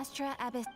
Astra Abyss.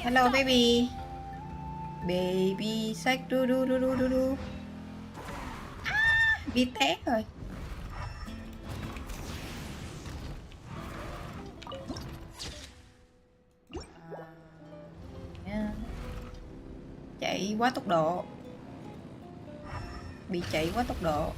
Hello baby. Baby shark đu đu đu đu đu đu. Bị té rồi. Chạy quá tốc độ. Bị chạy quá tốc độ.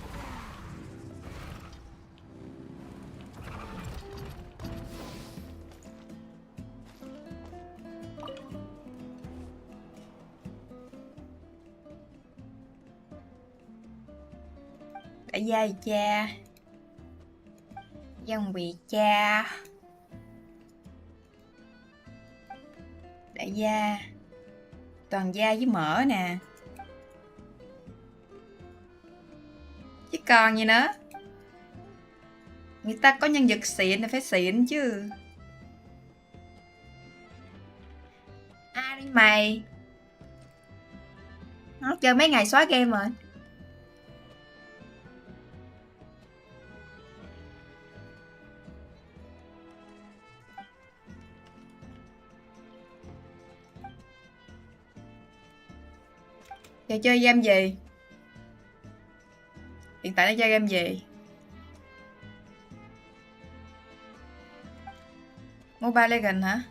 Đại gia cha. Dòng bị cha. Đại gia. Toàn da với mỡ nè. Chứ còn gì nữa. Người ta có nhân vật xịn thì phải xịn chứ. Ai đi mày. Nó chơi mấy ngày xóa game rồi. Giờ chơi game gì? Hiện tại nó chơi game gì? Mobile Legends hả?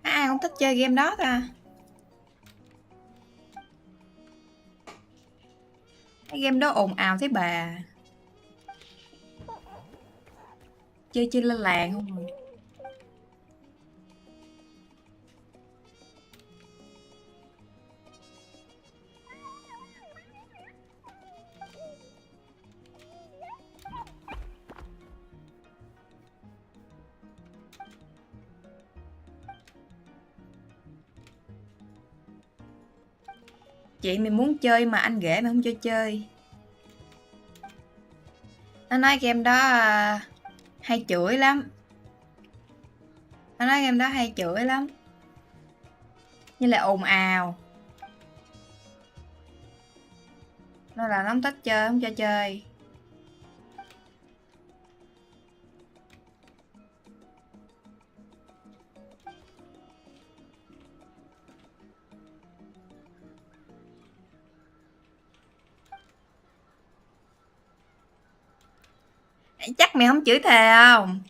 Ai không thích chơi game đó ta? Cái game đó ồn ào thế bà. Chơi lên làng không rồi. Chị mình muốn chơi mà anh ghẻ mà không cho chơi. Nó nói game đó hay chửi lắm. Nó nói game đó hay chửi lắm. Như là ồn ào. Nó là nó không thích chơi, không cho chơi. Chắc mày không chửi thề không?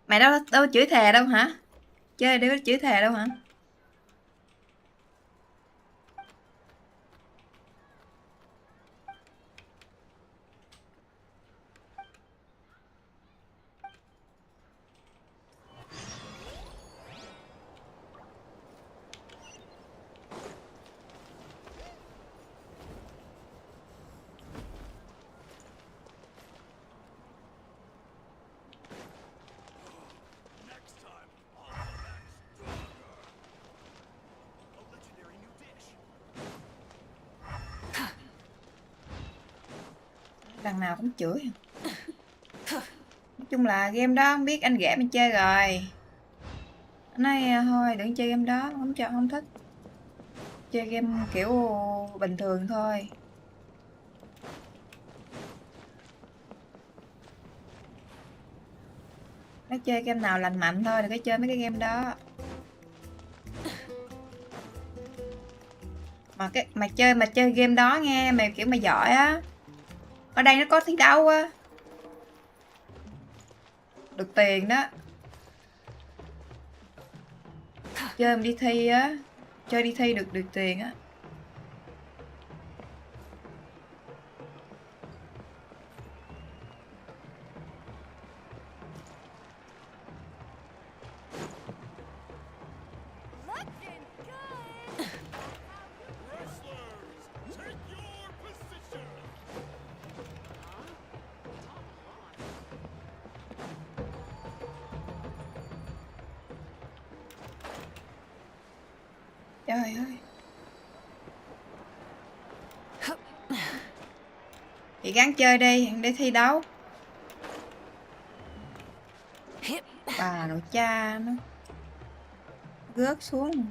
Mày đâu chửi thề đâu hả? Chơi đâu có chửi thề đâu hả? Thằng nào cũng chửi. Nói chung là game đó không biết anh ghẻ mình chơi rồi. Anh nói thôi đừng chơi game đó, không thích. Chơi game kiểu bình thường thôi. Nó chơi game nào lành mạnh thôi, đừng có chơi mấy cái game đó. Mà chơi game đó nghe, mà kiểu mà giỏi á. Ở đây nó có thi đấu á. Được tiền đó. Chơi mà đi thi á. Chơi đi thi được tiền á. Trời ơi. Chị gắng chơi đi, để thi đấu. Bà nội cha nó rớt xuống.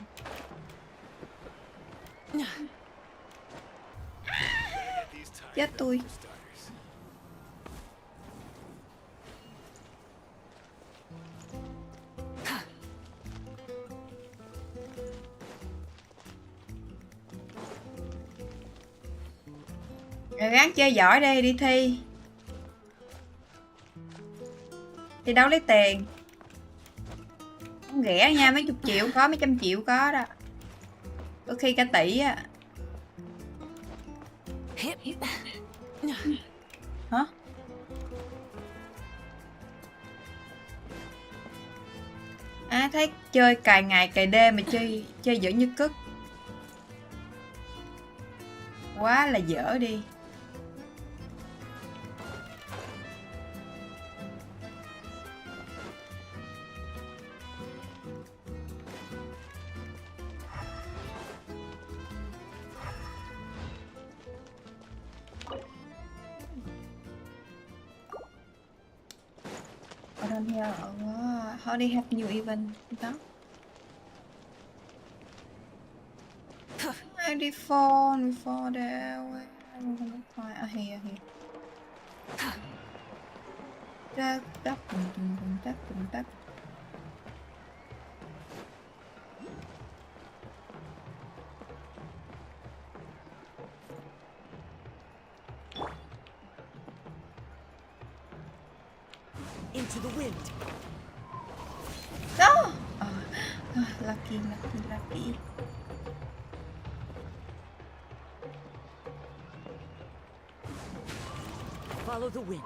Chết tôi. Rồi gắng chơi giỏi đi, đi thi. Thi đấu lấy tiền. Không rẻ nha, mấy chục triệu có, mấy trăm triệu có đó. Có khi cả tỷ á. Hả? Thấy chơi cày ngày cày đêm mà chơi dở như cứt. Quá là dở đi. I don't hear. How they have new event đó. 94 before there. Here. Tap. Into the wind. No! Lucky. Follow the wind.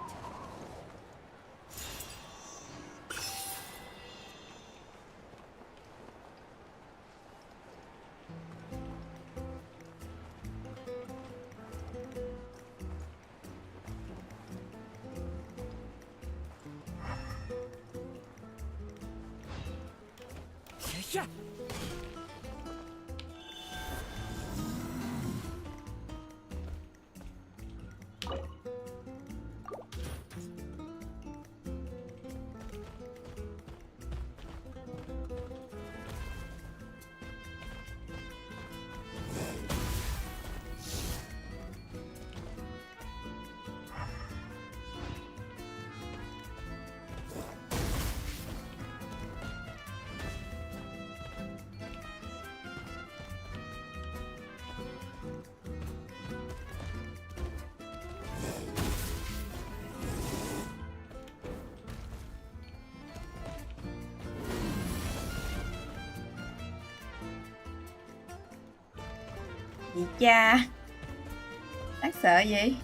Yeah. Gì cha. Đáng sợ vậy.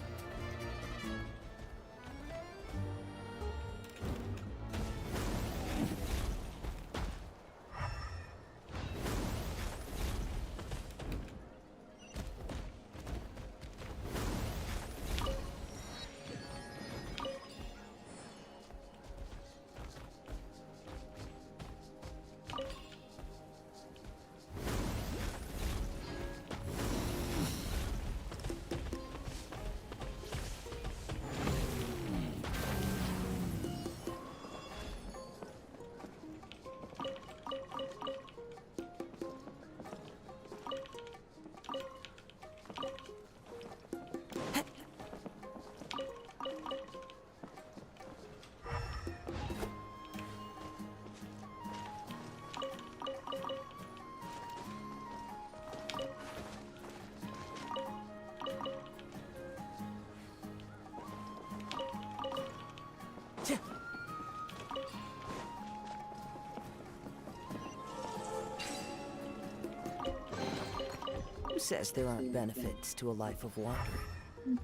Who says there aren't benefits to a life of wandering?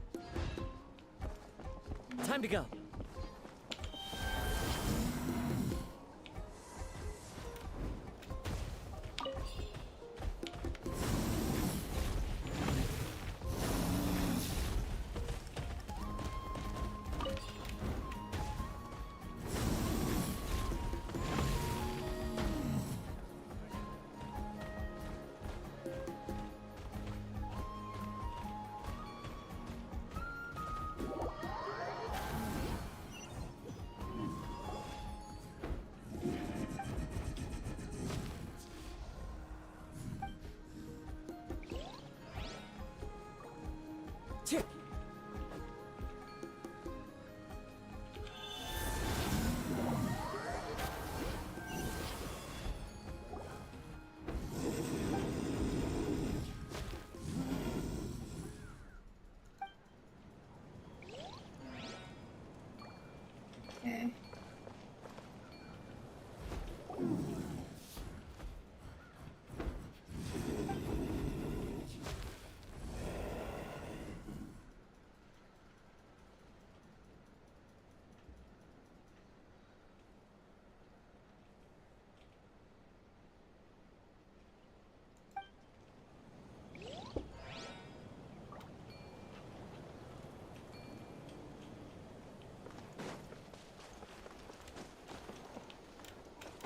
Time to go.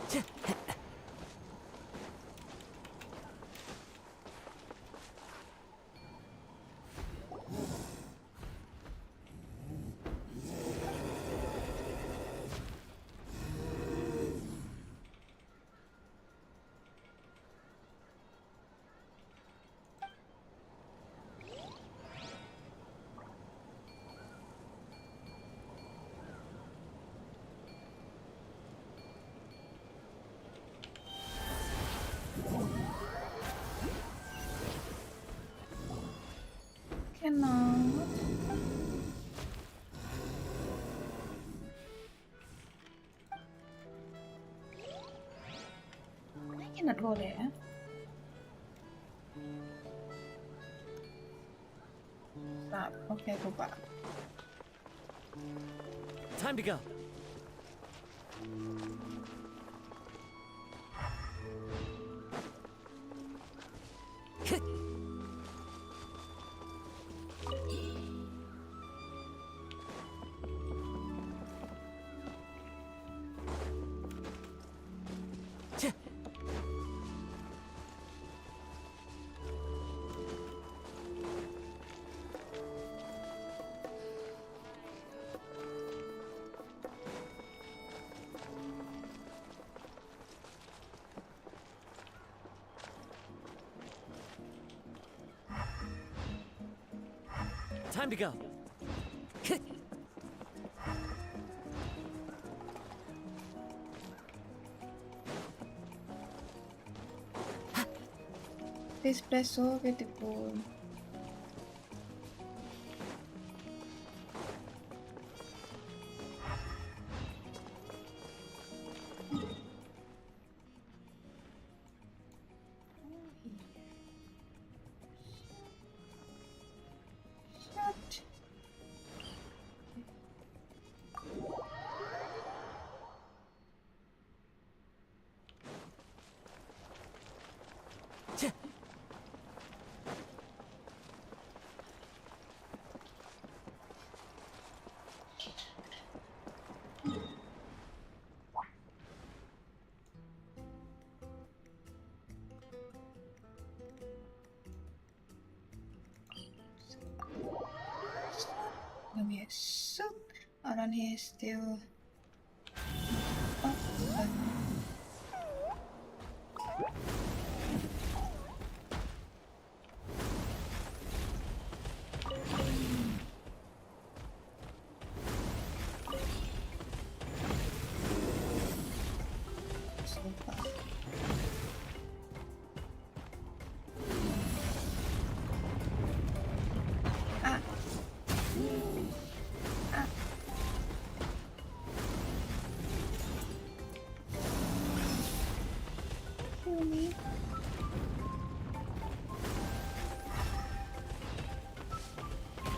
Okay. Cannot. I cannot go there. Stop. Okay, go back. Time to go. Time to go. This place so beautiful. Let me shoot. Around here is still. Oh, so fast. Ah. Ah.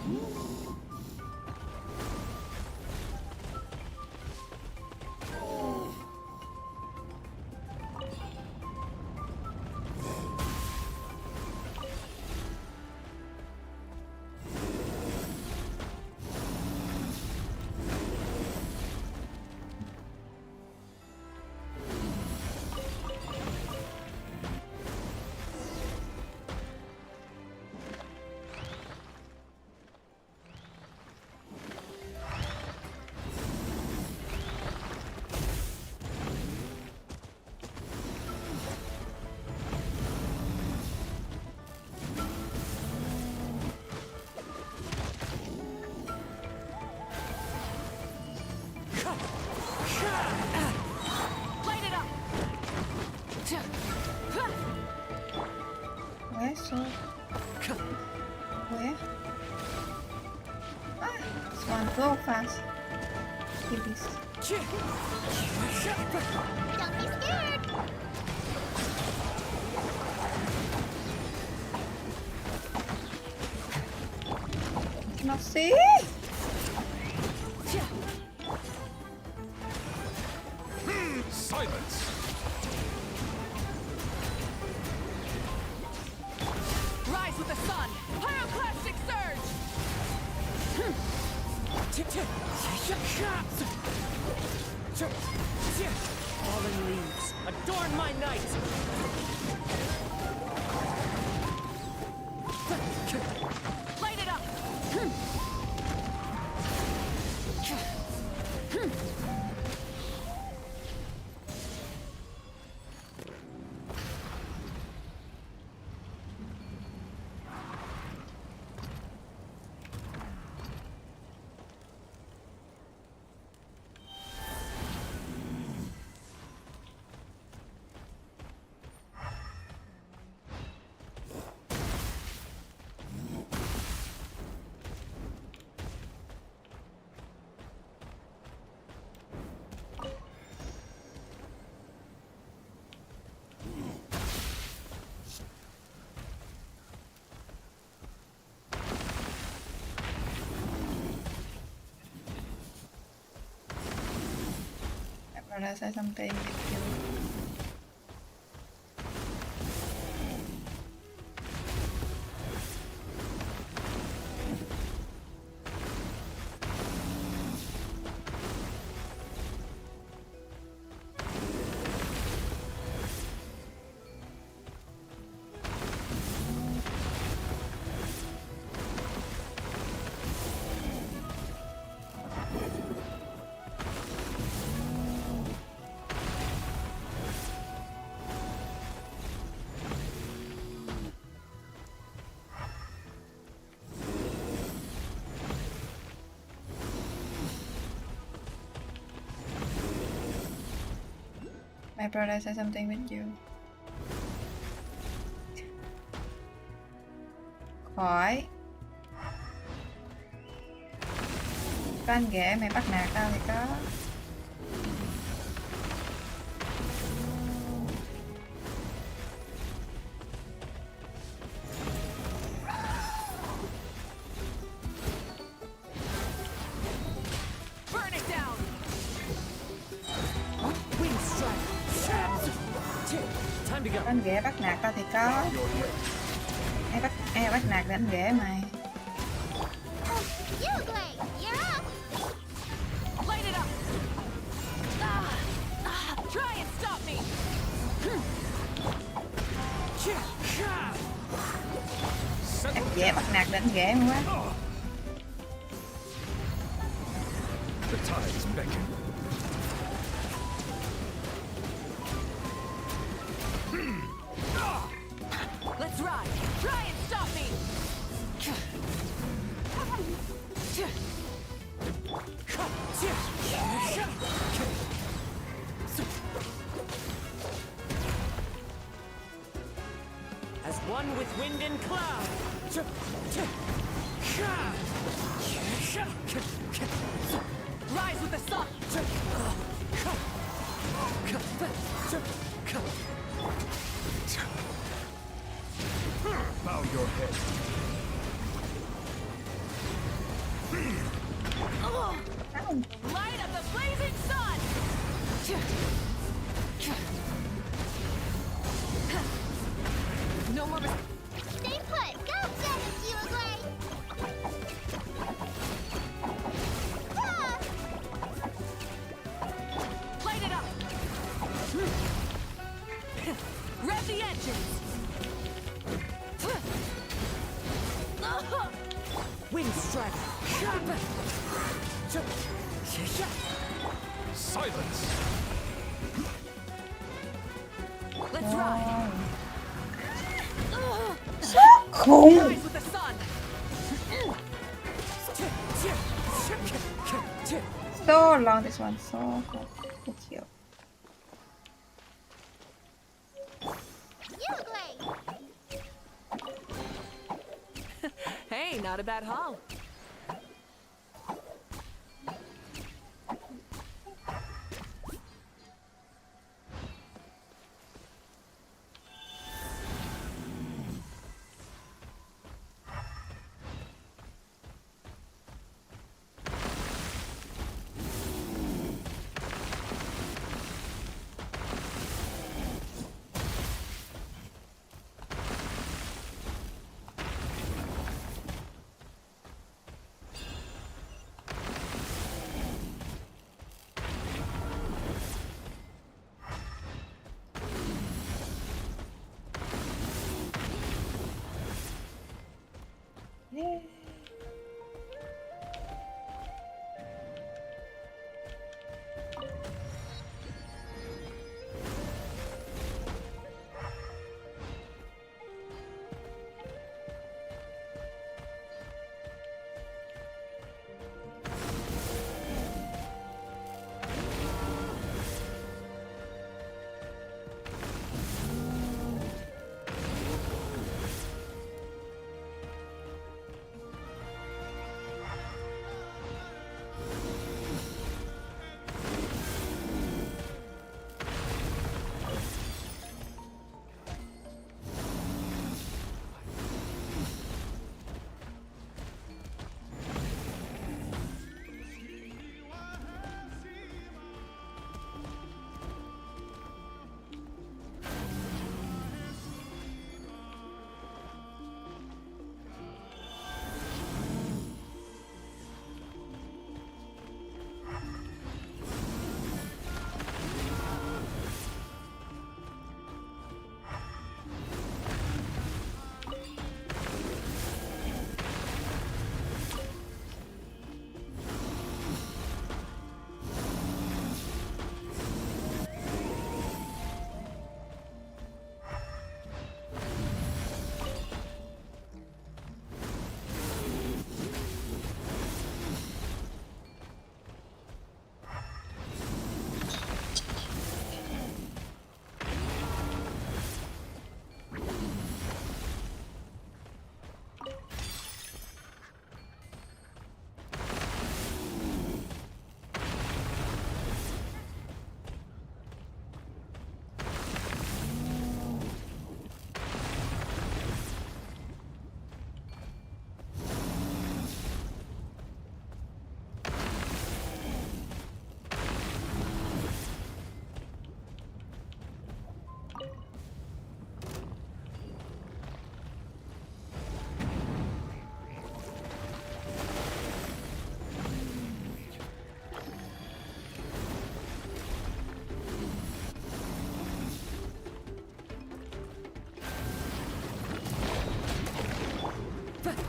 Light it up. Where so? Where? Ah, this one go fast. Give this. Don't be scared. Cannot see. Silence! Rise with the sun. Pyroclastic surge. Fallen leaves, adorn my night. Light it up. But I say something with you. My brother say something with you. Khỏi. Có anh ghẻ mày bắt nạt tao thì có. Burn it down. Wing strike. Time to Có go. anh ghẻ bắt nạt tao thì có. Ai bắt nạt thì anh ghẻ mày. You, Glade, you're up. Light it up. Try and stop me. Anh ghẻ bắt nạt thì anh ghẻ quá. The tides beckon. Let's ride. Try and stop me. As one with wind and cloud. Rise with the sun. Bow your head. Light of the blazing sun! No more Stay put. Go get him, Uruguay. Ah! Light it up! Rev the engines! Wind strike! Silence! Let's ride! Khủng. Rise with the sun! So long this one. So good. Thank you. Uruguay. Hey, not a bad haul. Yeah.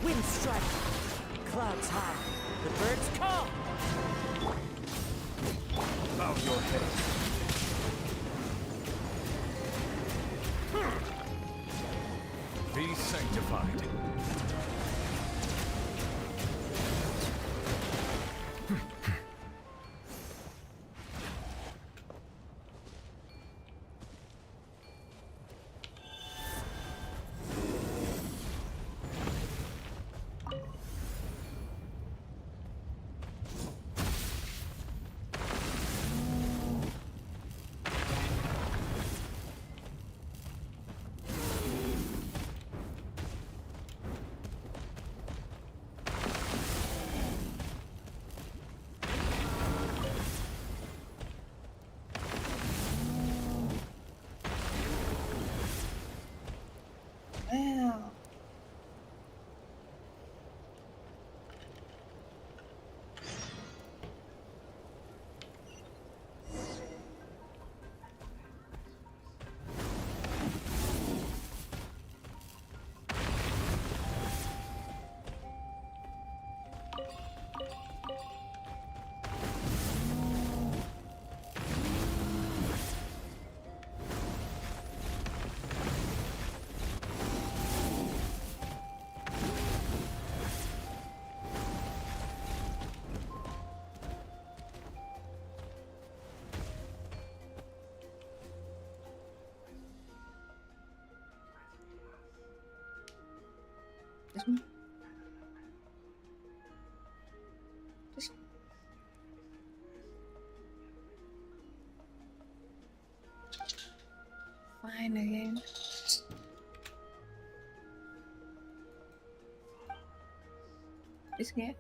Wind strike! Clouds high. The birds call! Bow your head. Be sanctified. Just fine again. This game.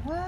What?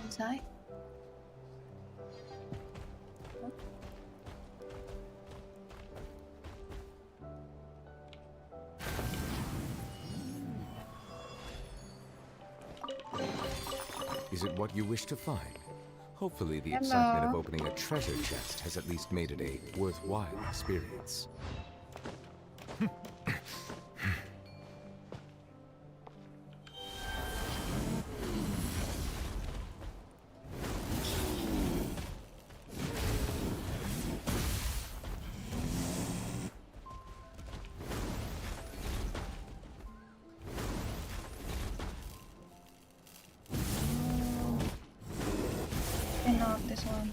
Inside? Is it what you wish to find? Hopefully the Hello. excitement of opening a treasure chest has at least made it a worthwhile experience. And not this one.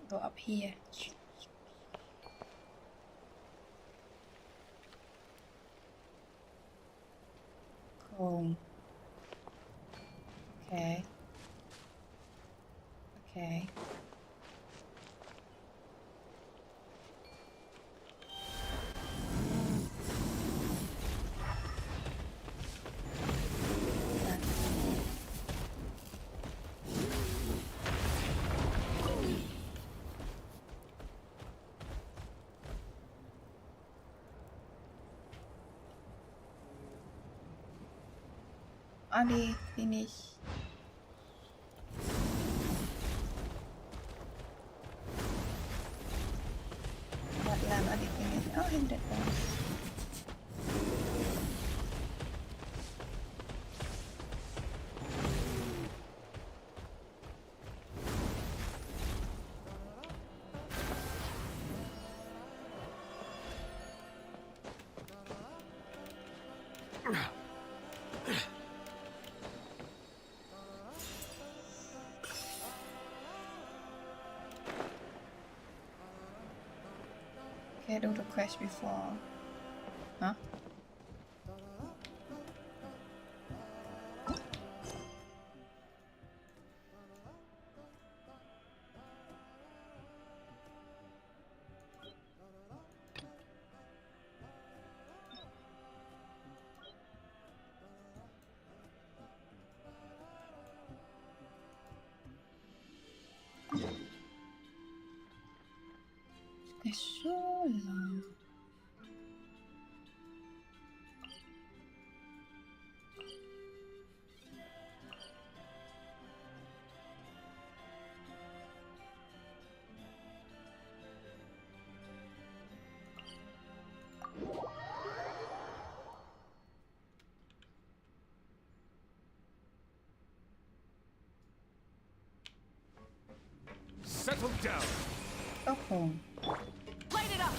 Go up here. Cool. Okay. Okay. Adi, finish. Okay, do the quest before. Huh? Cái số là Settle down. tóc hồn. Light it up!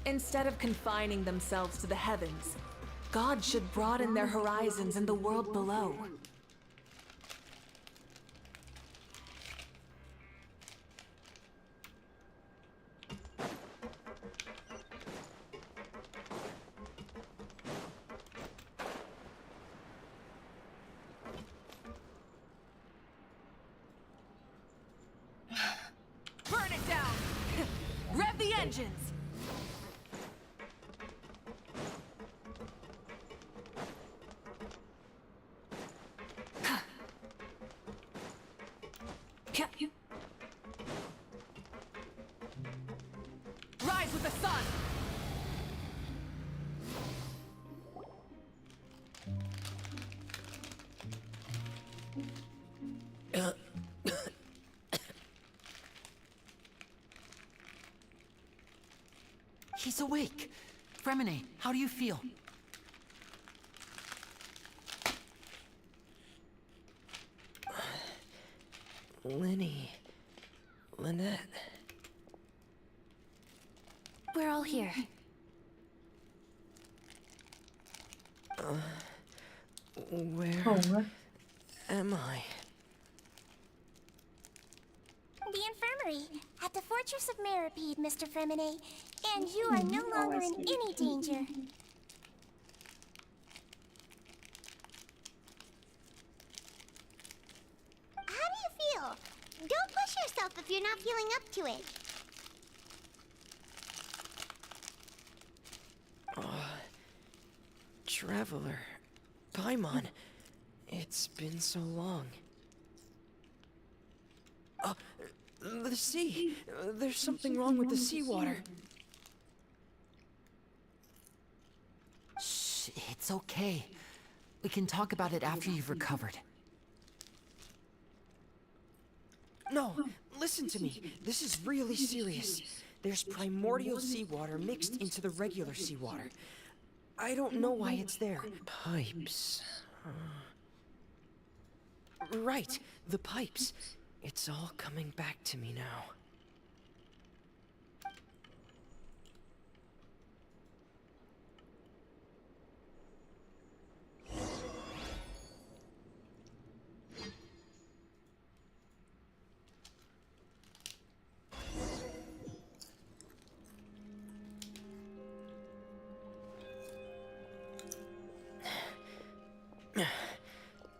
Instead of confining themselves to the heavens, God should broaden their horizons in the world below. vengeance! Rise with the sun! He's awake. Fremine, how do you feel? Lynette. We're all here. Where Khùng á. am I? The infirmary, at the Fortress of Meripede, Mr. Fremine. And you are no longer in any danger. How do you feel? Don't push yourself if you're not feeling up to it. Traveler. Paimon. It's been so long. The sea. There's something wrong with the seawater. Shh, it's okay. We can talk about it after you've recovered. No, listen to me. This is really serious. There's primordial seawater mixed into the regular seawater. I don't know why it's there. Pipes. Right, the pipes. It's all coming back to me now.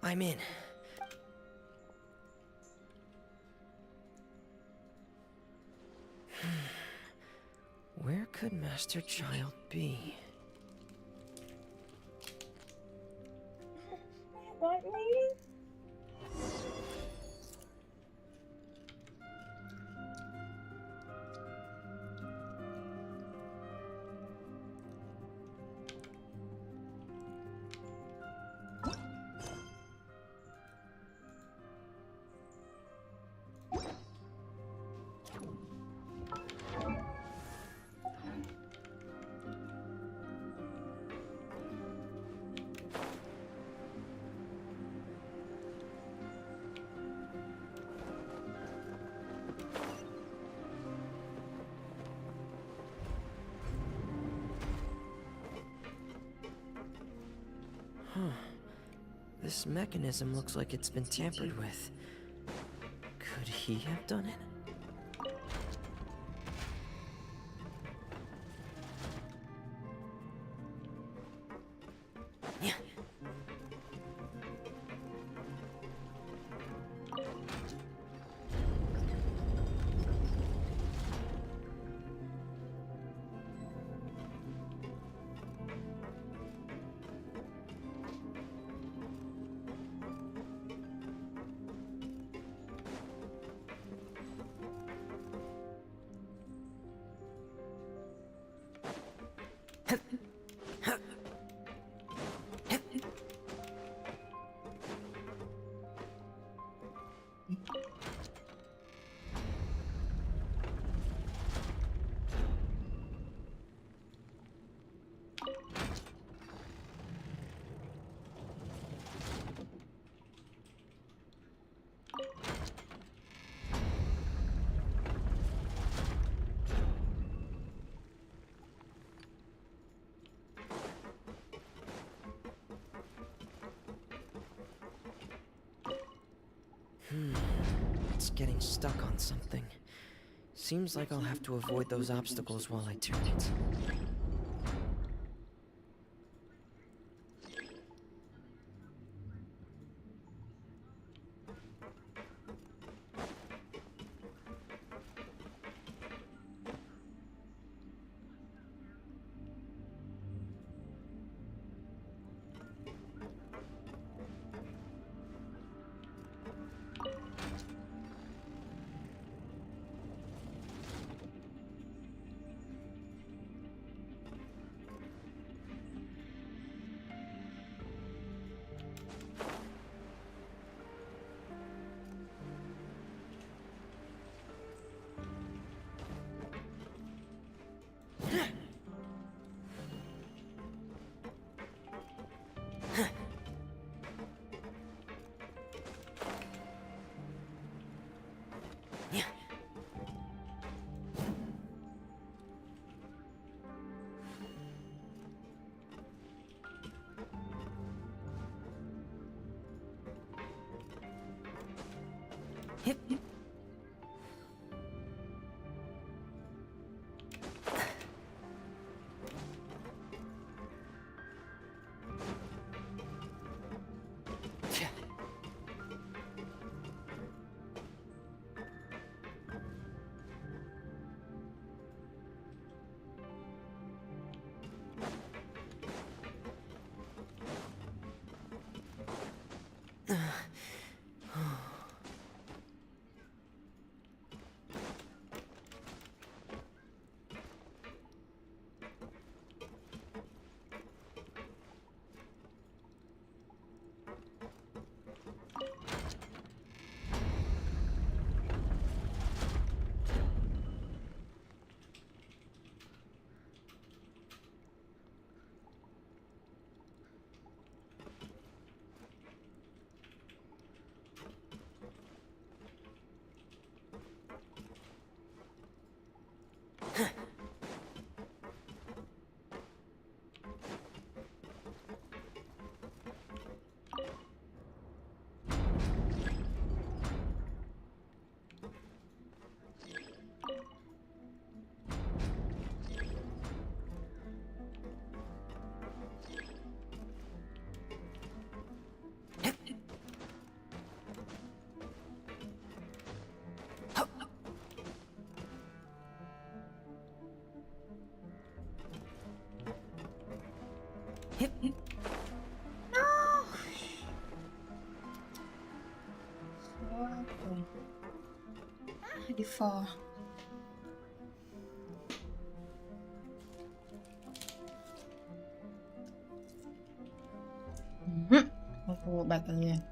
I'm in. Where could Master Child be? This mechanism looks like it's been tampered with. Could he have done it? Yeah. It's getting stuck on something. Seems like I'll have to avoid those obstacles while I turn it. Before. Go back again.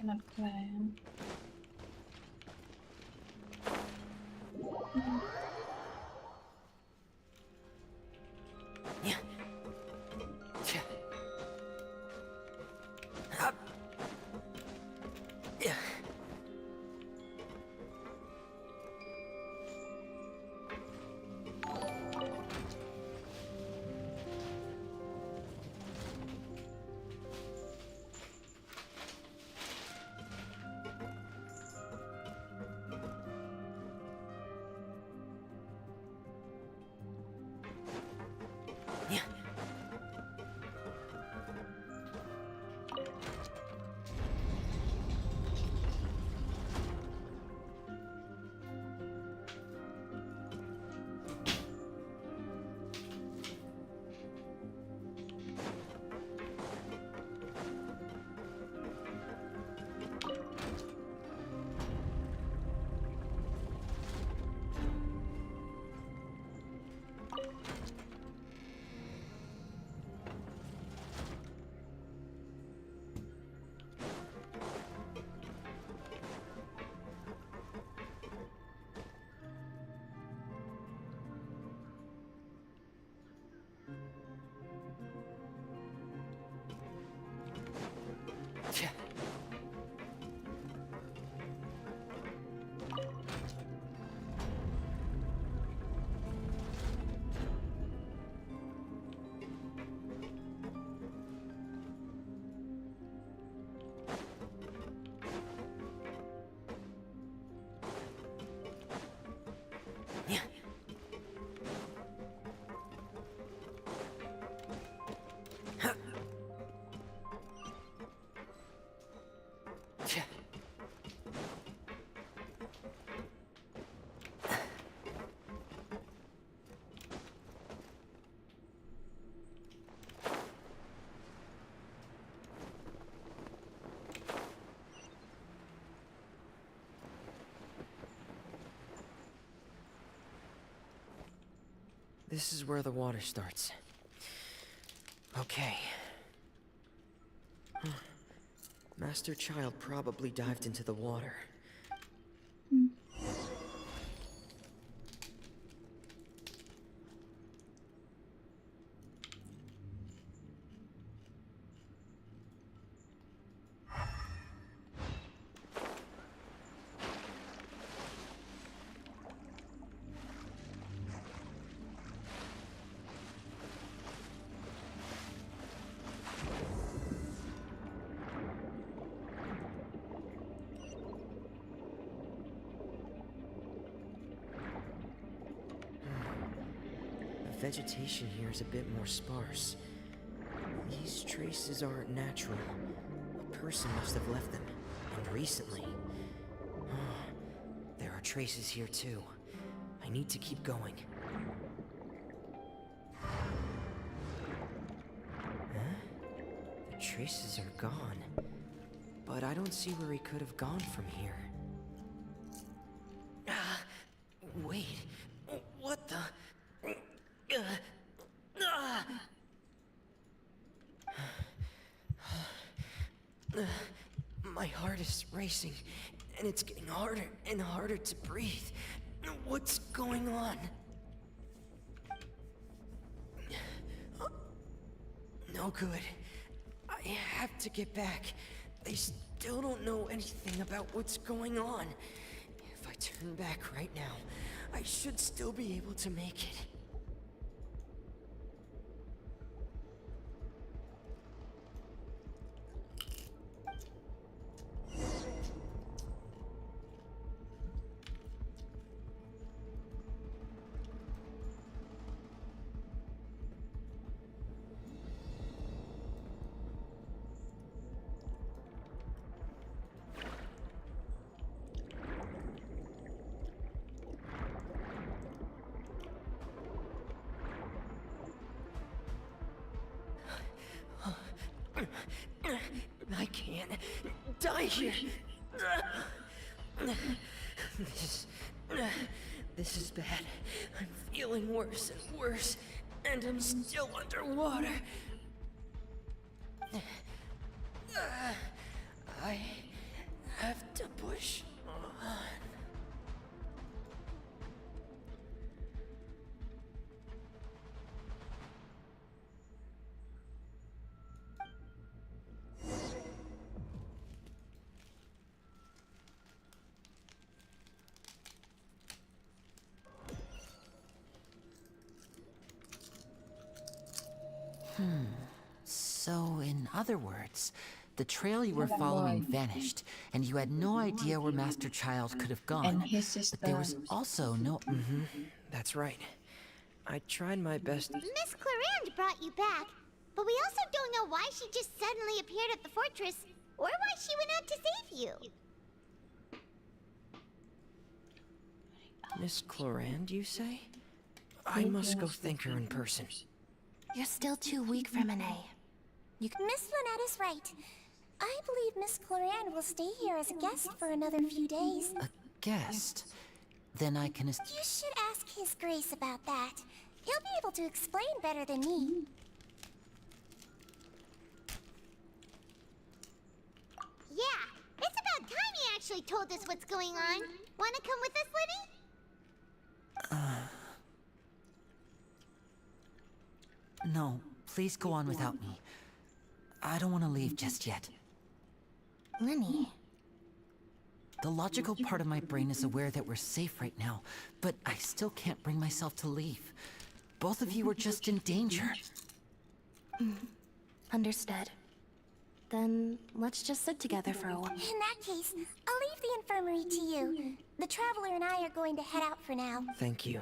Cannot climb. this is where the water starts. Okay. Master Child probably dived into the water. The vegetation here is a bit more sparse. These traces aren't natural. A person must have left them, and recently. There are traces here too. I need to keep going. The traces are gone, but I don't see where he could have gone from here. Wait, what the? My heart is racing, and it's getting harder and harder to breathe. What's going on? No good. I have to get back. They still don't know anything about what's going on. If I turn back right now, I should still be able to make it. I can't die here. This is bad. I'm feeling worse and worse, and I'm still underwater. I have to push on. So, in other words, the trail you were following vanished, and you had no idea where Master Child could have gone. And his sister. But there was also no... That's right. I tried my best. Miss Clarande brought you back, but we also don't know why she just suddenly appeared at the fortress, or why she went out to save you. Miss Clarande, you say? I must go thank her in person. You're still too weak, Freminet. Miss Lynette is right. I believe Miss Clarande will stay here as a guest for another few days. A guest? Then I can... You should ask His Grace about that. He'll be able to explain better than me. Yeah, it's about time he actually told us what's going on. Wanna come with us, Liddy? No, please go on without me. I don't want to leave just yet. Lenny. The logical part of my brain is aware that we're safe right now, but I still can't bring myself to leave. Both of you are just in danger. Understood. Then let's just sit together for a while. In that case, I'll leave the infirmary to you. The Traveler and I are going to head out for now. Thank you.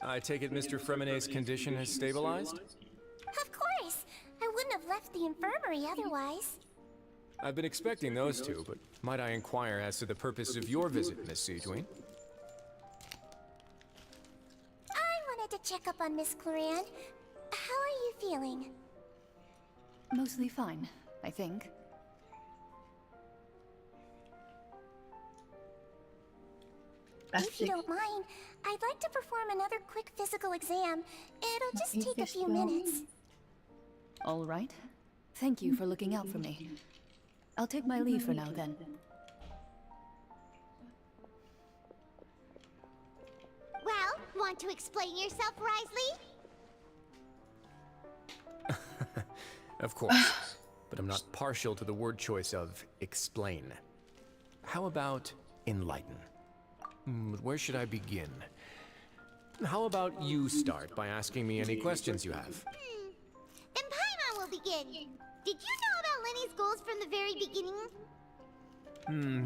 I take it Mr. Fremenet's condition has stabilized? Of course! I wouldn't have left the infirmary otherwise. I've been expecting those two, but might I inquire as to the purpose of your visit, Miss Seedween? I wanted to check up on Miss Cloran. How are you feeling? Mostly fine, I think. If you don't mind, I'd like to perform another quick physical exam. It'll just take a few minutes. All right. Thank you for looking out for me. I'll take my leave for now, then. Well, want to explain yourself, Risley? Of course, but I'm not partial to the word choice of explain. How about enlighten? Where should I begin? How about you start by asking me any questions you have? Then Paimon will begin. Did you know about Lenny's goals from the very beginning?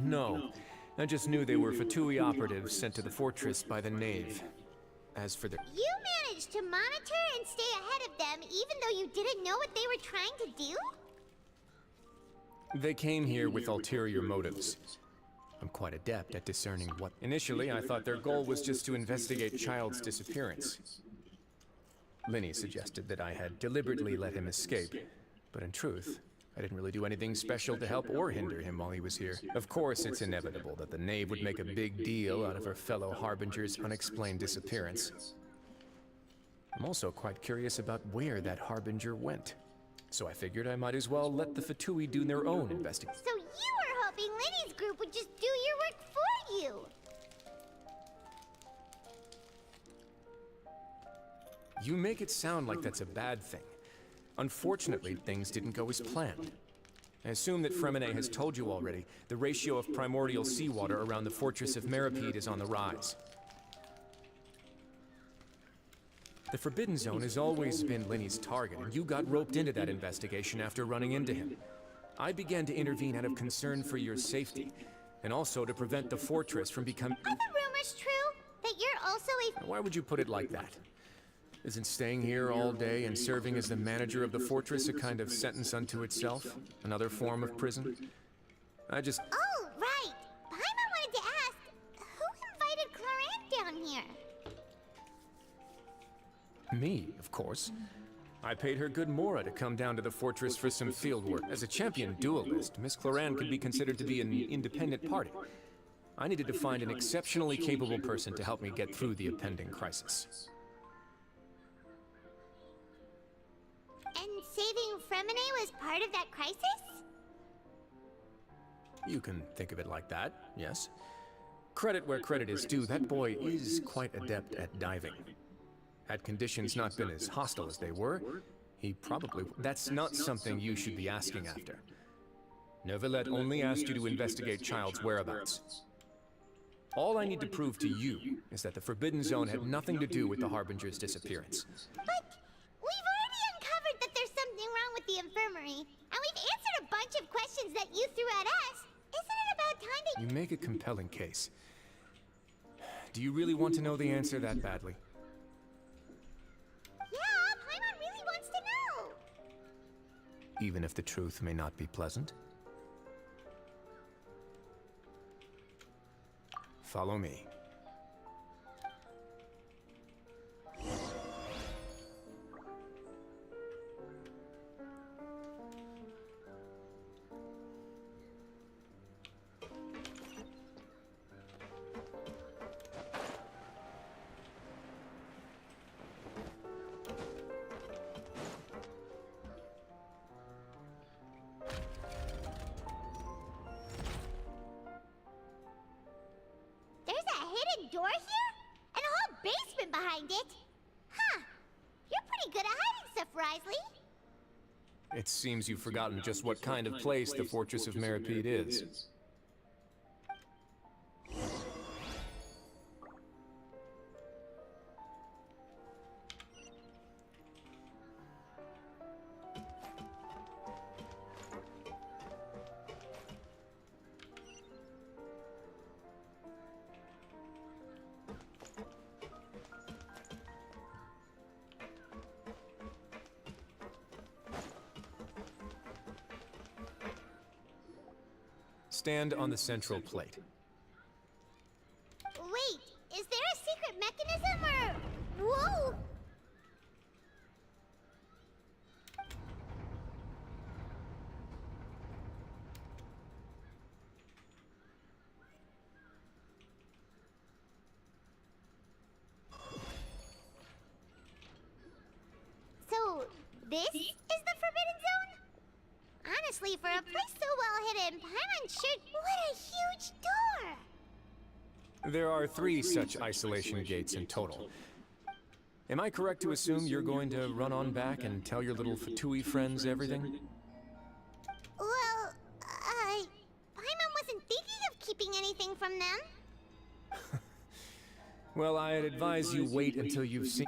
No. I just knew they were Fatui operatives sent to the fortress by the Knave. As for the... You managed to monitor and stay ahead of them even though you didn't know what they were trying to do? They came here with ulterior motives. I'm quite adept at discerning what... Initially, I thought their goal was just to investigate Child's disappearance. Linny suggested that I had deliberately let him escape, but in truth, I didn't really do anything special to help or hinder him while he was here. Of course, it's inevitable that the Knave would make a big deal out of her fellow Harbinger's unexplained disappearance. I'm also quite curious about where that Harbinger went. So I figured I might as well let the Fatui do their own investigation. So you were hoping Lenny's group would just do your work for you? You make it sound like that's a bad thing. Unfortunately, things didn't go as planned. I assume that Fremenet has told you already, the ratio of primordial seawater around the fortress of Meripede is on the rise. The Forbidden Zone has always been Linny's target, and you got roped into that investigation after running into him. I began to intervene out of concern for your safety, and also to prevent the fortress from becoming... Are the rumors true? That you're also a... Why would you put it like that? Isn't staying here all day and serving as the manager of the fortress a kind of sentence unto itself? Another form of prison? I just... Oh, right! Paimon wanted to ask, who invited Cloran down here? Me, of course. I paid her good mora to come down to the fortress for some field work. As a champion duelist, Miss Cloran could be considered to be an independent party. I needed to find an exceptionally capable person to help me get through the impending crisis. And saving Fremenet was part of that crisis? You can think of it like that, yes. Credit where credit is due, that boy is quite adept at diving. Had conditions not been as hostile as they were, he probably... That's not something you should be asking after. Neuvillette only asked you to investigate Child's whereabouts. All I need to prove to you is that the Forbidden Zone had nothing to do with the Harbinger's disappearance. But we've already uncovered that there's something wrong with the infirmary, and we've answered a bunch of questions that you threw at us. Isn't it about time that... You make a compelling case. Do you really want to know the answer that badly? Yeah, Paimon really wants to know. Even if the truth may not be pleasant? Follow me. There's a hidden door here? And a whole basement behind it? Huh. You're pretty good at hiding stuff, Risley. It seems you've forgotten just what kind of place the Fortress of Meripede is. Stand on the central plate. Wait, is there a secret mechanism or... Whoa! So, this is the Forbidden Zone? Honestly, for a place so well hidden, Paimon should... What a huge door! There are 3 such isolation gates in total. Am I correct to assume you're going to run on back and tell your little Fatui friends everything? Well, Paimon wasn't thinking of keeping anything from them. Well, I'd advise you wait until you've seen...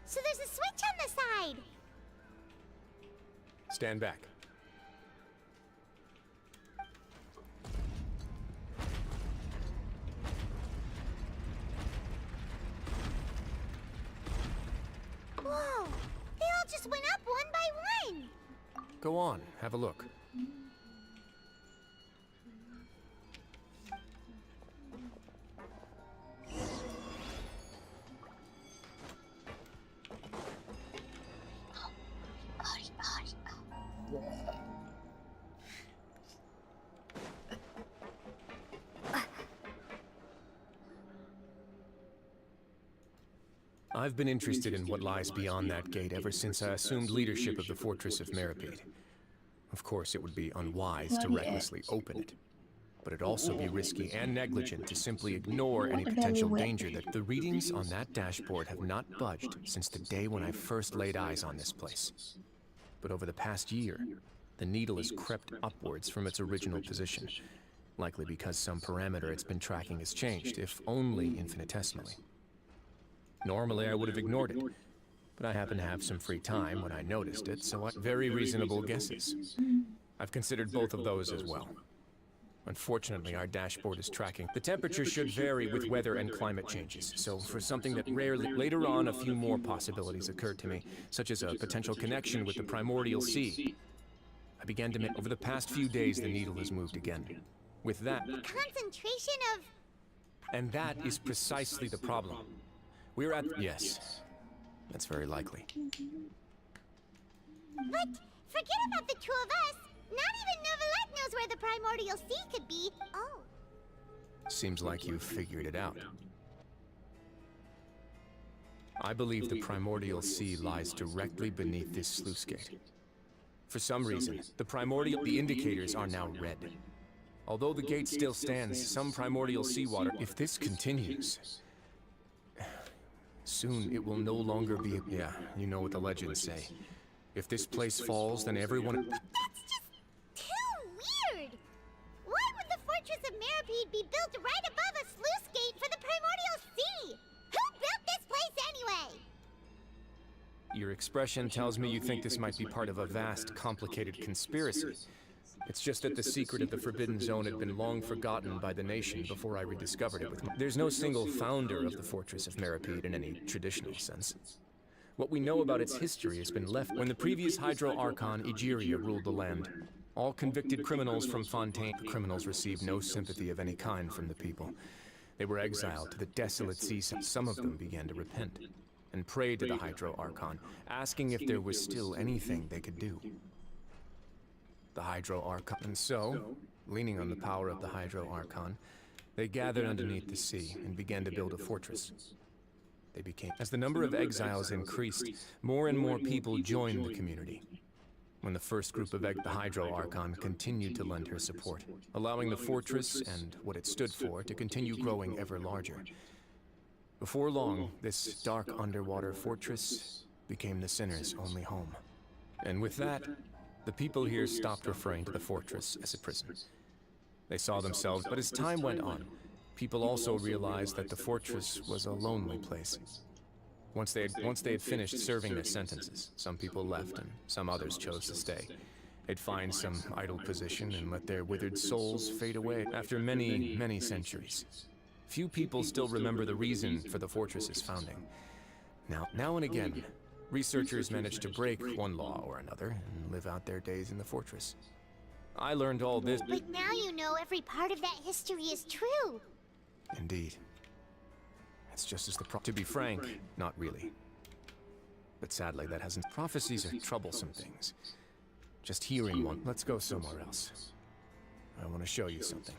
So there's a switch on the side. Stand back. Whoa! They all just went up one by one. Go on, have a look. I've been interested in what lies beyond that gate ever since I assumed leadership of the Fortress of Meripede. Of course, it would be unwise to recklessly open it, but it'd also be risky and negligent to simply ignore any potential danger. That the readings on that dashboard have not budged since the day when I first laid eyes on this place. But over the past year, the needle has crept upwards from its original position, likely because some parameter it's been tracking has changed, if only infinitesimally. Normally, I would have ignored it, but I happened to have some free time when I noticed it, so very reasonable guesses. I've considered both of those as well. Unfortunately, our dashboard is tracking. The temperature should vary with weather and climate changes, so for something that rarely... Later on, a few more possibilities occurred to me, such as a potential connection with the primordial sea. I began to... Over the past few days, the needle has moved again. With that... Concentration of... And that is precisely the problem. We're at... Yes. That's very likely. But forget about the two of us. Not even Neuvillette knows where the primordial sea could be. Oh. Seems like you've figured it out. I believe the primordial sea lies directly beneath this sluice gate. For some reason, the indicators are now red. Although the gate still stands, some primordial seawater... If this continues... Soon it will no longer be... Yeah, you know what the legends say. If this place falls, then everyone... But that's just too weird! Why would the Fortress of Meripede be built right above a sluice gate for the primordial sea? Who built this place anyway? Your expression tells me you think this might be part of a vast, complicated conspiracy. It's just that the secret of the Forbidden Zone had been long forgotten by the nation before I rediscovered it with... There's no single founder of the Fortress of Meripede in any traditional sense. What we know about its history has been left when the previous Hydro Archon, Egeria, ruled the land. All convicted criminals from Fontaine... The criminals received no sympathy of any kind from the people. They were exiled to the desolate seas. Some of them began to repent and prayed to the Hydro Archon, asking if there was still anything they could do. The Hydro Archon. And so, leaning on the power of the Hydro Archon, they gathered underneath the sea and began to build a fortress. They became... As the number of exiles increased, more and more people joined the community. When the first group of the Hydro Archon continued to lend her support, allowing the fortress and what it stood for to continue growing ever larger. Before long, this dark underwater fortress became the sinner's only home. And with that, the people here stopped referring to the fortress as a prison. They saw themselves, but as time went on, people also realized that the fortress was a lonely place. Once they had finished serving their sentences, some people left and some others chose to stay. They'd find some idle position and let their withered souls fade away after many, many centuries. Few people still remember the reason for the fortress's founding. Now and again, researchers manage to break one law or another and live out their days in the fortress. I learned all this. But now you know every part of that history is true. Indeed. It's just as to be frank, not really. But sadly, that hasn't. Prophecies are troublesome things. Just hearing one. Let's go somewhere else. I want to show you something.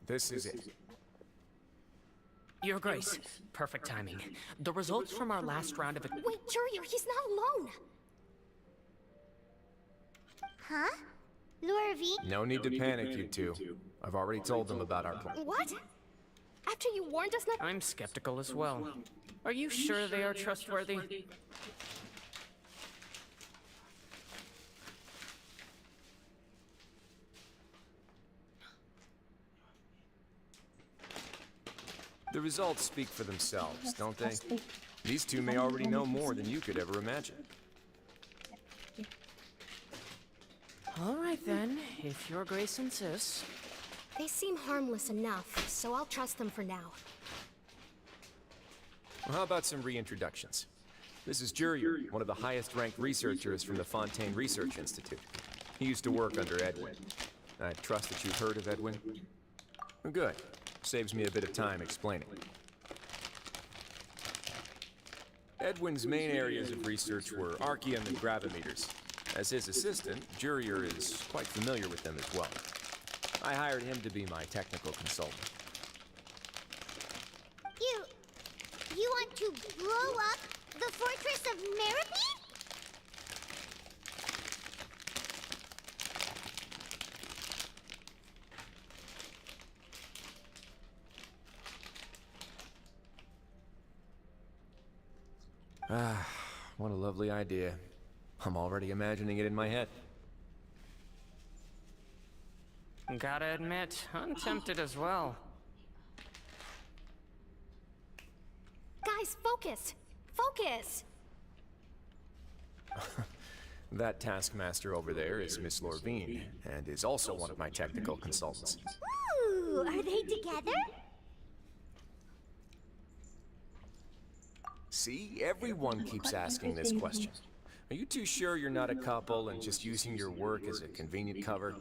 This is it. Your Grace, perfect timing. The results from our last round of Wait, Jurier, he's not alone! Huh? Lure V? No need to panic, you two. I've already told them about our plan. What? After you warned us not— I'm skeptical as well. Are you sure they are trustworthy? The results speak for themselves, don't they? These two may already know more than you could ever imagine. All right then, if Your Grace insists. They seem harmless enough, so I'll trust them for now. Well, how about some reintroductions? This is Jurier, one of the highest-ranked researchers from the Fontaine Research Institute. He used to work under Edwin. I trust that you've heard of Edwin? Well, good. Saves me a bit of time explaining. Edwin's main areas of research were Archeum and gravimeters. As his assistant, Jurier is quite familiar with them as well. I hired him to be my technical consultant. You want to blow up the fortress of Meripede? Ah, what a lovely idea. I'm already imagining it in my head. Gotta admit, I'm tempted as well. Guys, focus! Focus! That taskmaster over there is Miss Lorvine, and is also one of my technical consultants. Ooh, are they together? See, everyone keeps asking this question. Are you too sure you're not a couple and just using your work as a convenient cover?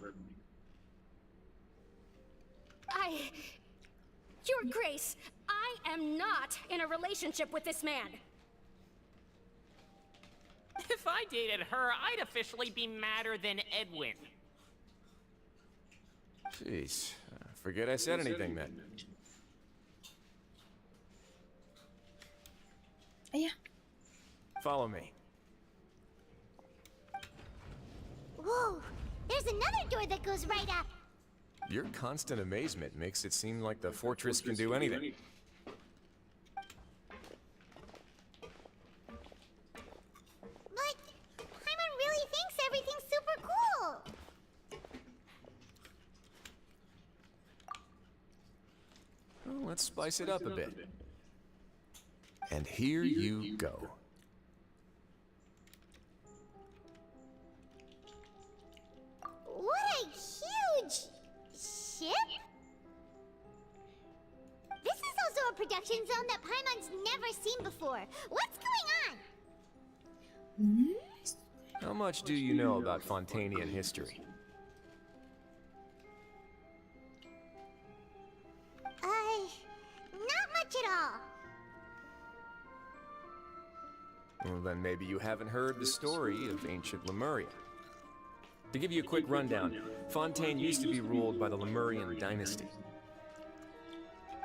Your Grace, I am not in a relationship with this man. If I dated her, I'd officially be madder than Edwin. Jeez, forget I said anything then. Yeah. Follow me. Whoa, there's another door that goes right up. Your constant amazement makes it seem like the fortress can do anything. But Paimon really thinks everything's super cool. Well, let's spice it up a bit. And here you go. What a huge ship! This is also a production zone that Paimon's never seen before. What's going on? How much do you know about Fontainian history? Not much at all. Well, then maybe you haven't heard the story of ancient Lemuria. To give you a quick rundown, Fontaine used to be ruled by the Lemurian dynasty.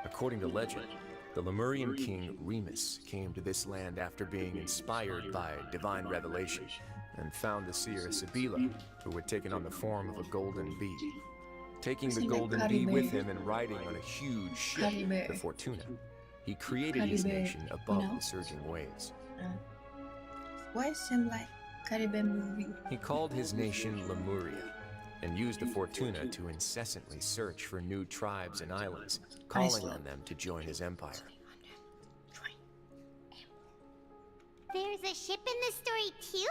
According to legend, the Lemurian king Remus came to this land after being inspired by divine revelation and found the seer Sibila, who had taken on the form of a golden bee. Taking the golden bee with him and riding on a huge ship, the Fortuna, he created his nation above the surging waves. Why seem like Caribbean movie? He called his nation Lemuria, and used the Fortuna to incessantly search for new tribes and islands, calling on them to join his empire. There's a ship in this story too?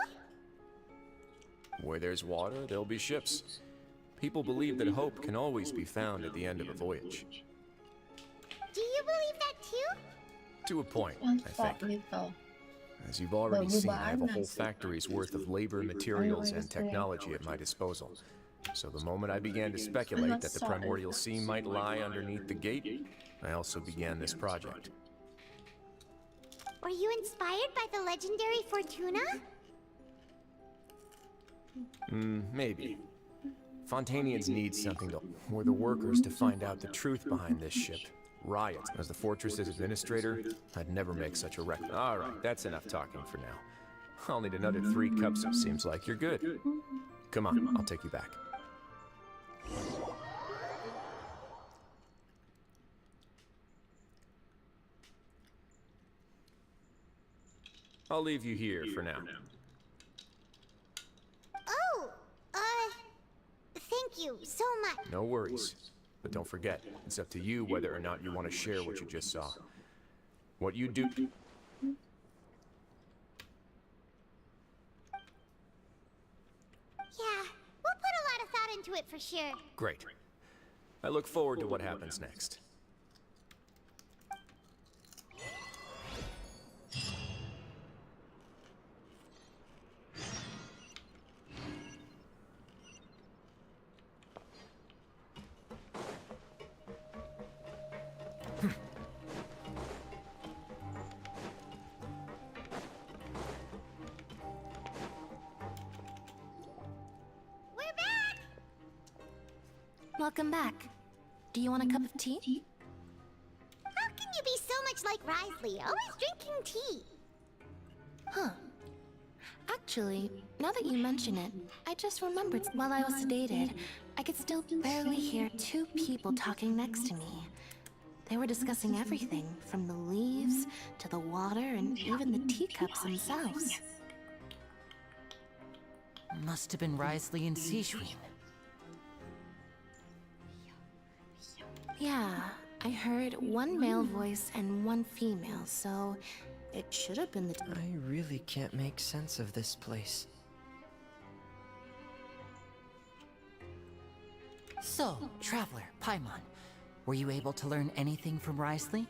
Where there's water, there'll be ships. People believe that hope can always be found at the end of a voyage. Do you believe that too? To a point, I think. As you've already seen, I have a whole factory's worth of labor, materials, and technology at my disposal. So the moment I began to speculate that the primordial sea might lie underneath the gate, I also began this project. Were you inspired by the legendary Fortuna? Maybe. Fontanians need something to... Were the workers to find out the truth behind this ship. Riot. As the fortress's administrator, I'd never make such a record. Alright, that's enough talking for now. I'll need another 3 cups. Seems like you're good. Come on, I'll take you back. I'll leave you here for now. Oh, thank you so much. No worries. But don't forget, it's up to you whether or not you want to share what you just saw. What you do... Yeah, we'll put a lot of thought into it for sure. Great. I look forward to what happens next. We're back! Welcome back. Do you want a cup of tea? How can you be so much like Risley, always drinking tea? Huh. Actually, now that you mention it, I just remembered while I was sedated, I could still barely hear 2 people talking next to me. They were discussing everything, from the leaves to the water and even the teacups themselves. Must have been Risley and Seishween. Yeah, I heard 1 male voice and 1 female, so it should have been the... I really can't make sense of this place. So, Traveler, Paimon, were you able to learn anything from Risley?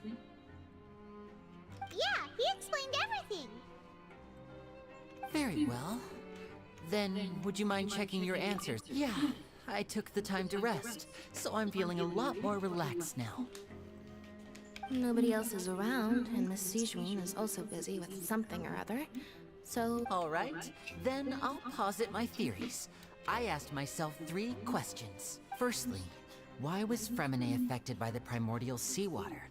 Yeah, he explained everything. Very well. Then, would you mind checking your answers? Yeah, I took the time to rest, so I'm feeling a lot more relaxed now. Nobody else is around, and Miss Seishween is also busy with something or other, so... All right, then I'll posit my theories. I asked myself 3 questions. Firstly, why was Fremine affected by the primordial seawater?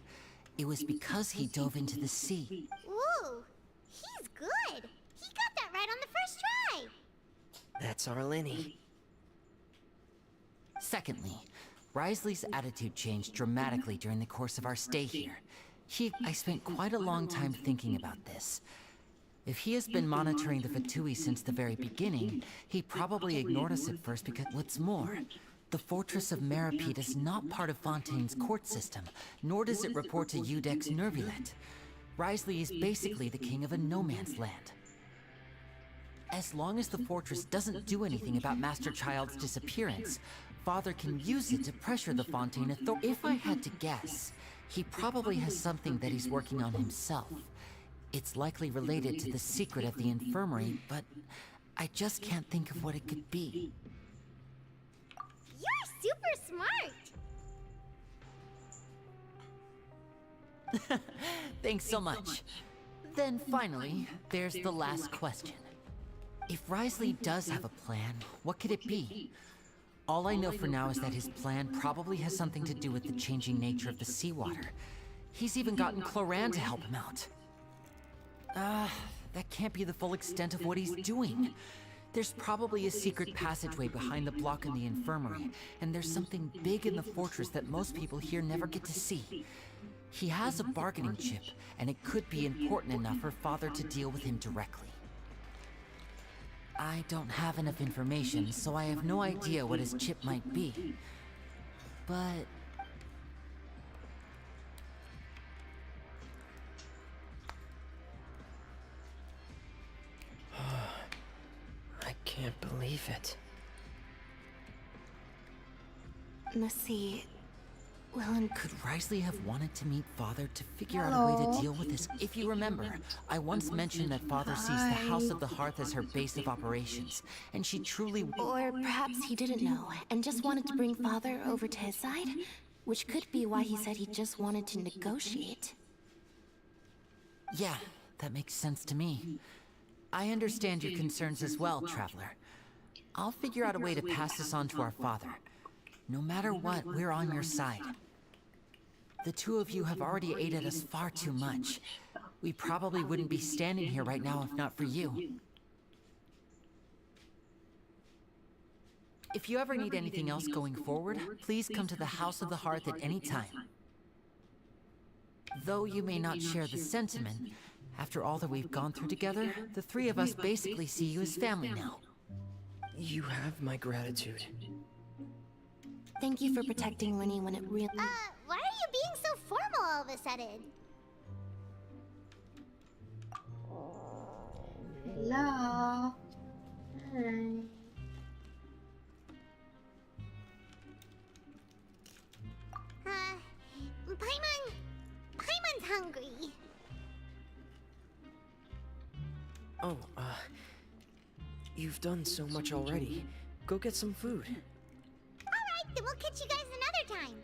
It was because he dove into the sea. Ooh, he's good. He got that right on the first try. That's our Linny. Secondly, Risley's attitude changed dramatically during the course of our stay here. I spent quite a long time thinking about this. If he has been monitoring the Fatui since the very beginning, he probably ignored us at first because... What's more, the Fortress of Meropide is not part of Fontaine's court system, nor does it report to Genshin Neuvillette. Risley is basically the king of a no-man's land. As long as the fortress doesn't do anything about Master Child's disappearance, Father can use it to pressure the Fontaine authority. If I had to guess, he probably has something that he's working on himself. It's likely related to the secret of the infirmary, but I just can't think of what it could be. You're super smart. Thanks so much. Then finally, there's the last question. If Risley does have a plan, what could it be? All I know for now is that his plan probably has something to do with the changing nature of the seawater. He's even gotten Cloran to help him out. That can't be the full extent of what he's doing. There's probably a secret passageway behind the block in the infirmary, and there's something big in the fortress that most people here never get to see. He has a bargaining chip, and it could be important enough for Father to deal with him directly. I don't have enough information, so I have no idea what his chip might be. But... I can't believe it. Let's see. Well, and Could Risley have wanted to meet Father to figure out a way to deal with this? If you remember, I once mentioned that Father sees the House of the Hearth as her base of operations, and she truly... or perhaps he didn't know and just wanted to bring Father over to his side, which could be why he said he just wanted to negotiate. Yeah, that makes sense to me. I understand your concerns as well, Traveler. I'll figure out a way to pass this on to our father. No matter what, we're on your side. The two of you have already aided us far too much. We probably wouldn't be standing here right now if not for you. If you ever need anything else going forward, please come to the House of the Hearth at any time. Though you may not share the sentiment, after all that we've gone through together, the three of us basically see you as family now. You have my gratitude. Thank you for protecting Winnie when it really... Why are you being so formal all of a sudden? Hello. Hi. Paimon's hungry. Oh, you've done so much already. Go get some food. Alright, then we'll catch you guys another time.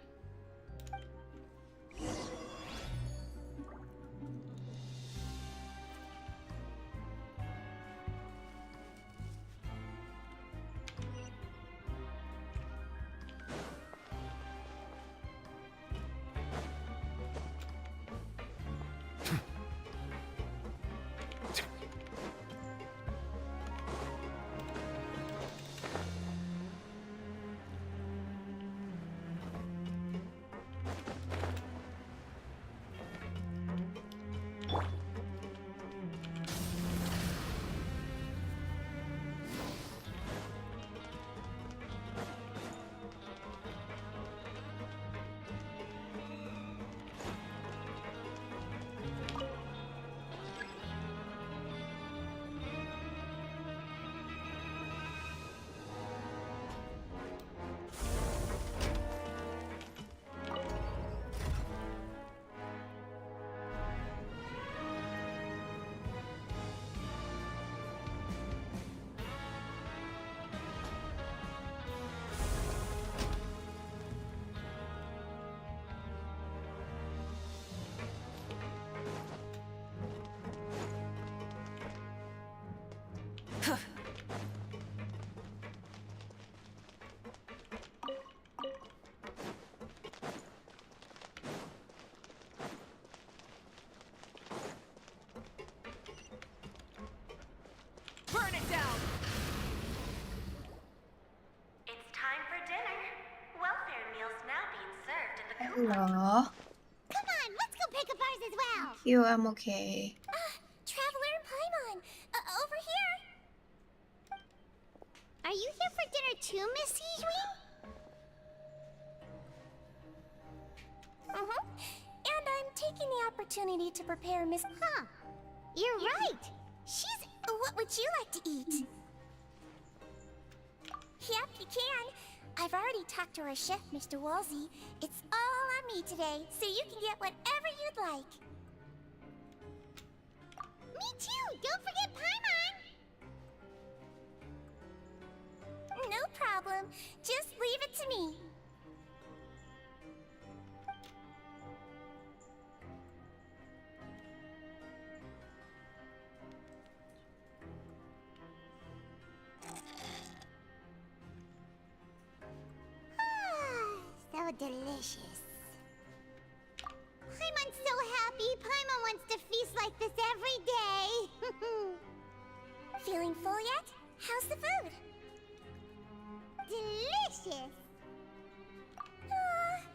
Burn it down! It's time for dinner. Welfare meals now being served in the Hello. Come on, let's go pick up ours as well. You, I'm okay. Traveler and Paimon, over here. Are you here for dinner too, Miss Sijui? And I'm taking the opportunity to prepare Miss... Huh. You're right. She's... What would you like to eat? Yep, you can. I've already talked to our chef, Mr. Woolsey. It's all on me today, so you can get whatever you'd like. Me too. Don't forget Paimon. No problem. Just leave it to me. So delicious. Paimon's so happy. Paimon wants to feast like this every day. Feeling full yet? How's the food? Delicious.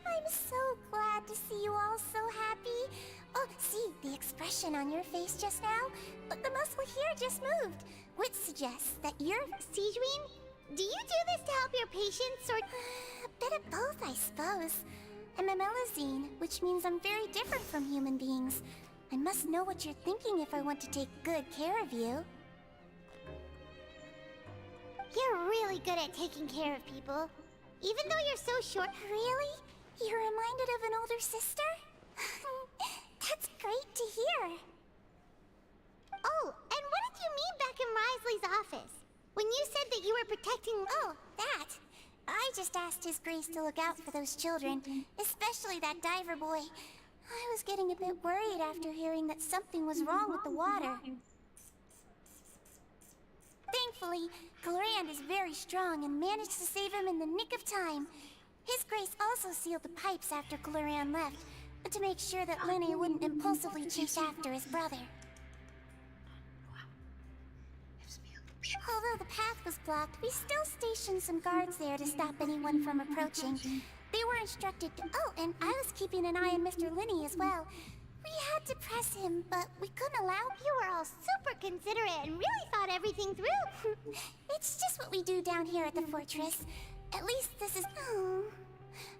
I'm so glad to see you all so happy. Oh, see, the expression on your face just now? The muscle here just moved. which suggests that you're... Sigewin, do you do this to help your patients, or... A bit of both, I suppose. I'm a Melusine, which means I'm very different from human beings. I must know what you're thinking if I want to take good care of you. You're really good at taking care of people. Even though you're so short... Really? You're reminded of an older sister? That's great to hear. Oh, and what did you mean back in Risley's office? When you said that you were protecting... Oh, that. I just asked His Grace to look out for those children, especially that diver boy. I was getting a bit worried after hearing that something was wrong with the water. Thankfully, Glorand is very strong and managed to save him in the nick of time. His Grace also sealed the pipes after Glorand left, to make sure that Lenny wouldn't impulsively chase after his brother. Although the path was blocked, we still stationed some guards there to stop anyone from approaching. They were instructed to... Oh, and I was keeping an eye on Mr. Linney as well. We had to press him, but we couldn't allow... You were all super considerate and really thought everything through. It's just what we do down here at the fortress. At least this is... Oh,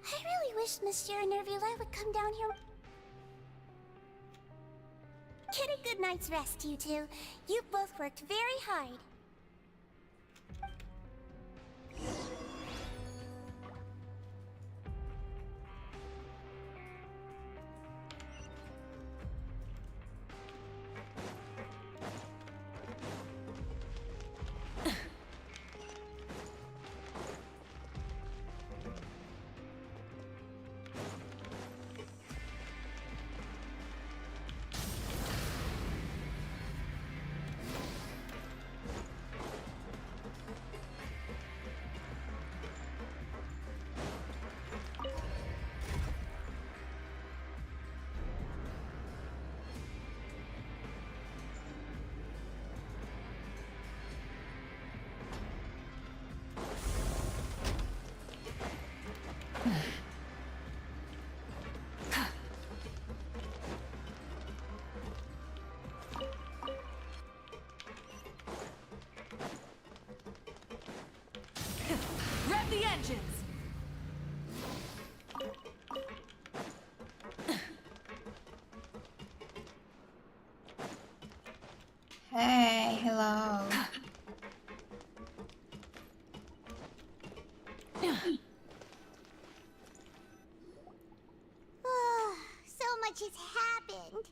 I really wish Monsieur Neuvillette would come down here. Get a good night's rest, you two. You both worked very hard. Rev the engines! Hey, hello. So much has happened.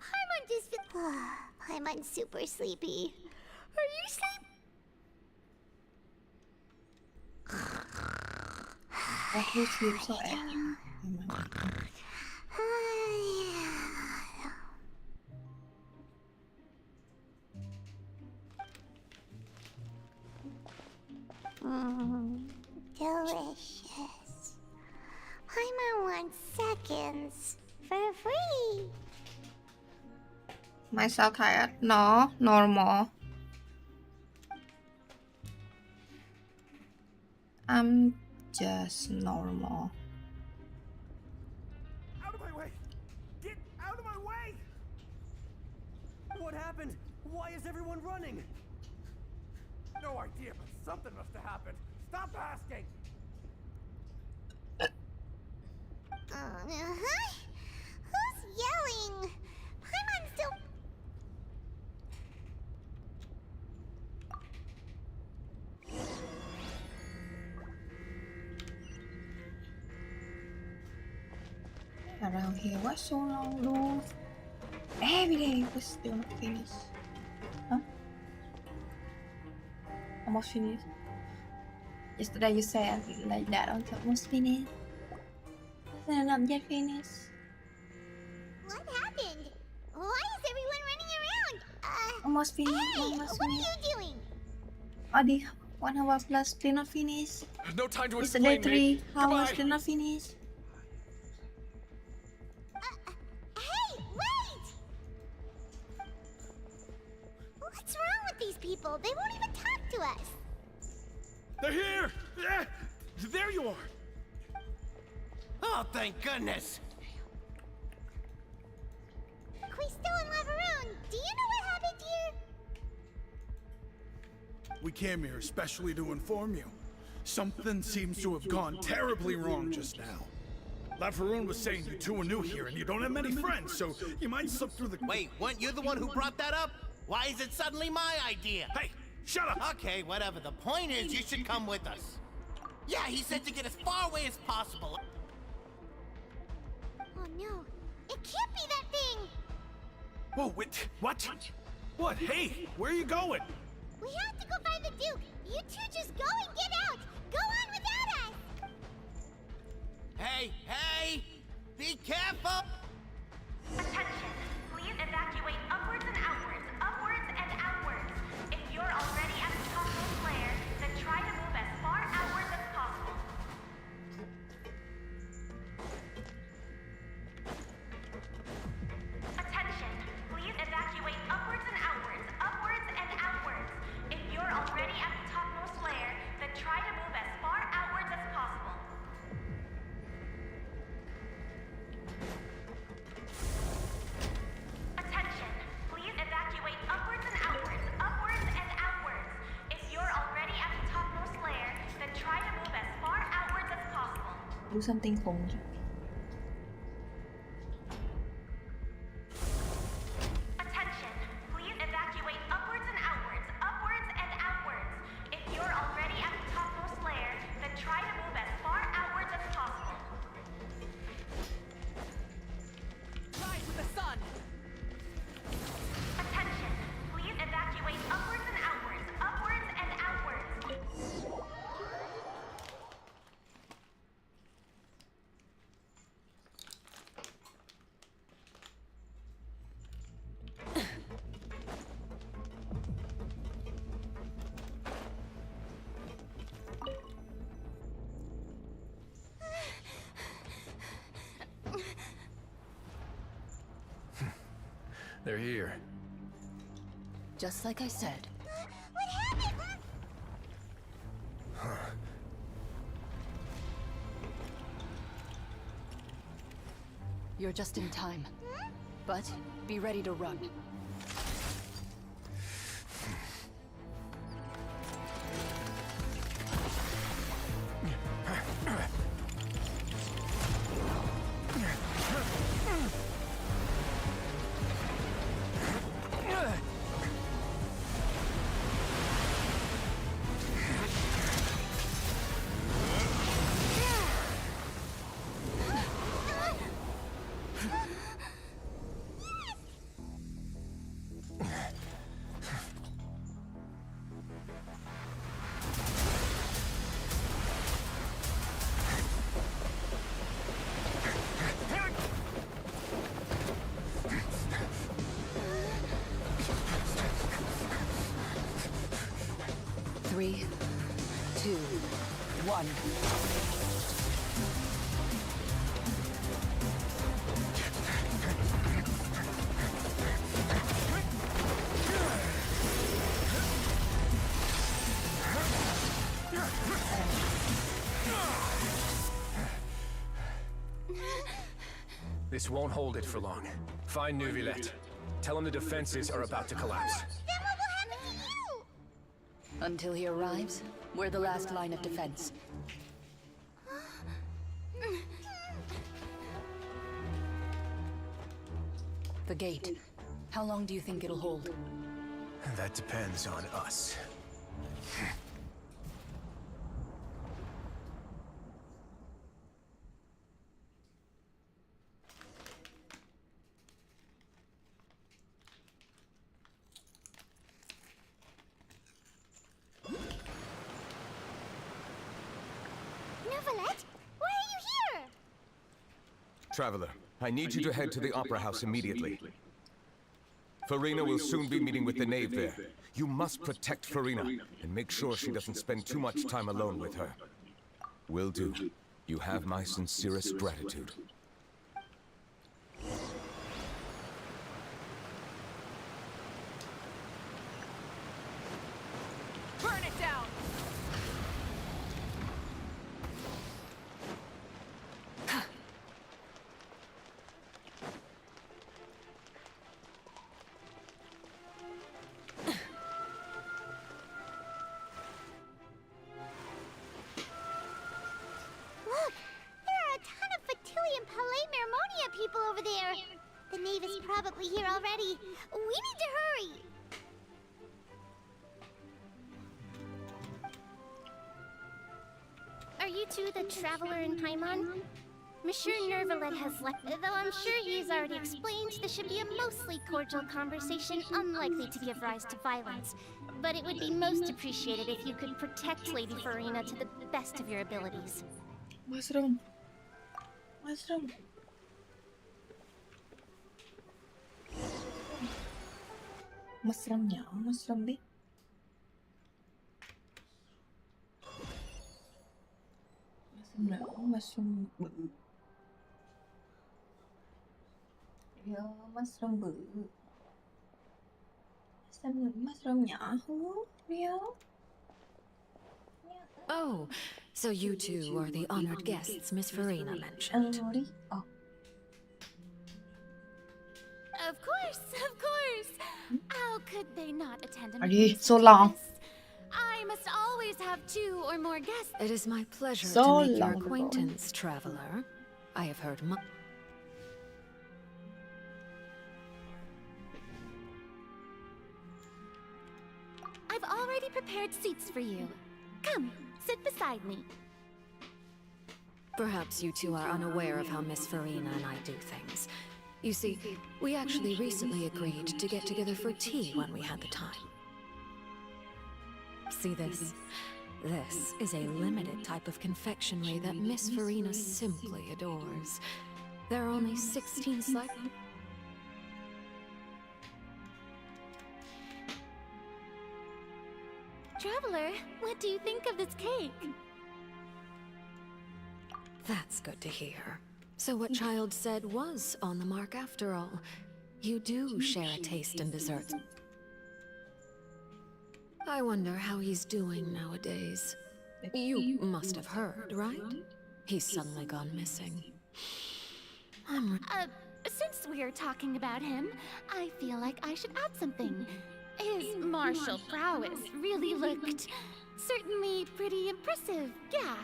Paimon just... Paimon's super sleepy. Are you sleepy? I hate sleep so bad. Delicious. Paimon wants seconds for free. Mai sao thấy nó normal. I'm just normal. Out of my way! Get out of my way! What happened? Why is everyone running? No idea, but something must have happened. Stop asking! Who's yelling? Paimon's still... Around here, what's so long, dude? Every day was still not finished. Huh? Almost finished. Yesterday you said like that until almost finished. Then not yet finished. What happened? Why is everyone running around? Almost finished. Hey, Almost what are finished. you doing? Oh, the 1 hour plus still not finished. No time to Yesterday explain, 3 mate. hours Goodbye. still not finished. Hey, wait! What's wrong with these people? They won't even talk to us. They're here! There you are! Oh, thank goodness! Quisto and Laveroon, do you know what happened here? We came here especially to inform you. Something seems to have gone terribly wrong just now. La Faroon was saying you two are new here and you don't have many friends, so you might slip through the... Wait, weren't you the one who brought that up? Why is it suddenly my idea? Hey, shut up! Okay, whatever. The point is, you should come with us. Yeah, he said to get as far away as possible. Oh no, it can't be that thing! Whoa, wait, what? What? Hey, where are you going? We have to go find the Duke! You two just go and get out! Go on without us! Hey, hey! Be careful! Attention! Please evacuate upwards and outwards, upwards and outwards. If you're already at the topmost layer, then try to move as far outwards as possible. Attention! Please evacuate upwards and outwards, upwards and outwards. If you're already at the topmost layer, then try to move as far outwards as possible. Attention! Please evacuate upwards and outwards, upwards and outwards. If you're already at the topmost layer, then try to move as far outwards as possible. Do something khủng chứ. Attention! Please evacuate upwards and outwards, upwards and outwards. If you're already at the topmost layer, then try to move as far outwards as possible. Rise with the sun! Attention! Please evacuate upwards and outwards, upwards and outwards. They're here. Just like I said. What happened? You're just in time. But be ready to run. Three, two, one. This won't hold it for long. Find Neuvillette. Tell him the defenses are about to collapse. Then what will happen to you? Until he arrives, we're the last line of defense. The gate. How long do you think it'll hold? That depends on us. Neuvillette? Why are you here? Traveler, I need you to head to the Opera House immediately. Farina will soon be meeting with the knave there. You must protect Farina, and make sure she doesn't spend too much time alone with her. Will do. You have my sincerest gratitude. Burn it down! practically here already. We need to hurry. Are you two the traveler in Paimon? Monsieur Neuvillette has left, though I'm sure he's already explained this should be a mostly cordial conversation, unlikely to give rise to violence. But it would be most appreciated if you could protect Lady Farina to the best of your abilities. What's wrong? What's wrong? Mushroom nhỏ, mushroom biết. Mushroom nhỏ, mushroom bự. Mushroom bự. Mushroom nhỏ hú. Oh, so you two are the honored guests Miss Farina mentioned. Oh. Of course, of course. How could they not attend a Are meeting you so long? I must always have 2 or more guests. It is my pleasure So to make your long ago. acquaintance, traveler. I have heard much. I've already prepared seats for you. Come, sit beside me. Perhaps you two are unaware of how Miss Farina and I do things. You see, we actually recently agreed to get together for tea when we had the time. See this? This is a limited type of confectionery that Miss Farina simply adores. There are only 16 slices. Traveler, what do you think of this cake? That's good to hear. So what Child said was on the mark after all. You do share a taste in desserts. I wonder how he's doing nowadays. You must have heard, right? He's suddenly gone missing. Since we're talking about him, I feel like I should add something. His martial prowess really looked certainly pretty impressive, yeah.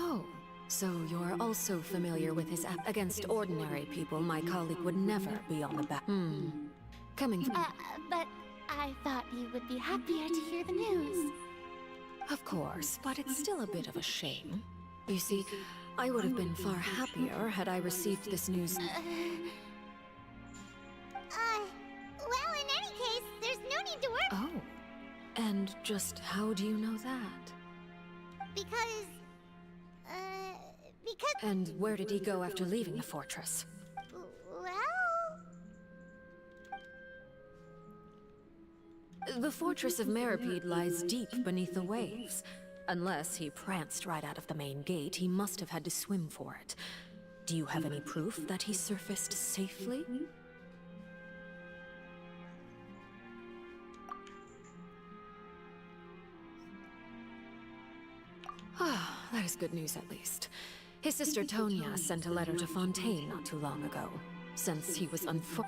Oh, so you're also familiar with his app against ordinary people. My colleague would never be on the back. Coming from... But I thought you would be happier to hear the news. Of course, but it's still a bit of a shame. You see, I would have been far happier had I received this news. Well, in any case, there's no need to worry. Oh, and just how do you know that? Because... And where did he go after leaving the fortress? Well... The fortress of Meripede lies deep beneath the waves. Unless he pranced right out of the main gate, he must have had to swim for it. Do you have any proof that he surfaced safely? Ah, that is good news at least. His sister Tonya sent a letter to Fontaine not too long ago. Since he was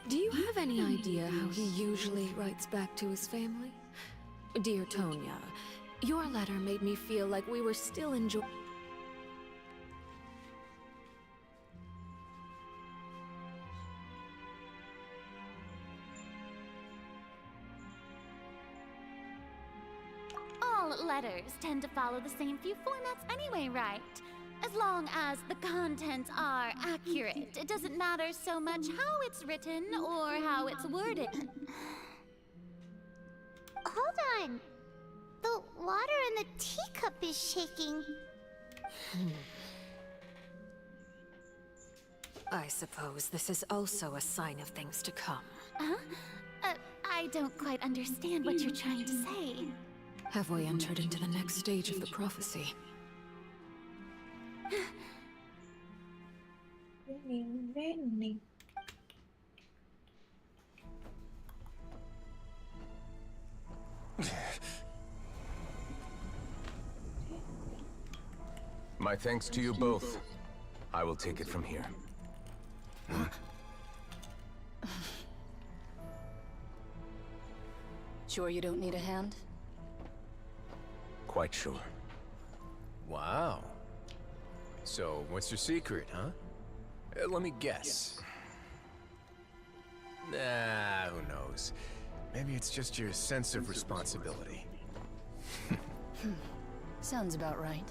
Do you have any idea how he usually writes back to his family? Dear Tonya, your letter made me feel like we were still enjoying... All letters tend to follow the same few formats anyway, right? As long as the contents are accurate, it doesn't matter so much how it's written or how it's worded. Hold on. The water in the teacup is shaking. I suppose this is also a sign of things to come. Huh? I don't quite understand what you're trying to say. Have we entered into the next stage of the prophecy? My thanks to you both. I will take it from here. Sure you don't need a hand? Quite sure. Wow. So, what's your secret, huh? Let me guess. Nah, who knows? Maybe it's just your sense of responsibility. Sounds about right.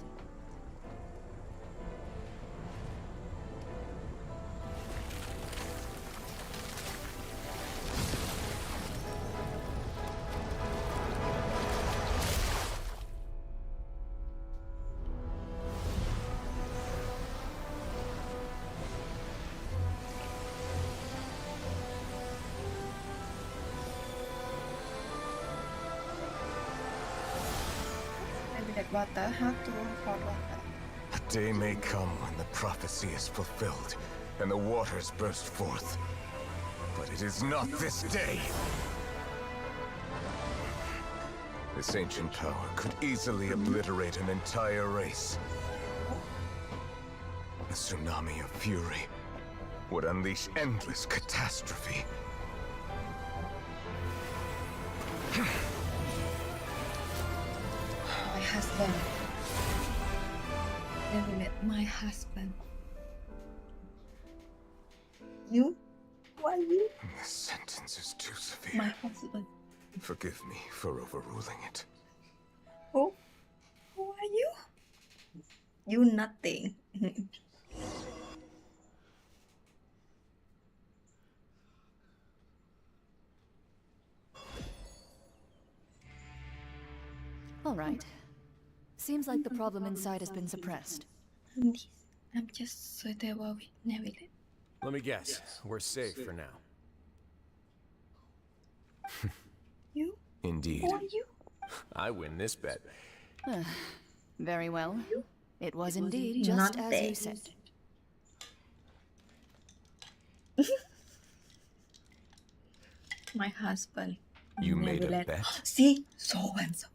Water, how to pour water. A day may come when the prophecy is fulfilled and the waters burst forth. But it is not this day. This ancient power could easily obliterate an entire race. A tsunami of fury would unleash endless catastrophe. My husband. Neuvillette, my husband. You? Who are you? This sentence is too severe. My husband. Forgive me for overruling it. Who? Who are you? You nothing. All right. Seems like the problem inside has been suppressed. I'm just suitable with Neuvillette. Let me guess. We're safe for now. You? Indeed. Who are you? I win this bet. Very well. It was indeed just as you said. My husband. You made a Neuvillette. bet? See? So handsome.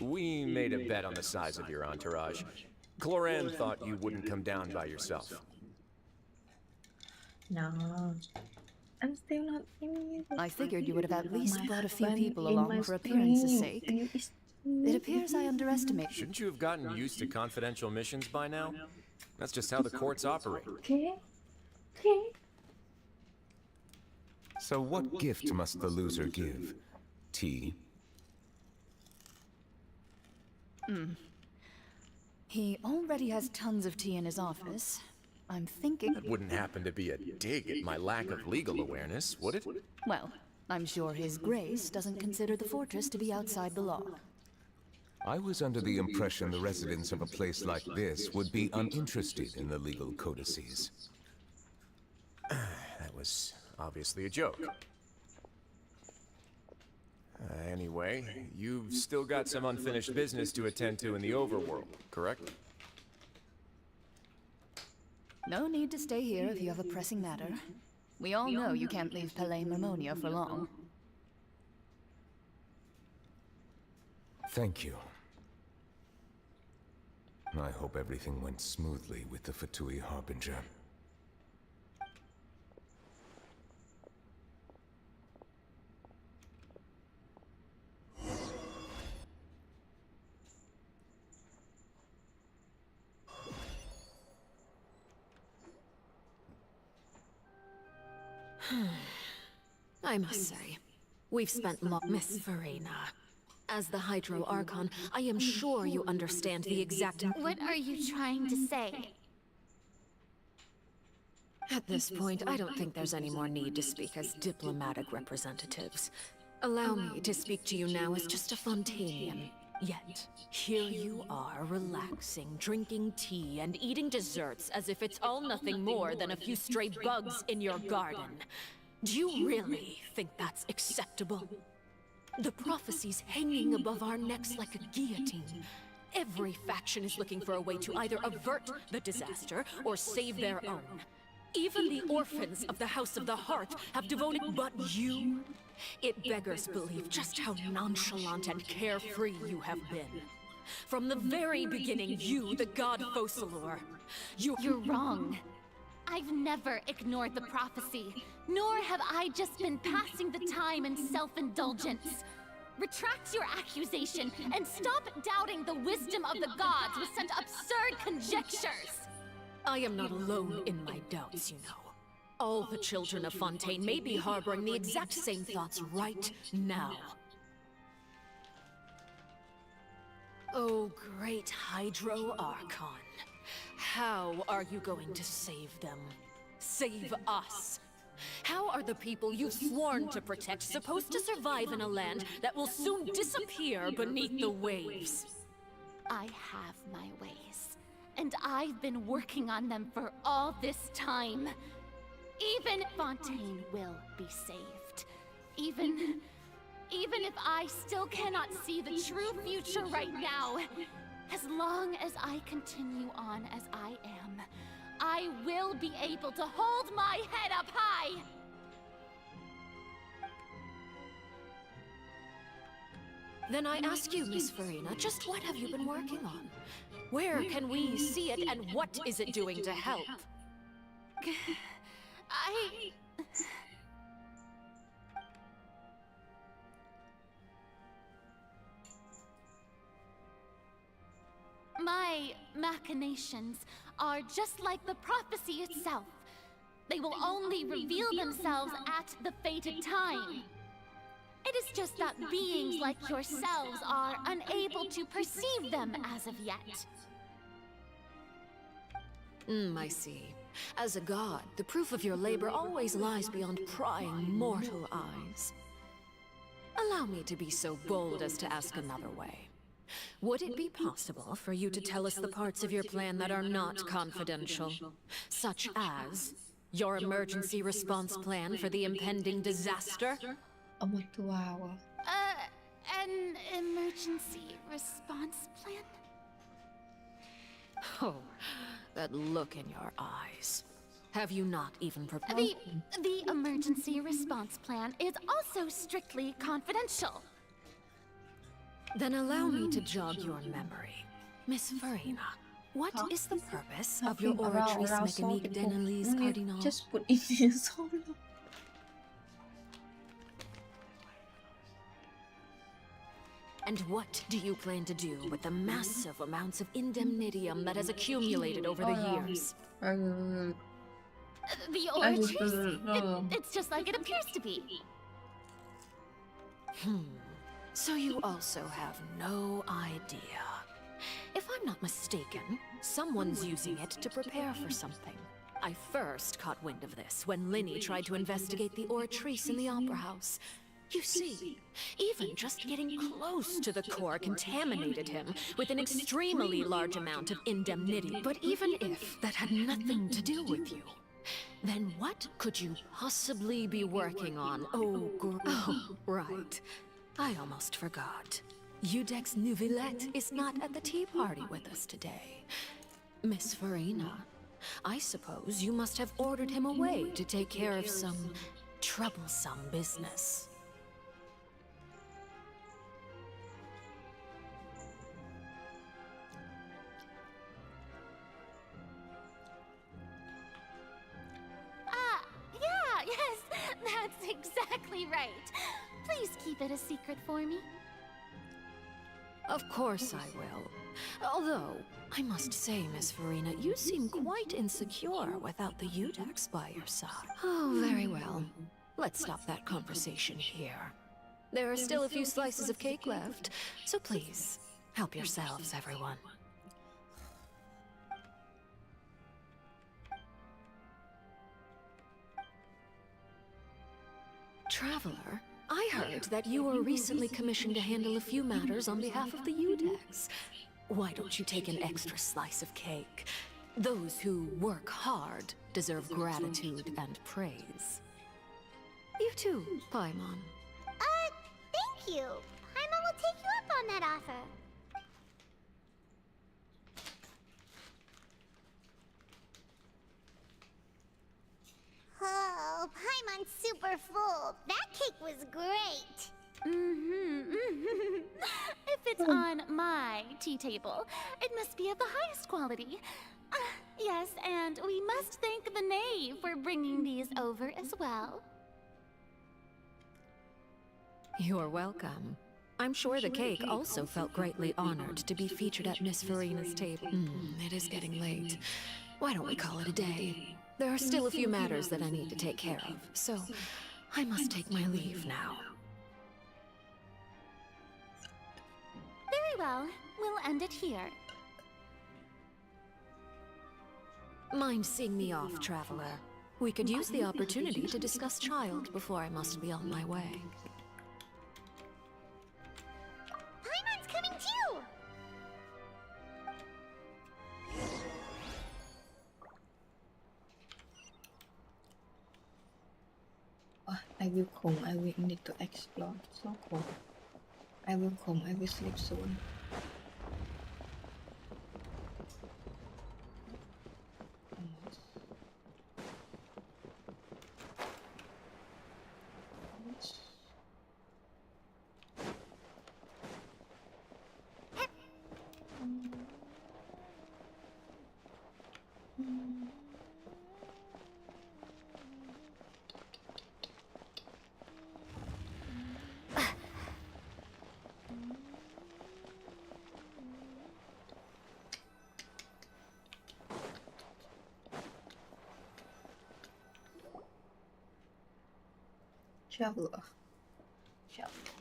We made a bet on the size of your entourage. Cloran thought you wouldn't come down by yourself. No. I'm still not immune. I figured you would have at least My brought a few husband people in along my for appearance's stream. sake. It appears I underestimated. Shouldn't you have gotten used to confidential missions by now? That's just how the courts operate. Okay. Okay. So what gift must the loser give? Tea? He already has tons of tea in his office. I'm thinking... That wouldn't happen to be a dig at my lack of legal awareness, would it? Well, I'm sure His Grace doesn't consider the fortress to be outside the law. I was under the impression the residents of a place like this would be uninterested in the legal codices. That was obviously a joke. Anyway, you've still got some unfinished business to attend to in the overworld, correct? No need to stay here if you have a pressing matter. We all know you can't leave Palais Mermonia for long. Thank you. I hope everything went smoothly with the Fatui Harbinger. I must say, we've spent Miss Verena. As the Hydro Archon, I am sure you understand the exact... What are you trying to say? At this point, I don't think there's any more need to speak as diplomatic representatives. Allow me to speak to you now as just a Fontainian. Yet, here you are, relaxing, drinking tea, and eating desserts as if it's all nothing more than a few stray bugs in your garden. Do you really think that's acceptable? The prophecy's hanging above our necks like a guillotine. Every faction is looking for a way to either avert the disaster or save their own. Even the orphans of the House of the Hearth have devoted, but you? It beggars belief just how nonchalant and carefree you have been. From the very beginning, you, the god Focalor, You're wrong. I've never ignored the prophecy, nor have I just been passing the time in self-indulgence. Retract your accusation and stop doubting the wisdom of the gods with such absurd conjectures! I am not alone in my doubts, you know. All the children of Fontaine may be harboring the exact same thoughts right now. Oh, great Hydro Archon. How are you going to save them? Save us? How are the people you've sworn to protect supposed to survive in a land that will soon disappear beneath the waves? I have my ways, and I've been working on them for all this time. Even Fontaine will be saved. Even if I still cannot see the true future right now, as long as I continue on as I am, I will be able to hold my head up high! Then I ask you, Miss Farina, just what have you been working on? Where can we see it, and what is it doing to help? My machinations are just like the prophecy itself. They will only reveal themselves at the fated time. It is just that beings like yourselves are unable to perceive them as of yet. I see. As a god, the proof of your labor always lies beyond prying mortal eyes. Allow me to be so bold as to ask another way. Would it be possible for you to tell us the parts of your plan that are not confidential? Such as your emergency response plan for the impending disaster? An emergency response plan? Oh, that look in your eyes. Have you not even prepared? The emergency response plan is also strictly confidential. Then allow me to jog your memory. Miss Farina, what is the purpose of your oratrice mécanique d'analyse cardinal? Just put it in solo. And what do you plan to do with the massive amounts of indemnitium that has accumulated over the years? The oratrice? It's just like it appears to be. So you also have no idea. If I'm not mistaken, someone's using it to prepare for something. I first caught wind of this when Linny tried to investigate the oratrice in the Opera House. You see, even just getting close to the core contaminated him with an extremely large amount of indemnity. But even if that had nothing to do with you, then what could you possibly be working on? Oh, right. I almost forgot. Genshin Neuvillette is not at the tea party with us today. Miss Farina, I suppose you must have ordered him away to take care of some troublesome business. That's exactly right. Please keep it a secret for me. Of course I will. Although, I must say, Miss Farina, you seem quite insecure without the Udex by your side. Oh, very well. Let's stop that conversation here. There are still a few slices of cake left, so please, help yourselves, everyone. Traveler, I heard that you were recently commissioned to handle a few matters on behalf of the Udex. Why don't you take an extra slice of cake? Those who work hard deserve gratitude and praise. You too, Paimon. Thank you. Paimon will take you up on that offer. Oh, Paimon's super full. That cake was great. If it's on my tea table, it must be of the highest quality. Yes, and we must thank the knave for bringing these over as well. You're welcome. I'm sure the cake also felt greatly honored to be featured at Miss Farina's table. It is getting late. Why don't we call it a day? There are still a few matters that I need to take care of, so I must take my leave now. Very well. We'll end it here. Mind seeing me off, traveler? We could use the opportunity to discuss Child before I must be on my way. Paimon's coming too! I will come, I will need to explore. So cool. I will come, I will sleep soon. Traveler.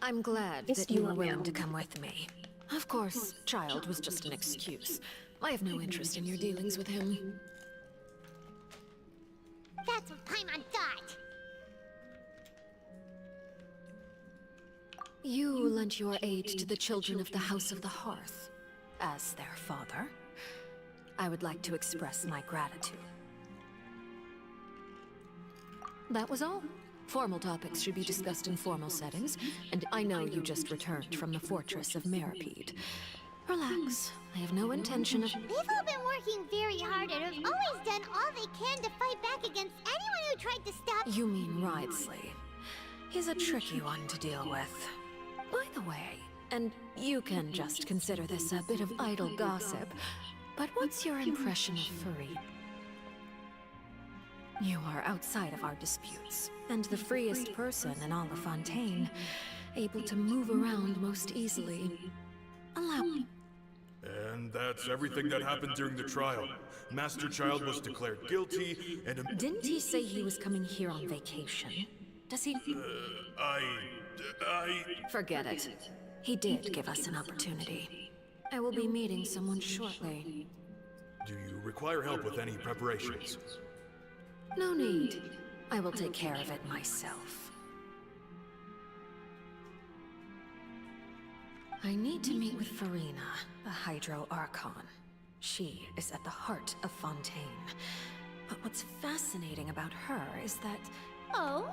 I'm glad that you were willing to come with me. Of course, Child was just an excuse. I have no interest in your dealings with him. That's what Paimon thought! You lent your aid to the children of the House of the Hearth. As their father, I would like to express my gratitude. That was all. Formal topics should be discussed in formal settings, and I know you just returned from the fortress of Meripede. Relax. I have no intention of— They've all been working very hard and have always done all they can to fight back against anyone who tried to stop— You mean Wriothesley. He's a tricky one to deal with. By the way, and you can just consider this a bit of idle gossip, but what's your impression of Farid? You are outside of our disputes, and the freest person in all of Fontaine, able to move around most easily. Allow me. And that's everything that happened during the trial. Master Child was declared guilty, and— Didn't he say he was coming here on vacation? Does he— Forget it. He did give us an opportunity. I will be meeting someone shortly. Do you require help with any preparations? No need. I will take care of it myself. I need to meet with Farina, the Hydro Archon. She is at the heart of Fontaine. But what's fascinating about her is that— Oh?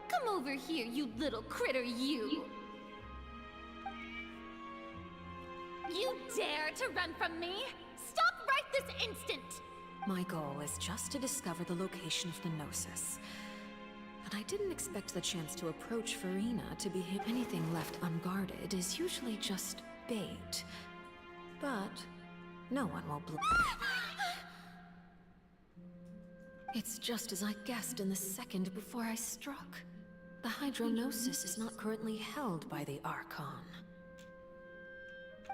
Come over here, you little critter, you! You dare to run from me? Stop right this instant! my goal is just to discover the location of the Gnosis. But I didn't expect the chance to approach Farina to be hit. Anything left unguarded is usually just bait. But no one will It's just as I guessed in the second before I struck. The Hydrognosis is not currently held by the Archon.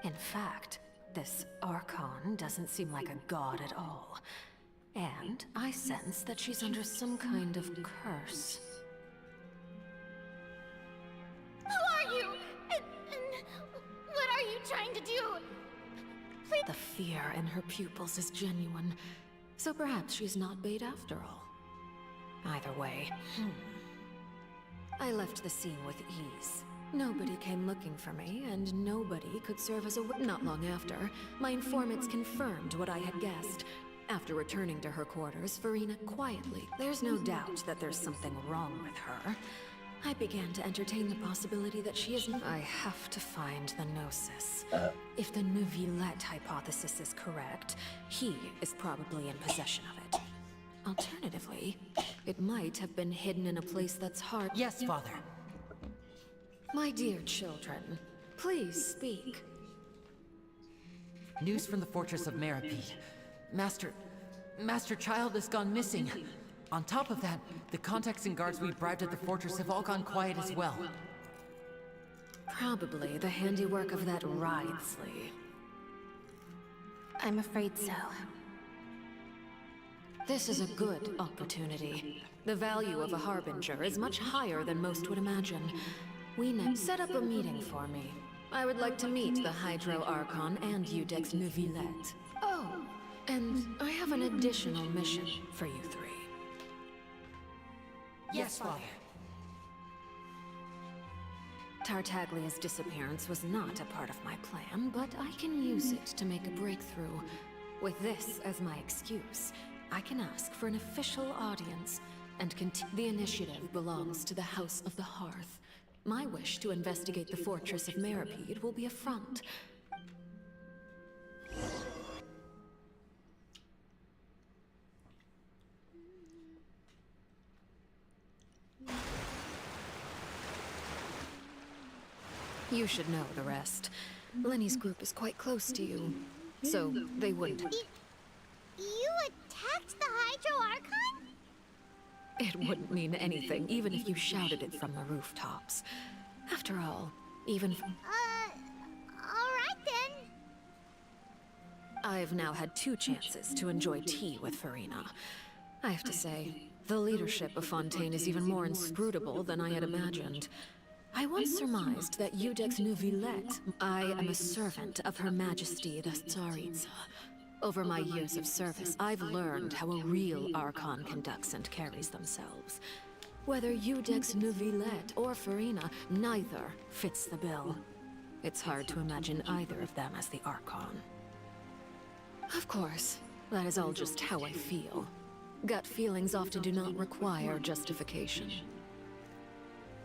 In fact, this Archon doesn't seem like a god at all. And I sense that she's under some kind of curse. Who are you? And what are you trying to do? Please. The fear in her pupils is genuine, so perhaps she's not bait after all. Either way, I left the scene with ease. Nobody came looking for me, and nobody could serve as a witness. Not long after, my informants confirmed what I had guessed. After returning to her quarters, Farina quietly. There's no doubt that there's something wrong with her. I began to entertain the possibility that she isn't. I have to find the Gnosis. If the Neuvillette hypothesis is correct, he is probably in possession of it. Alternatively, it might have been hidden in a place that's hard. Yes, Father. My dear children, please speak. News from the fortress of Meripede. Master Child has gone missing. On top of that, the contacts and guards we bribed at the fortress have all gone quiet as well. Probably the handiwork of that Wriothesley. I'm afraid so. This is a good opportunity. The value of a harbinger is much higher than most would imagine. Set up a meeting for me. I would like to meet the Hydro Archon and Genshin Neuvillette. Oh, and I have an additional mission for you three. Yes, Father. Tartaglia's disappearance was not a part of my plan, but I can use it to make a breakthrough. With this as my excuse, I can ask for an official audience and the initiative belongs to the House of the Hearth. My wish to investigate the fortress of Meripede will be a front. You should know the rest. Lenny's group is quite close to you, so they wouldn't. You attacked the Hydro Archon? It wouldn't mean anything, even if you shouted it from the rooftops. After all, even... alright then. I've now had 2 chances to enjoy tea with Farina. I have to say, the leadership of Fontaine is even more inscrutable than I had imagined. I once surmised that Genshin Neuvillette. I am a servant of Her Majesty the Tsaritsa. Over my years of service, I've learned how a real Archon conducts and carries themselves. Whether Genshin Neuvillette or Farina, neither fits the bill. It's hard to imagine either of them as the Archon. Of course, that is all just how I feel. Gut feelings often do not require justification.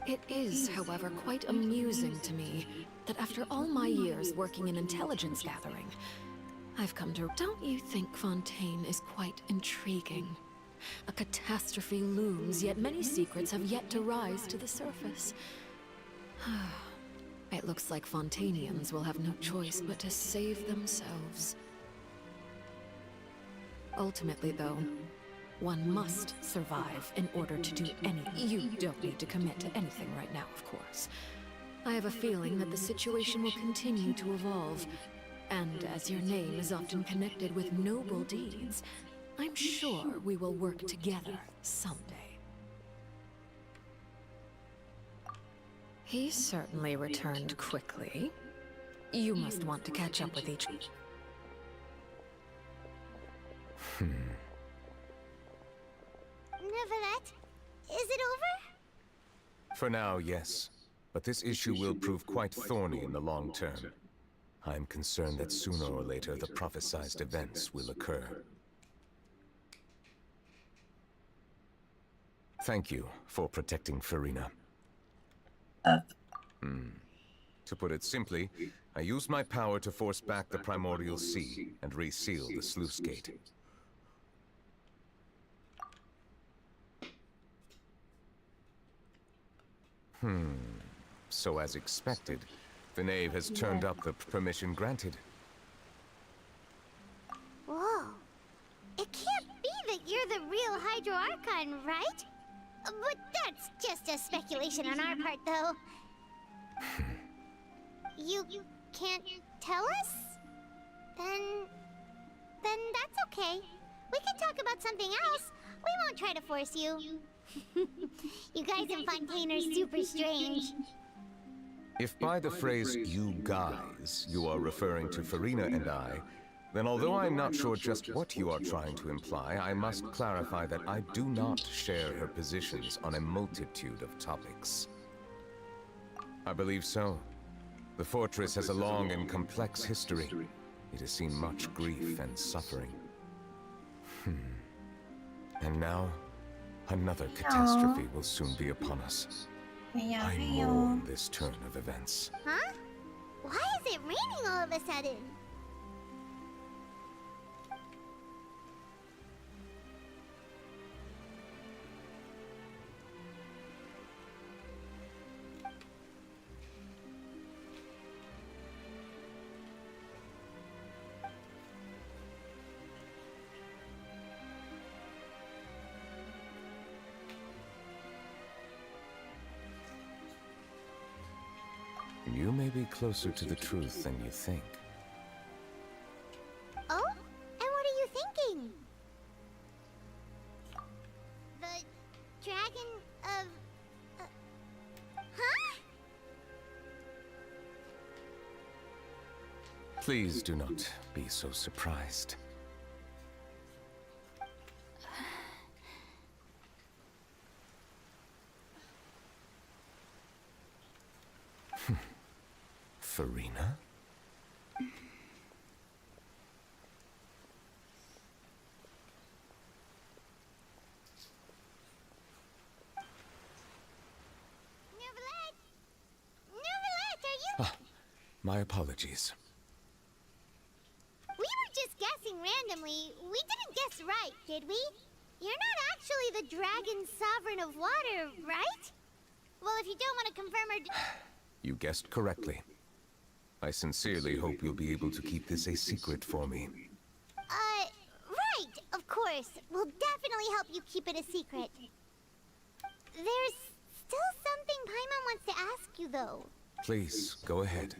It is, however, quite amusing to me that after all my years working in intelligence gathering, I've come to... Don't you think Fontaine is quite intriguing? A catastrophe looms, yet many secrets have yet to rise to the surface. It looks like Fontainians will have no choice but to save themselves. Ultimately, though, one must survive in order to do anything. You don't need to commit to anything right now, of course. I have a feeling that the situation will continue to evolve. And as your name is often connected with noble deeds, I'm sure we will work together someday. He certainly returned quickly. You must want to catch up with each... Neuvillette, is it over? For now, yes. But this issue will prove quite thorny in the long term. I'm concerned that sooner or later the prophesized events will occur. Thank you for protecting Farina. To put it simply, I used my power to force back the primordial sea and reseal the sluice gate. So as expected, the knave has turned up the permission granted. Whoa. It can't be that you're the real Hydro Archon, right? But that's just a speculation on our part, though. You can't tell us? Then that's okay. We can talk about something else. We won't try to force you. You guys in Fontaine are super strange. If by the phrase, "you guys," you are referring to Farina and I, then although I'm not sure just what you are trying to imply, I must clarify that I do not share her positions on a multitude of topics. I believe so. The fortress has a long and complex history. It has seen much grief and suffering. And now, another catastrophe will soon be upon us. I mourn this turn of events. Huh? Why is it raining all of a sudden? You may be closer to the truth than you think. Oh? And what are you thinking? The dragon of... huh? Please do not be so surprised. Farina? Neuvillette, are you... Ah, my apologies. We were just guessing randomly. We didn't guess right, did we? You're not actually the dragon sovereign of water, right? Well, if you don't want to confirm or... You guessed correctly. I sincerely hope you'll be able to keep this a secret for me. Right, of course. We'll definitely help you keep it a secret. There's still something Paimon wants to ask you, though. Please, go ahead.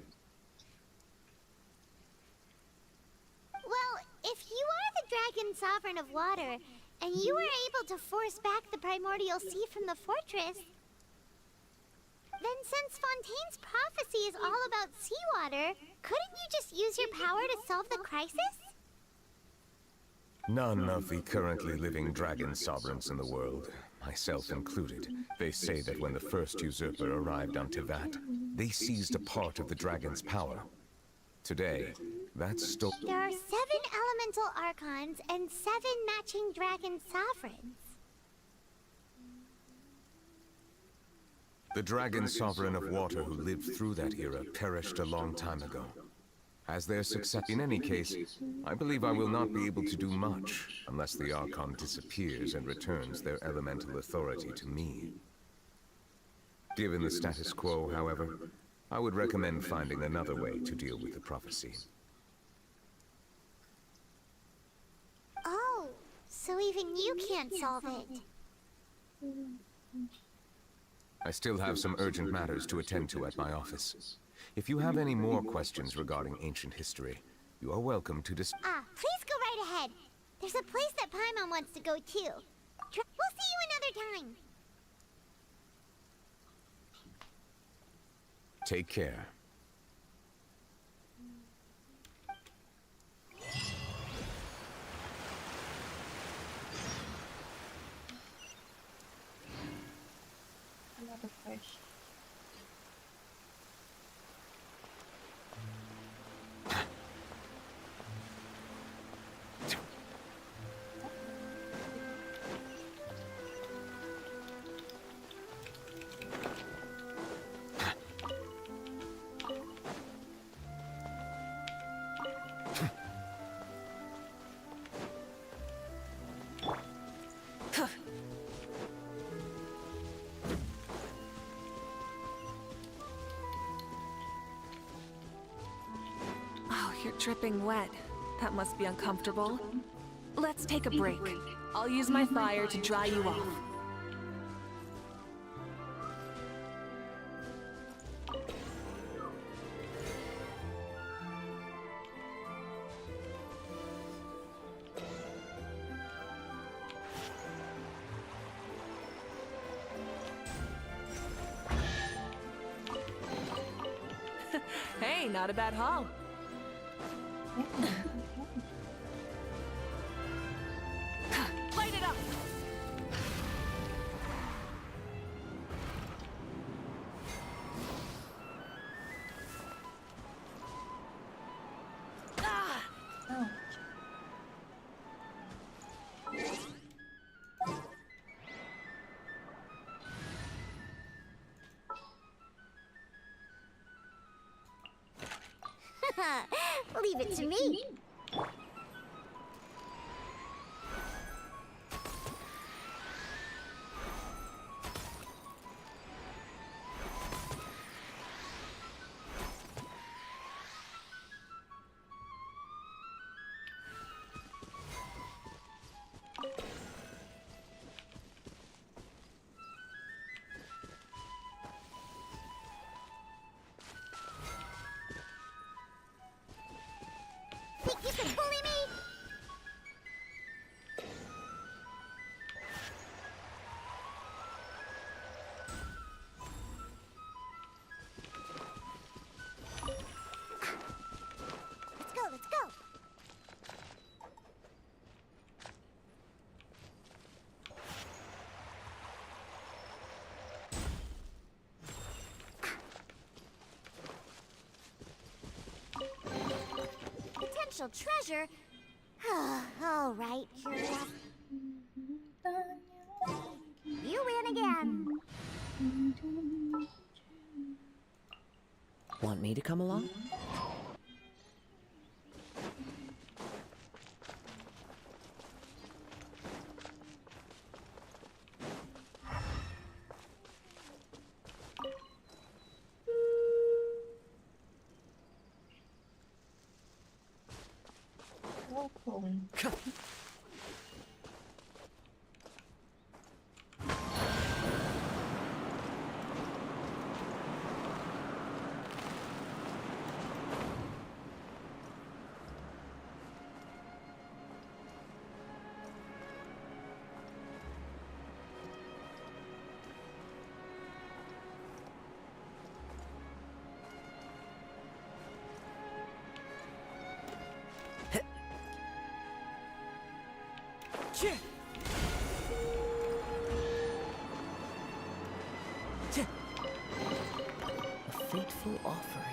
Well, if you are the dragon sovereign of water, and you were able to force back the primordial sea from the fortress, then since Fontaine's prophecy is all about seawater, couldn't you just use your power to solve the crisis? None of the currently living dragon sovereigns in the world, myself included, they say that when the first usurper arrived on Teyvat, they seized a part of the dragon's power. Today, that's still... There are 7 elemental archons and 7 matching dragon sovereigns. The dragon sovereign of water who lived through that era perished a long time ago. As their success... In any case, I believe I will not be able to do much unless the Archon disappears and returns their elemental authority to me. Given the status quo, however, I would recommend finding another way to deal with the prophecy. Oh, so even you can't solve it. I still have some urgent matters to attend to at my office. If you have any more questions regarding ancient history, you are welcome to please go right ahead. There's a place that Paimon wants to go too. We'll see you another time. Take care. Another fish. You're dripping wet. That must be uncomfortable. Let's take a break. I'll use my fire to dry you off. Hey, not a bad haul. Light it up! Ah! Oh. Leave it to me. special treasure... All right, curious. You win again. Want me to come along? A fateful offering.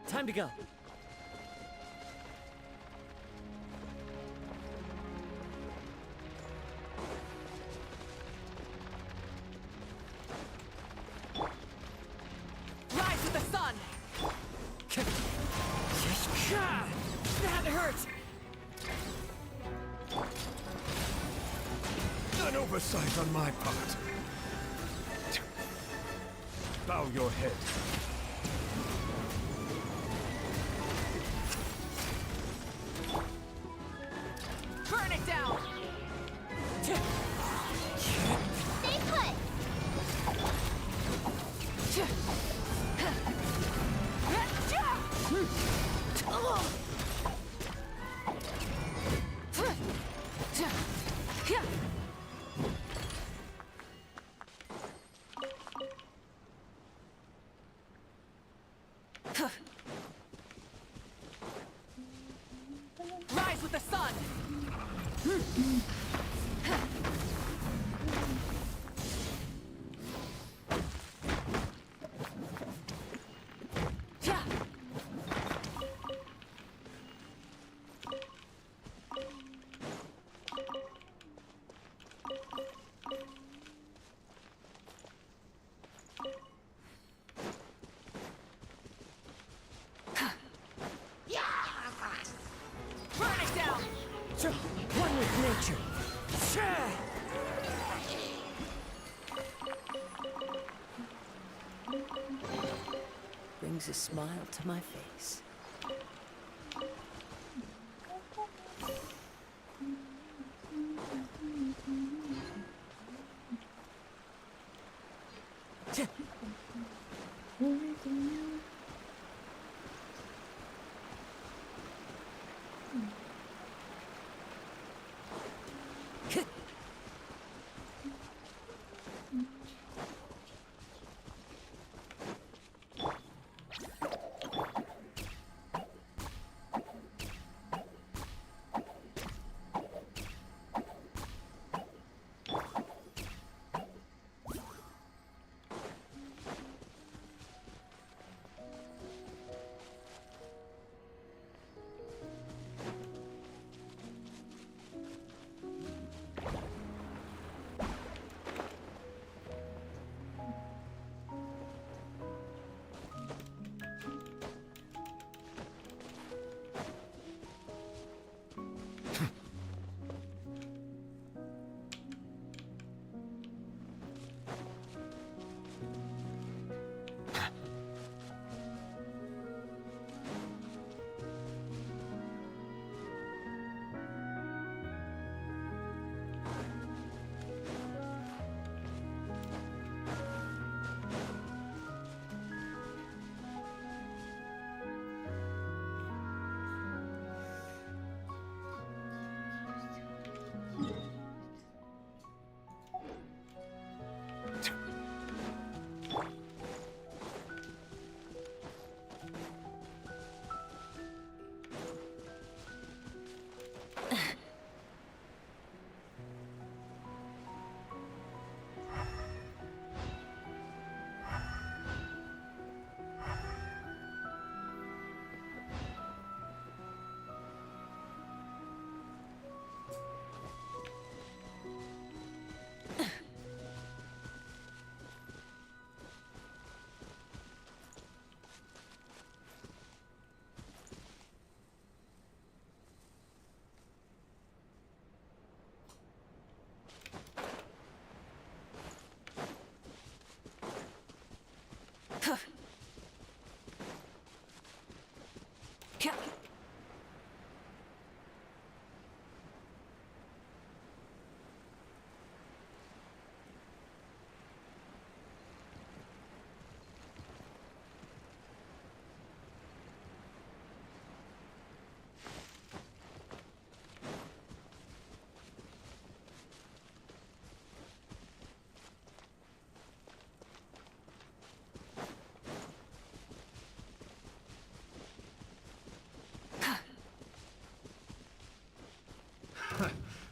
Time to go. Rise with the sun! That hurts! An oversight on my part. Bow your head. Burn it down! Stay put! Rise with the sun! Burn it down! One with nature. Brings a smile to my face.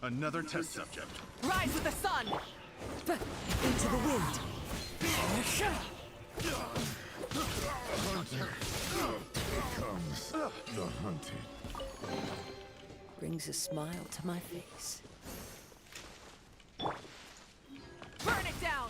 Another test subject. Rise with the sun! Into the wind. Hunter becomes the hunted. Brings a smile to my face. Burn it down!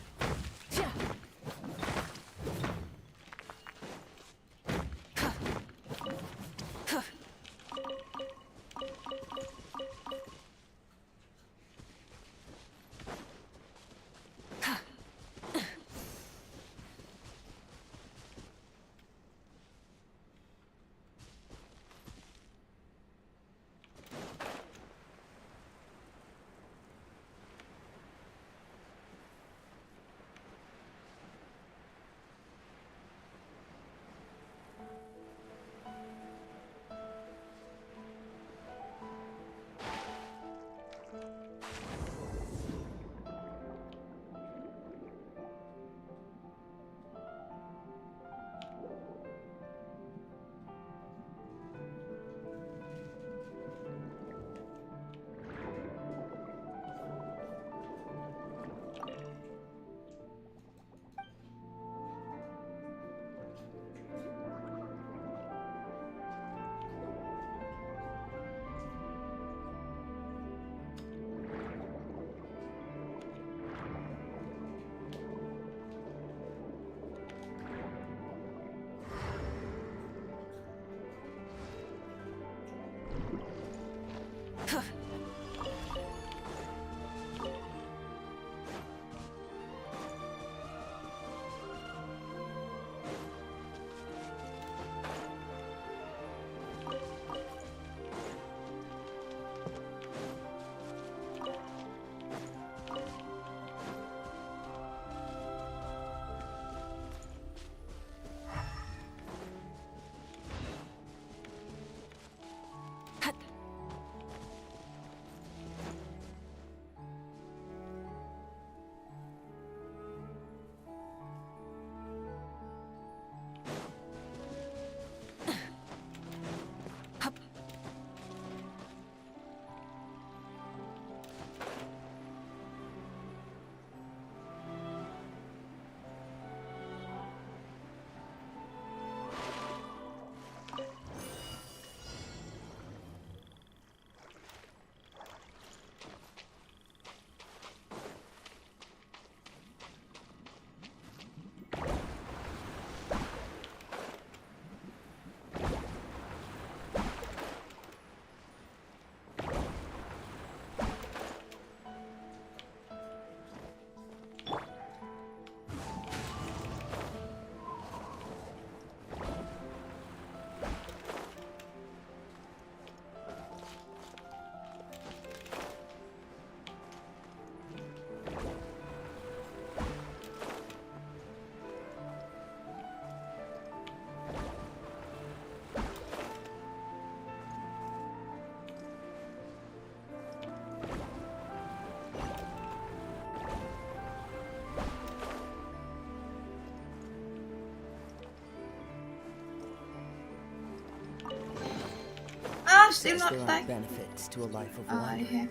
Still Says not there back. are benefits to a life of Oh, wonder. yeah.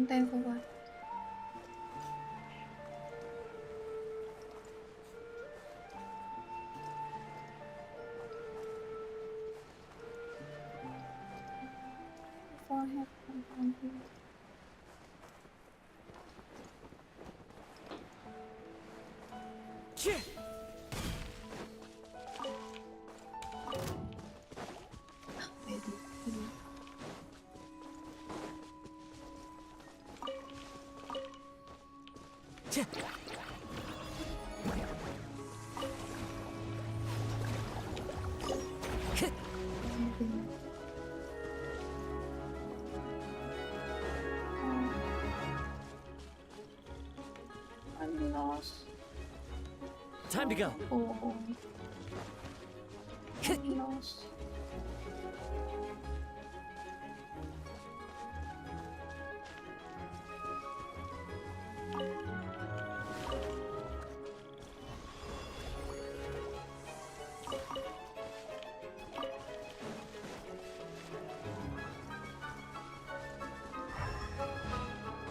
Fontaine for what? Forehead down here. I'm lost. Time to go. Oh. I'm lost.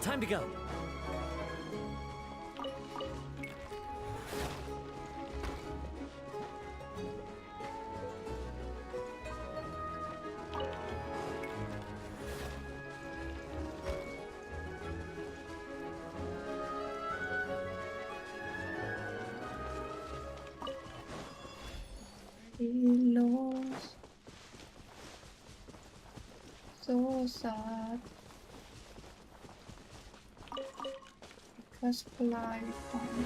Time to go. Lost. So sad. Because fly fun.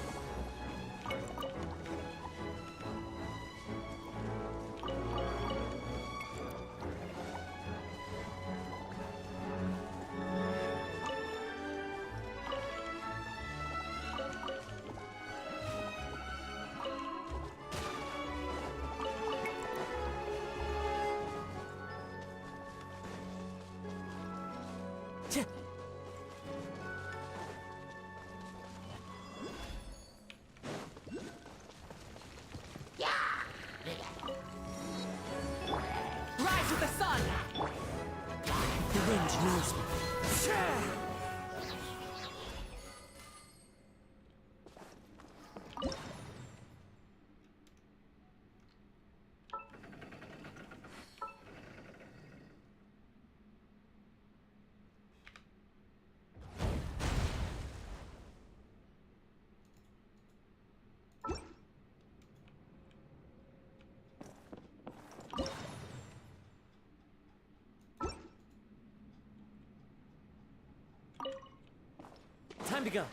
Rise with the sun! The wind knows me. Time to go.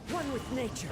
One with nature.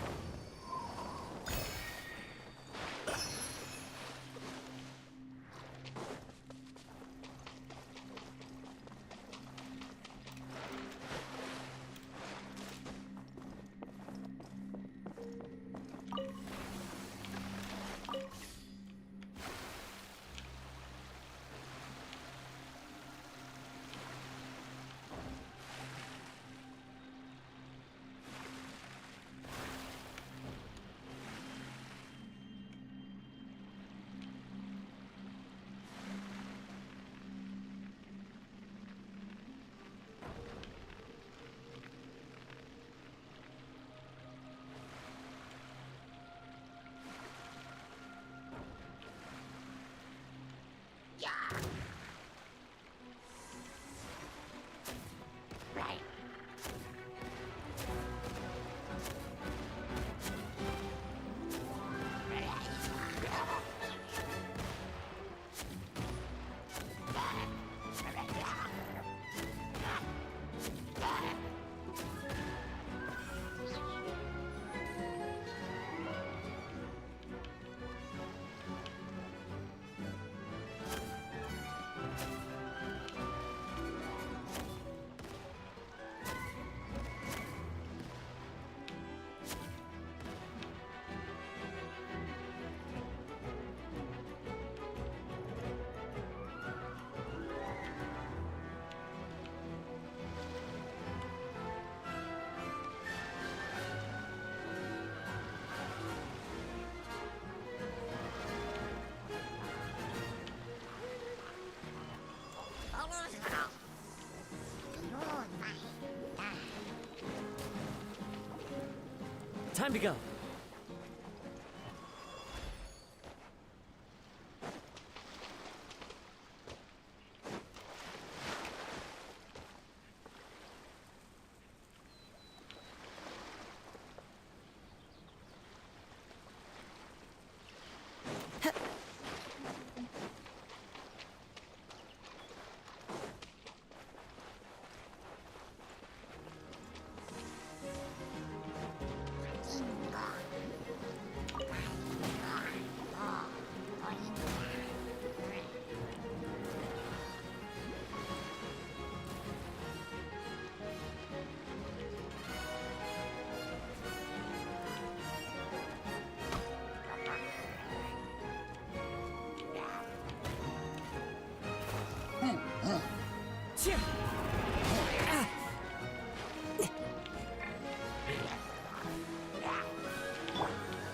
Time to go.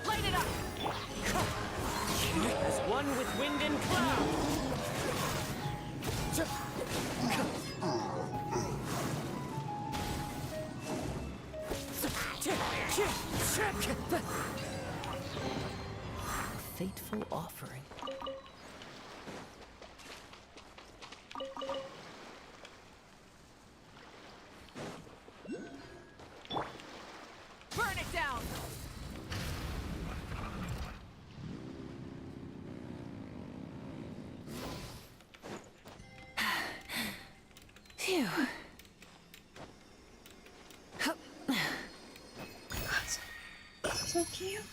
Light it up! As one with wind and cloud! Fateful offering. Burn it down! Phew. So cute.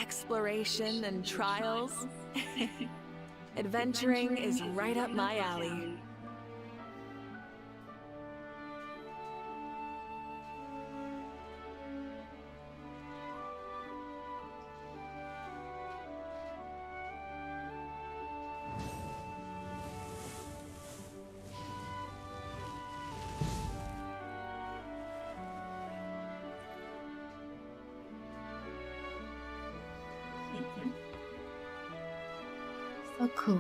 Exploration and trials. Adventuring is right up my alley. So cool.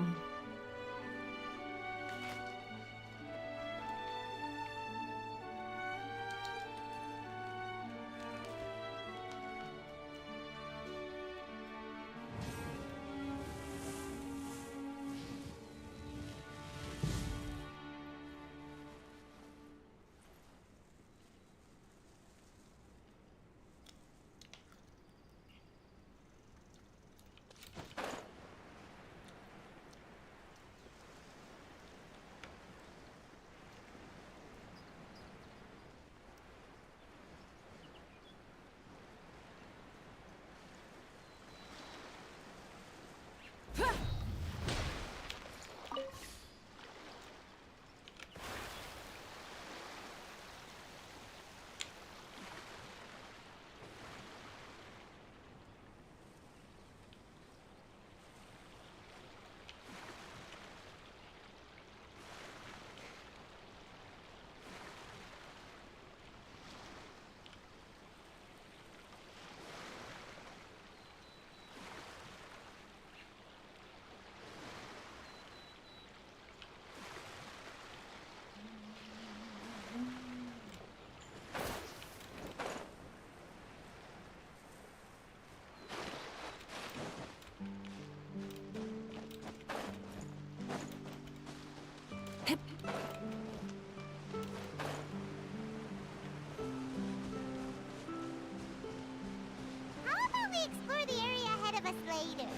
How about we explore the area ahead of us later?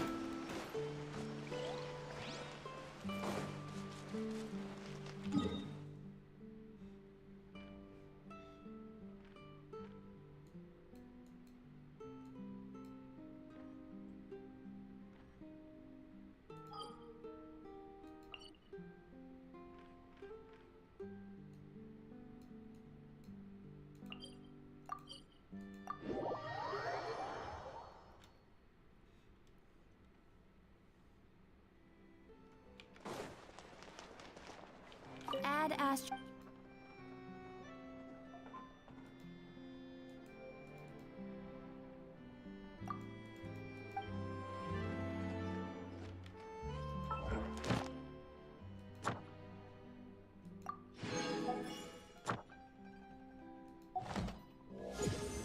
Add Astra.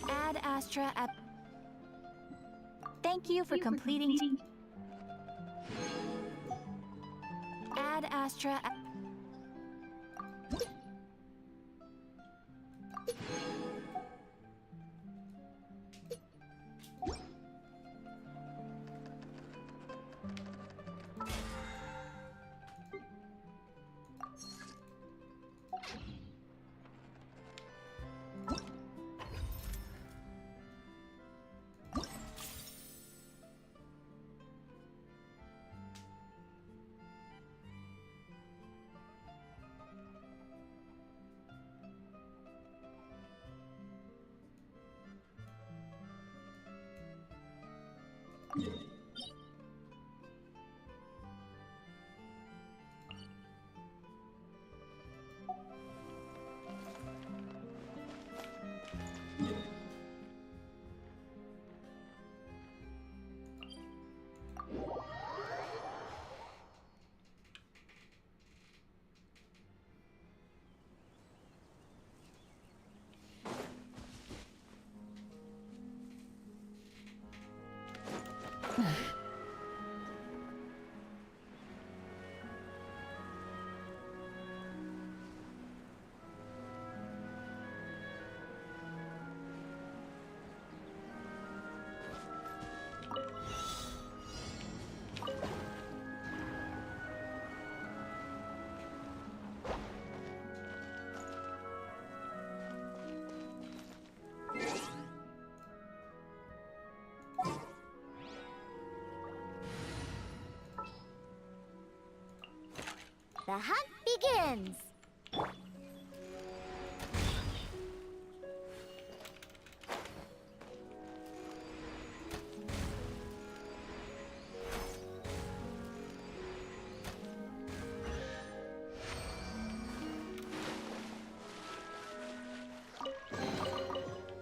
Add Astra at. Thank you for completing. Add Astra. The hunt begins!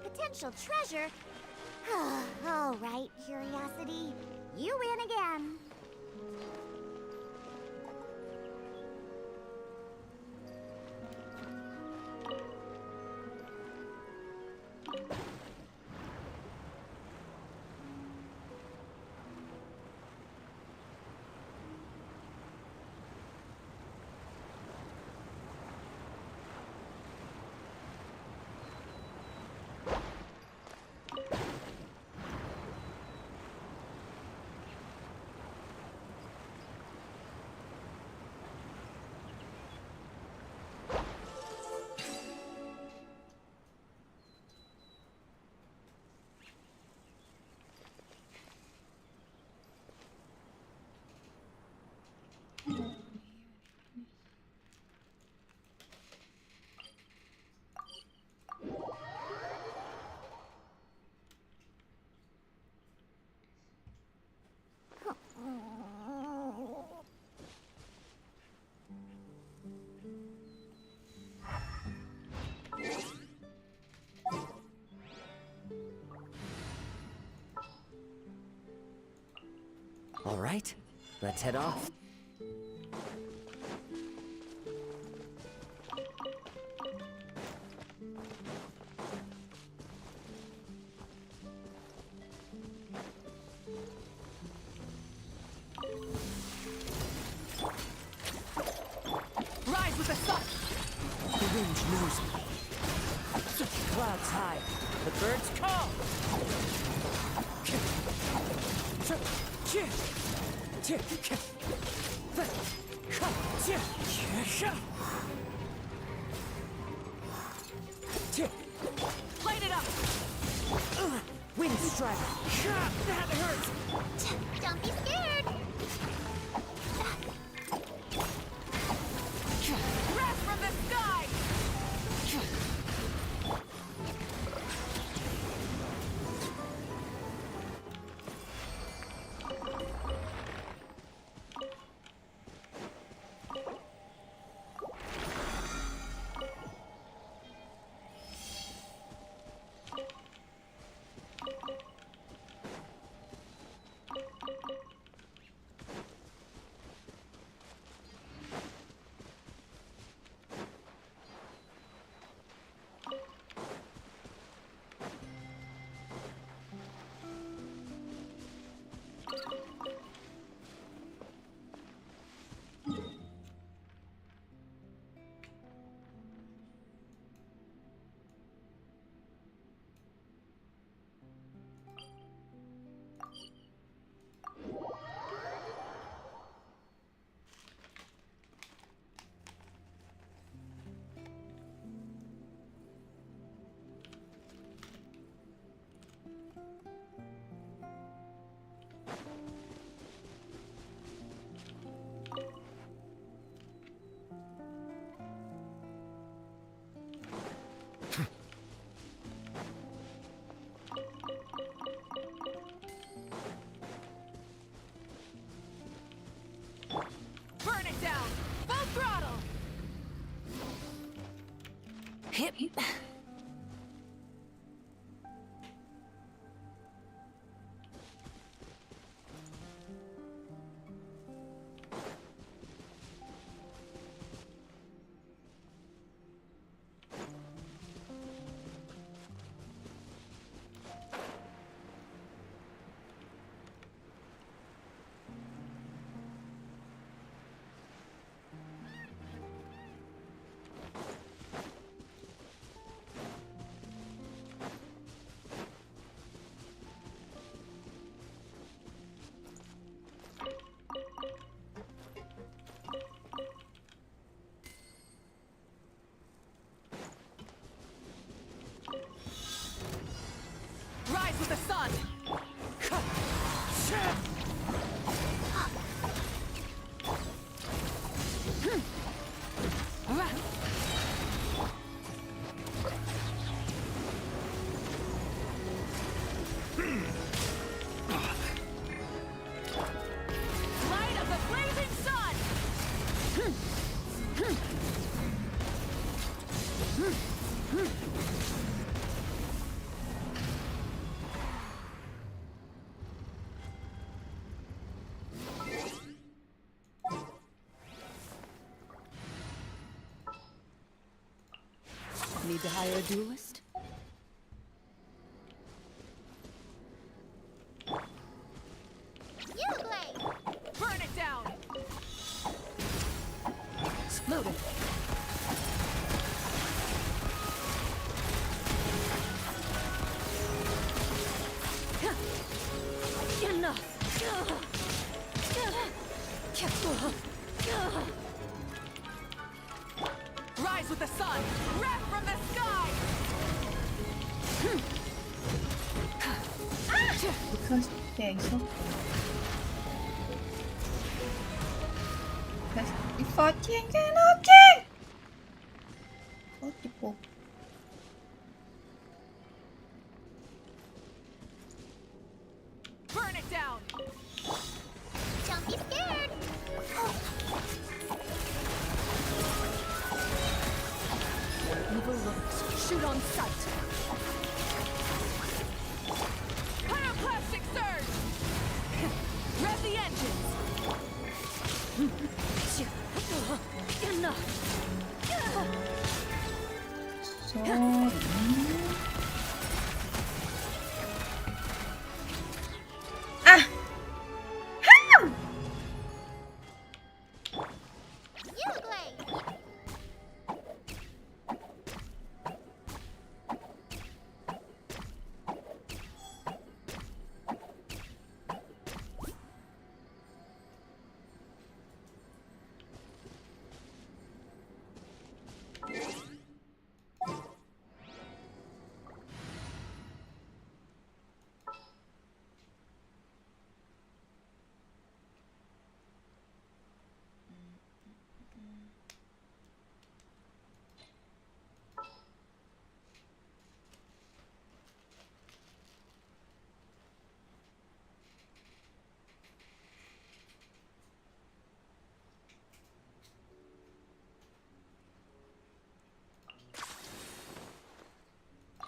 Potential treasure? All right, Curiosity. You win again. All right, let's head off. Rise with the sun! The wind knows me. Clouds high, the birds call. Light it up! Wind strike. That hurts! Don't be scared! Rest from the sky! Burn it down! Full throttle! Hip. Rise with the sun! Light of the blazing sun! Need to hire a duelist? Burn it down! Exploded. Enough! Rise with the sun! Wrath from the sky! Because đèn xuống. Đi phò chen cái nó chen. Ôi chụp buộc. Burn it down! Don't be scared! Evil looks. Shoot on sight. Pyroclastic surge! Rev the engines! Enough! Sorry. Ah! How?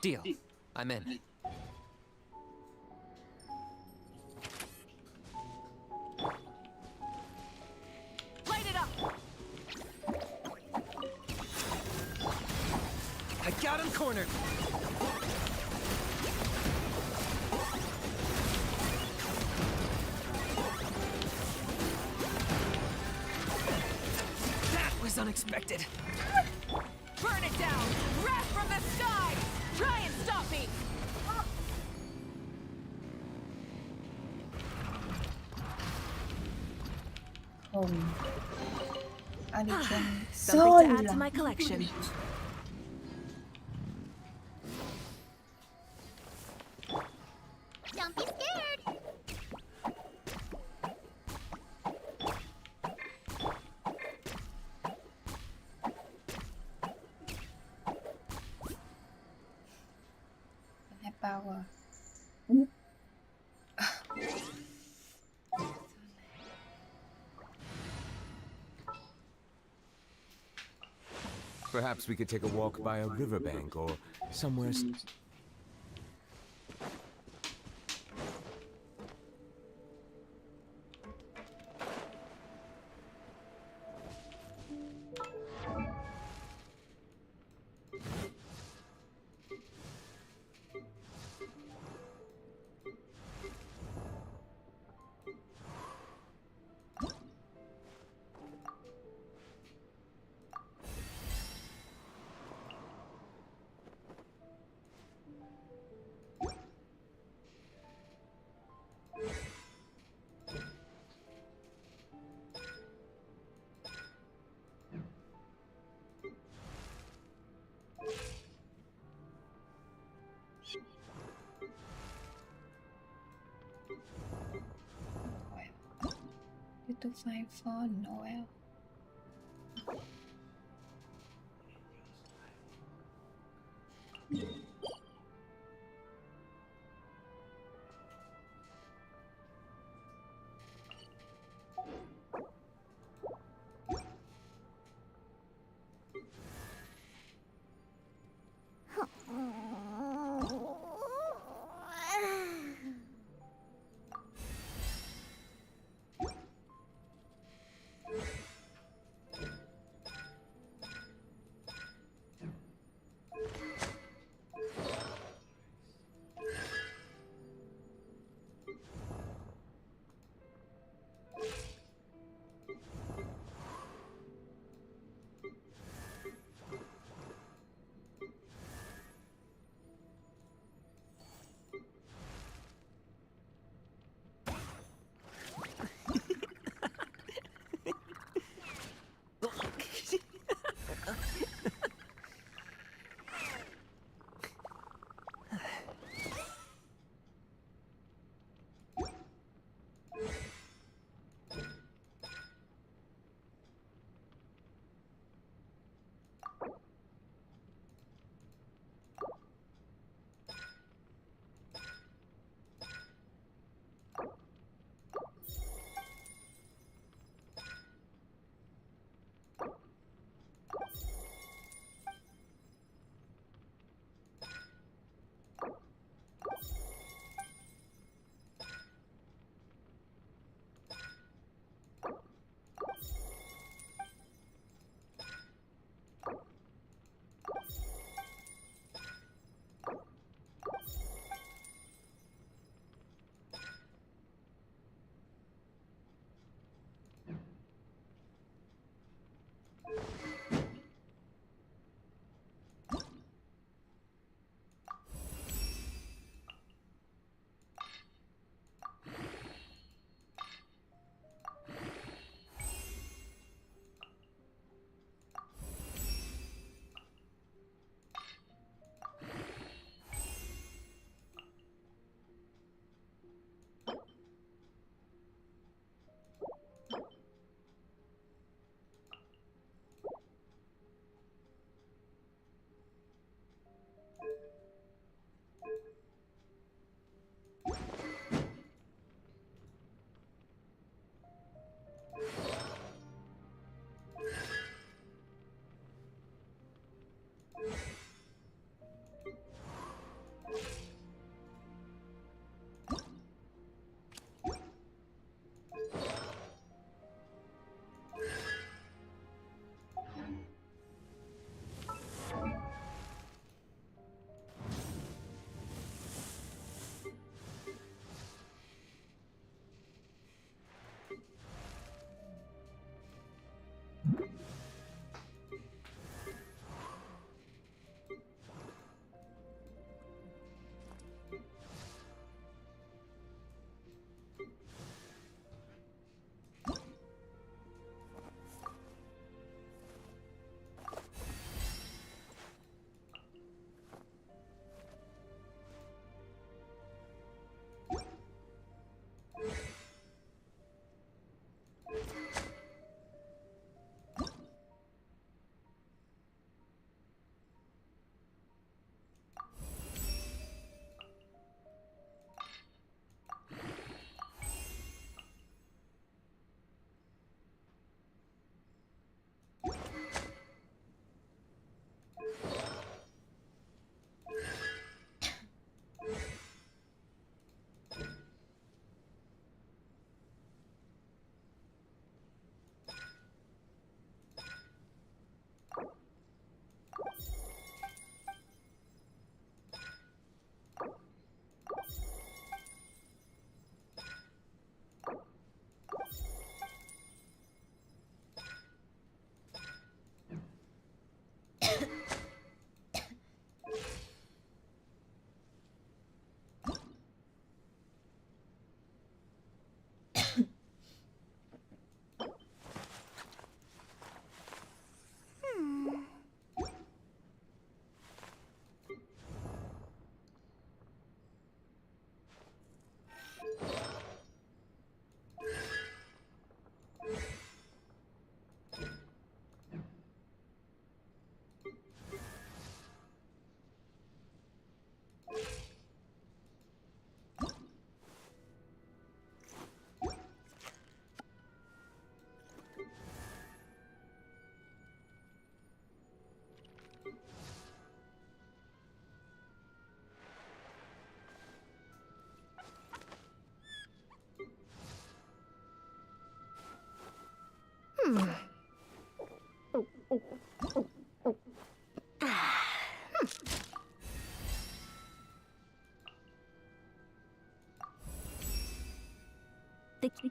Deal. I'm in. Light it up! I got him cornered. That was unexpected. Burn it down! Wrath from the sky! Try and stop me! hùng. Origin Something to add Soul. to my collection. Don't be scared. Hay power. Perhaps we could take a walk by a riverbank or somewhere. To find for Noel. The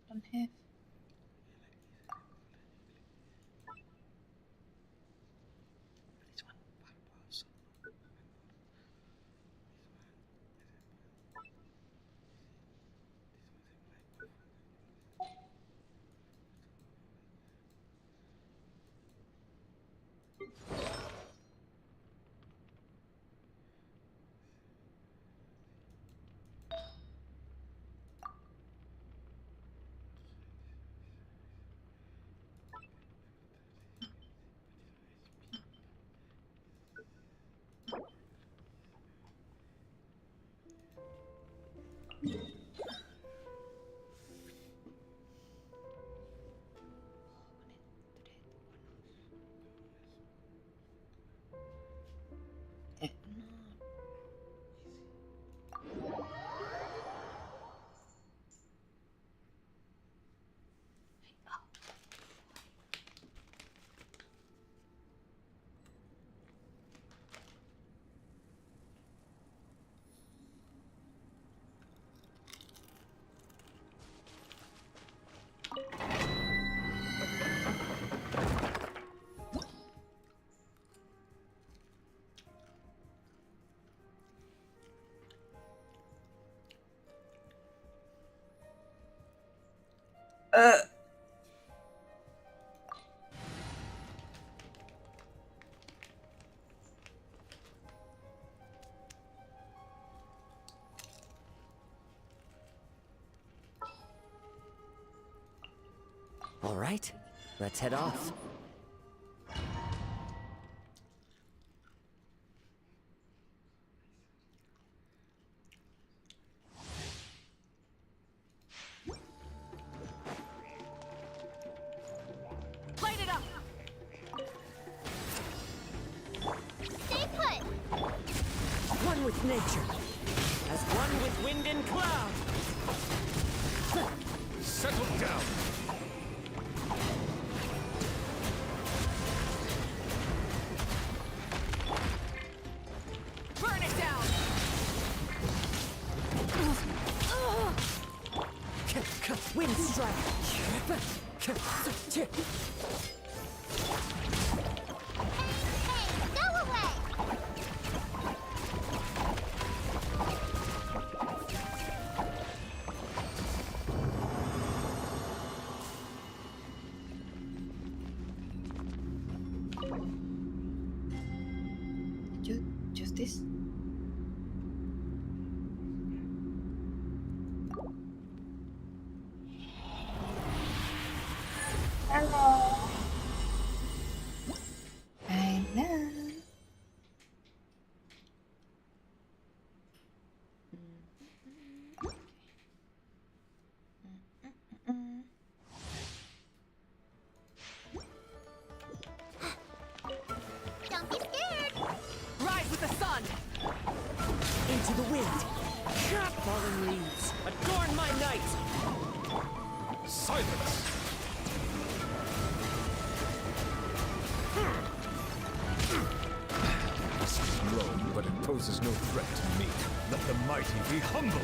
Don't have. All right, let's head off. Light it up! Stay put! One with nature, as one with wind and cloud. Settle down. Burn it down! Wind strike. Hey, go away! Justice? Hello. I know. Into the wind. Fallen leaves, adorn my night. Silence! This is Rome, but it poses no threat to me. Let the mighty be humbled!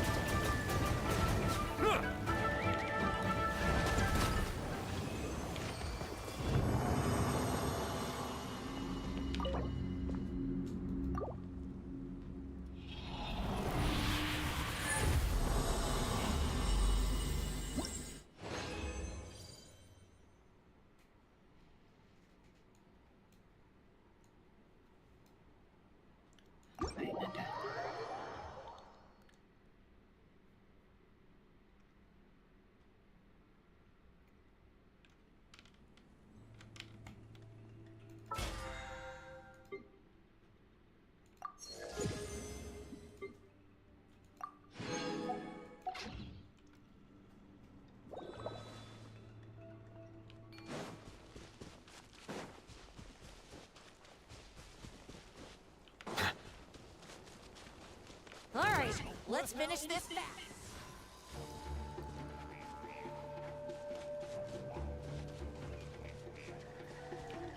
All right, let's finish this fast.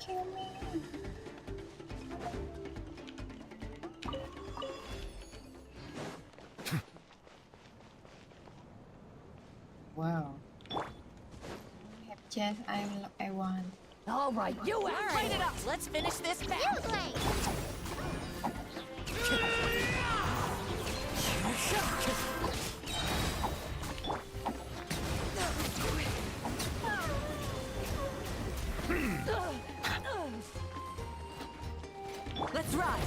Kill me. Wow. Have chest I want. All right, you light it up. Let's finish this fast. You play. Let's ride.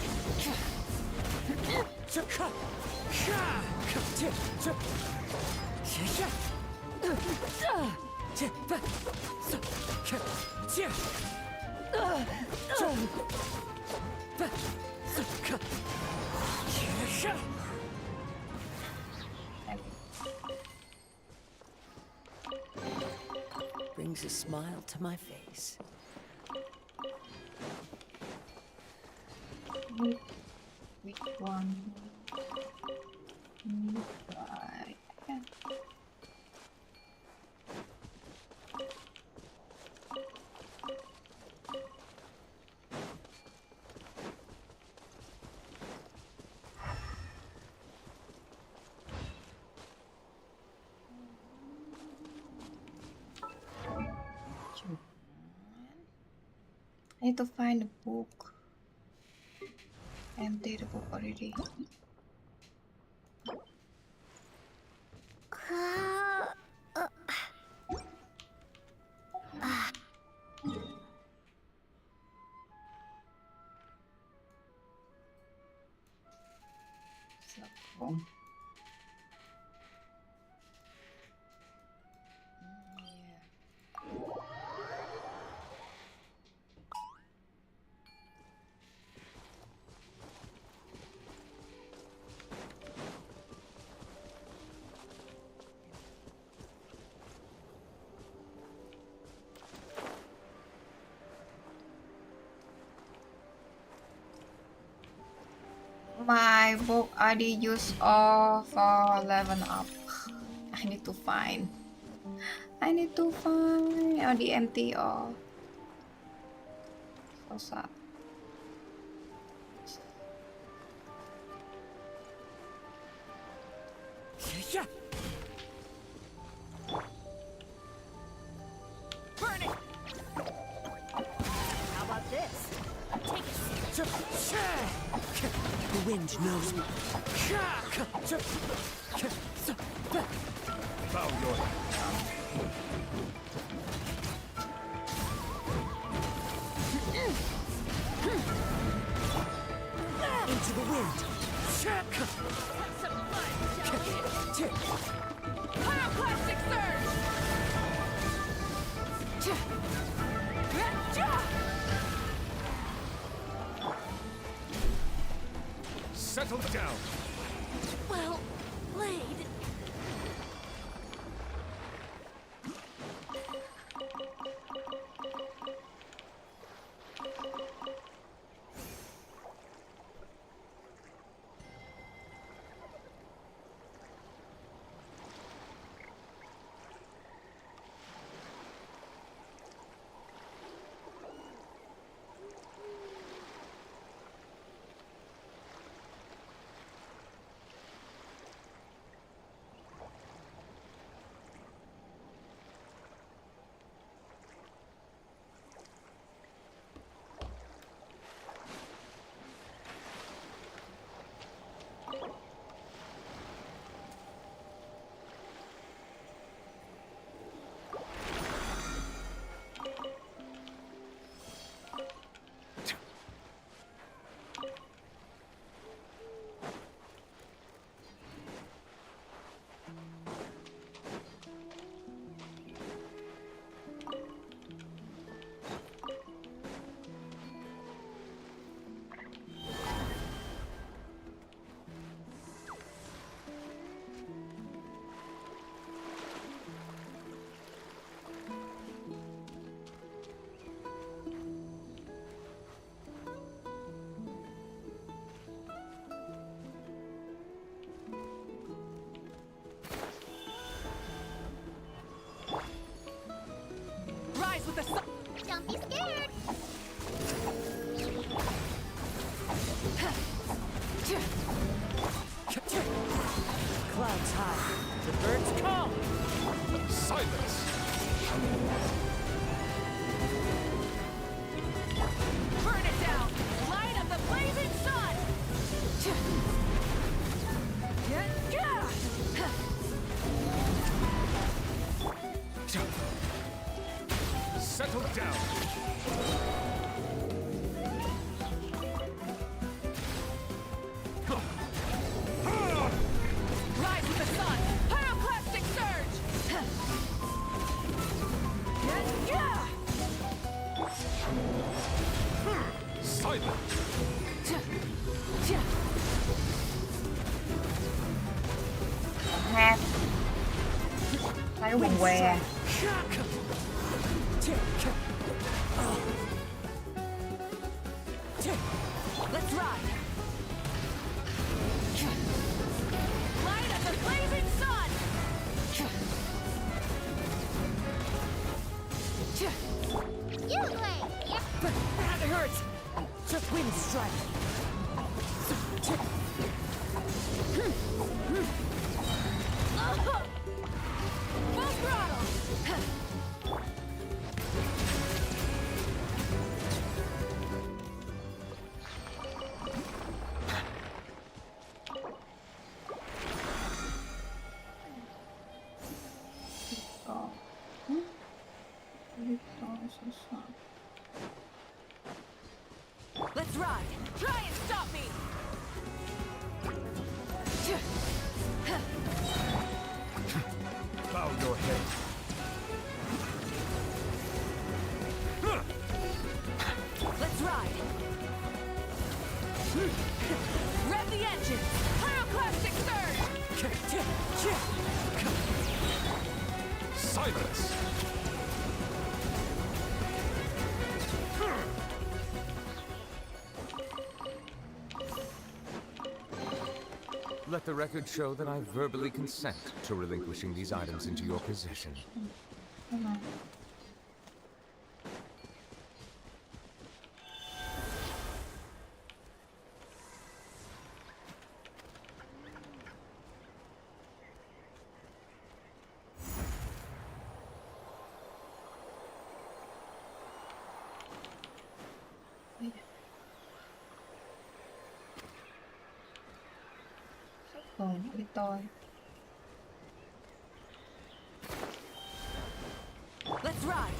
Brings a smile to my face. Which one? Right. Yeah. I need to find a book. I emptied the book already. So cool. My book already used all for 11 up. I need to find. Already empty all. So sad. Burn it. How about this? Take it. The wind knows me. Bow your head. Into the wind. Pyroclastic surge. Settle down. Well played. Clouds high, the birds call. Silence! Burn it down! Light of the blazing sun! Settle down! Rise with the sun! Pyroclastic surge! Silence! Hát thấy quần què. Let's ride! Light of the blazing sun! You play! That hurts! Just wind strike. Full throttle! Let's ride! Try and stop me! Bow your head. Let's ride! Rev the engine! Pyroclastic surge! Silence! Let the record show that I verbally consent to relinquishing these items into your possession. Còn với tôi. Let's ride!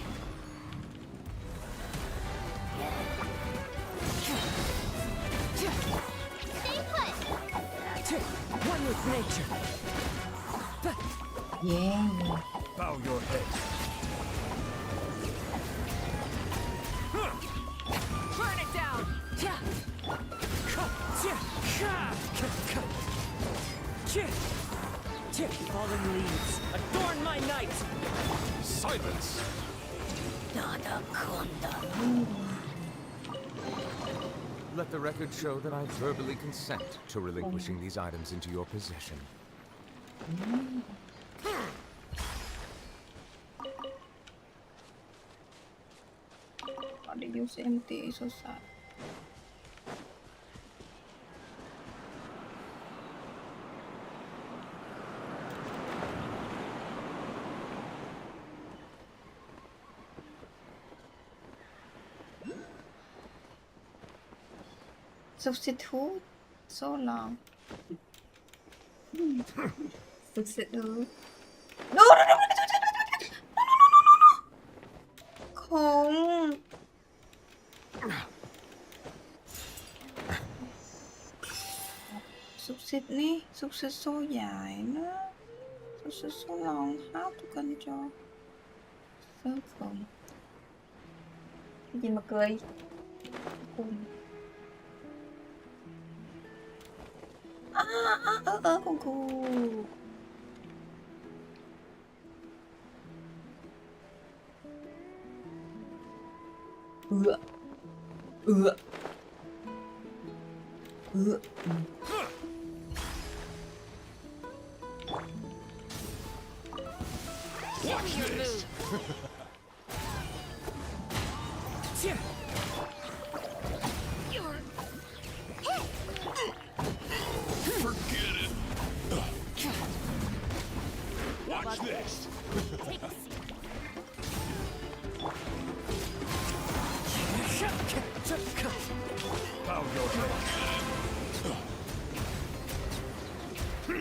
Stay put! One with nature. Yeah. Bow your head. Burn it down! Fallen leaves, adorn my night! Silence! Let the record show that I verbally consent to relinquishing these items into your possession. Họ để vô xem tí số sạc. Substitute so long. Substitute. No. Không. Substitute ní, substitute số dài nữa. Substitute số long, how to control. Circle. Cái gì mà cười? Cùng. Con cù. Give me your move!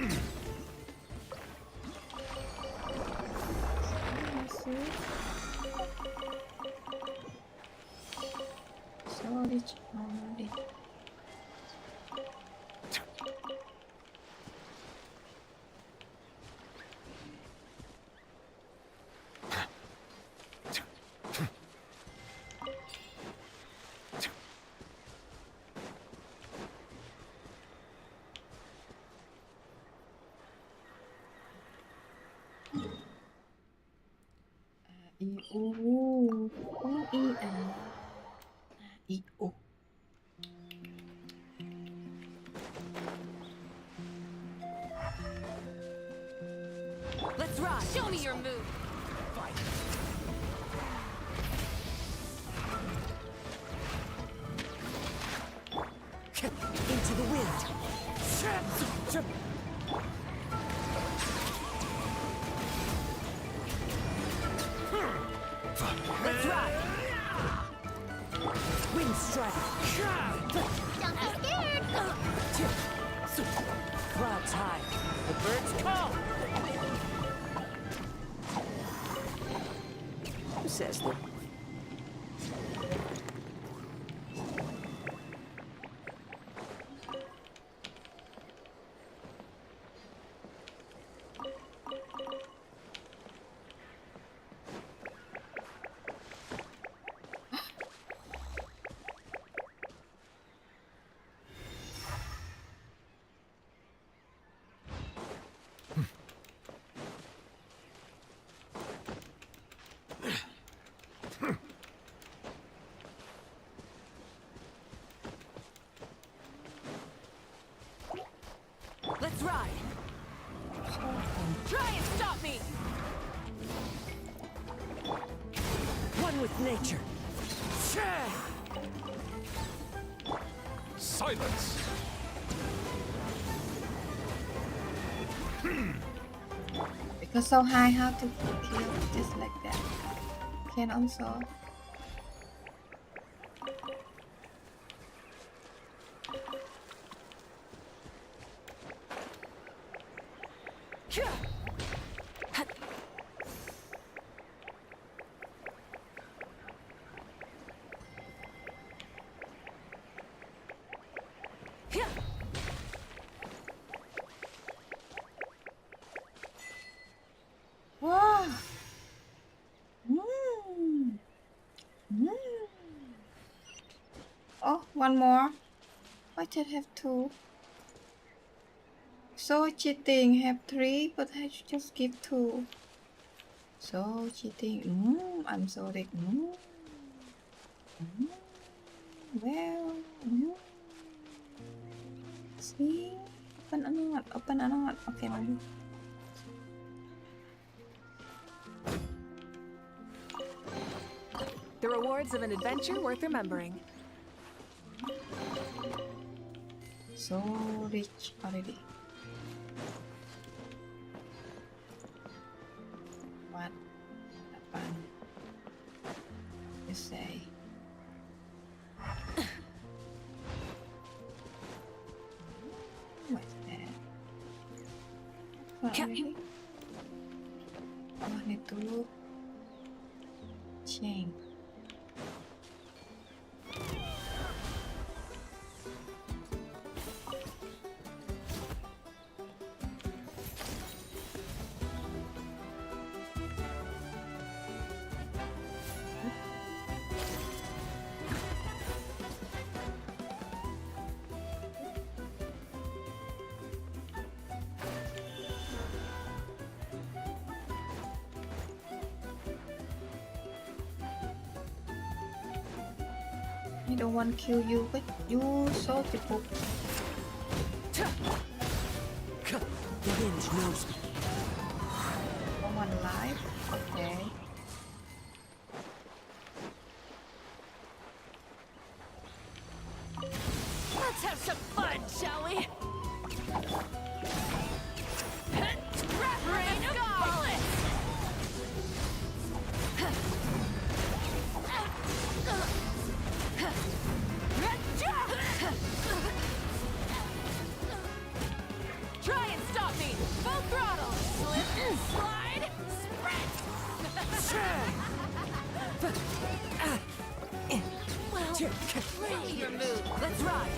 So rich already. Let's ride. Show me your move. Into the wind. Let's ride. Wind strike. Don't be scared! Clouds high. The birds call. Who says that? Let's ride. Try and stop me. One with nature. Silence! Because so high, how to kill just like that. Can also. Wow. Oh, one more. Why did I have two? So cheating. Have three, but I should just give two. So cheating. I'm sorry. Well. See? Open or not? Open or not? Okay, maju. The rewards of an adventure worth remembering. So rich already. What? Apaan? You say? What's that? What already? Oh, need to change. I don't want to kill you, but you so difficult. The wind knows me. One life. Okay. Let's have some fun, shall we? Rain of bullets! Try and stop Full throttle! Slip, slide, sprint! Well, your move. Let's ride!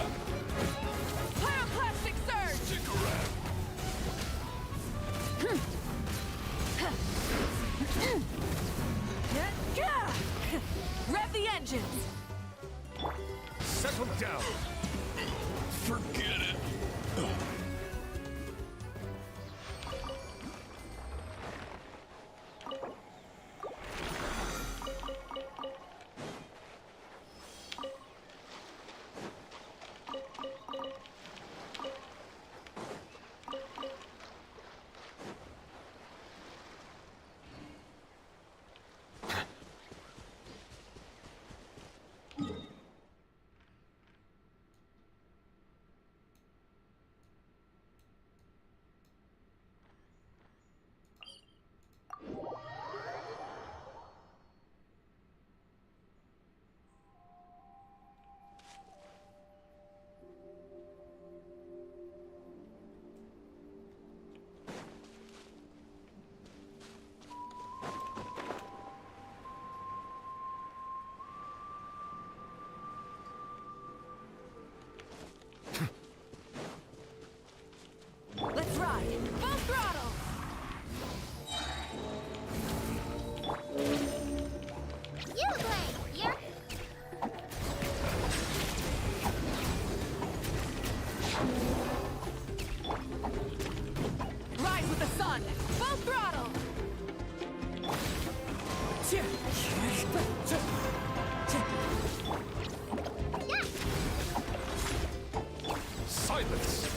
Pyroclastic surge! Rev the engines! Settle down. Forget it. Let's ride! Full throttle! You, Blade! You're... Rise with the sun! Full throttle! Silence.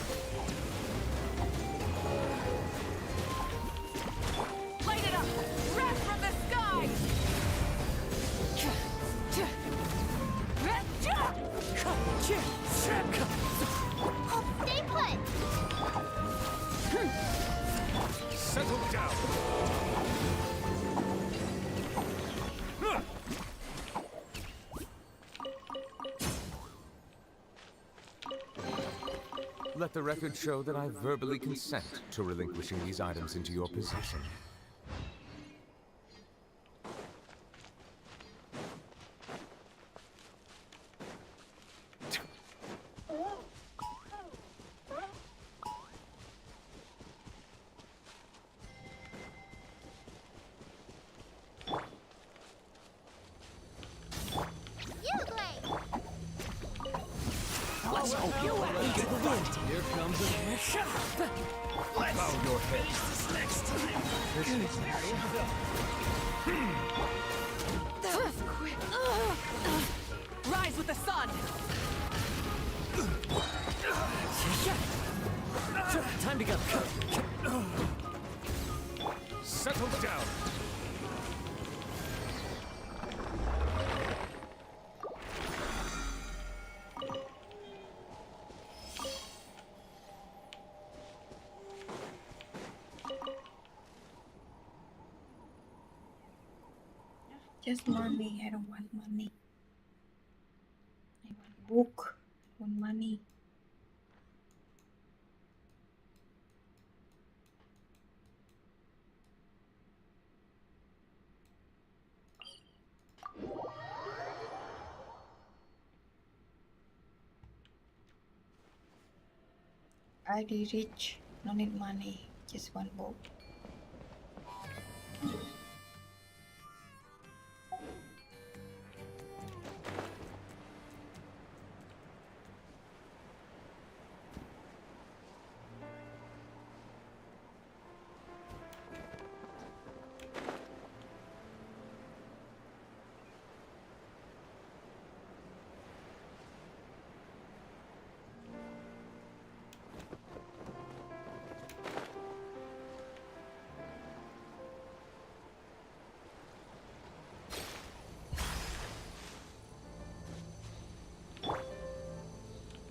Light it up! Wrath from the sky! Stay put! Settle down. Let the record show that I verbally consent to relinquishing these items into your possession. You, Blade! Let's hope you out into the wind! Here comes a... Bow your head. Next time. That was quick! Rise with the sun! Time to go. Settle down. Just money. I don't want money. I want book. I want money. I be rich. No need money. Just one book.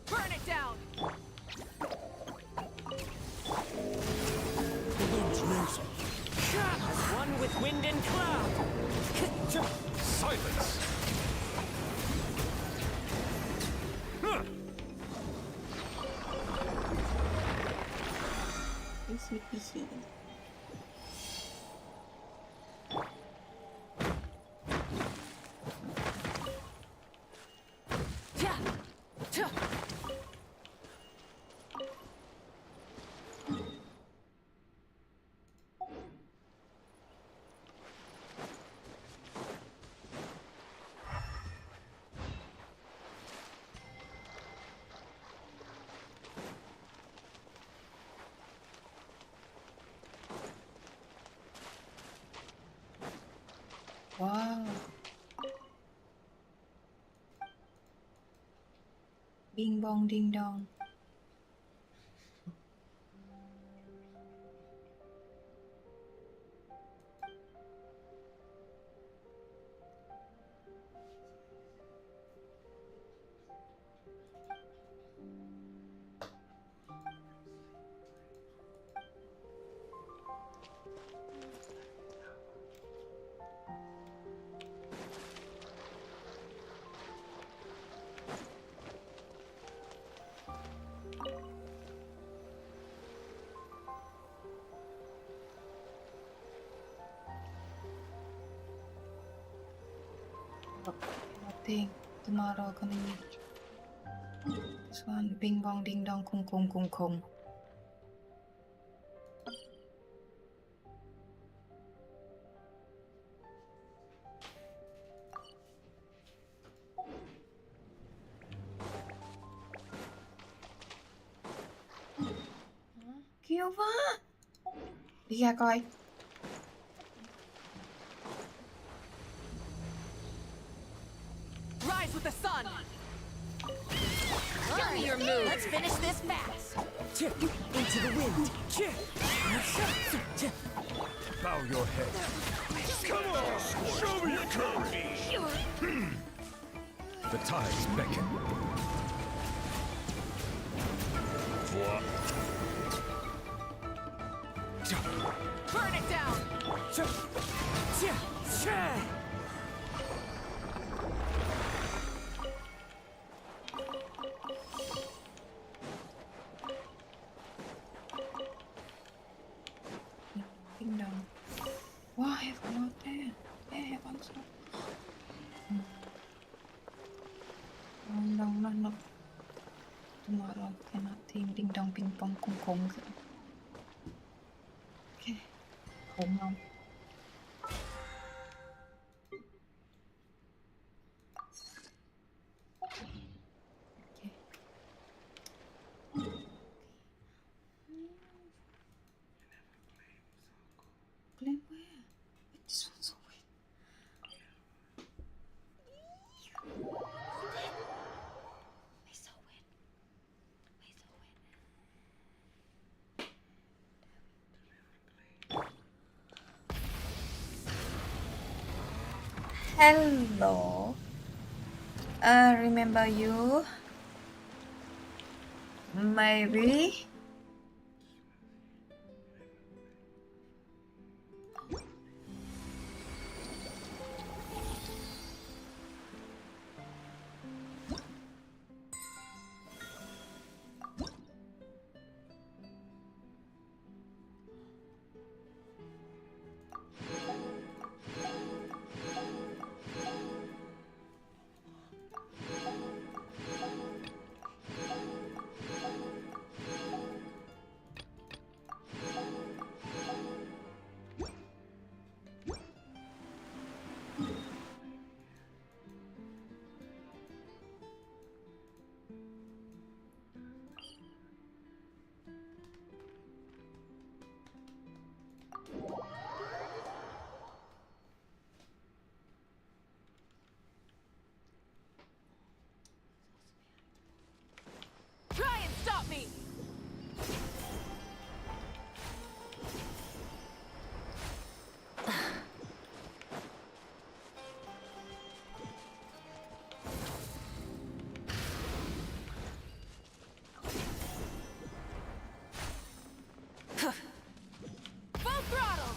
Burn it down! As one with wind and cloud! Silence. Easy peasy. Wow. Bing bong ding dong. Nothing. Tomorrow gonna meet. This one, bing bong ding dong, kung kung kung kung. Kêu quá. Đi ra coi. Rise with the sun! Show me your move. Let's finish this fast. Into the wind. Bow your head. Come on! Show me your courage! The tides beckon. Burn it down! Ding dong. Wow, I have one there. Yeah, I have one so. Dong dong no no. Tomorrow cannot think ding dong ping pong kung kung. Okay. Khủng không? Play where? This one's so weird. It's so weird. It's so weird. Hello. Remember you? Maybe. Try and stop me! Full throttle!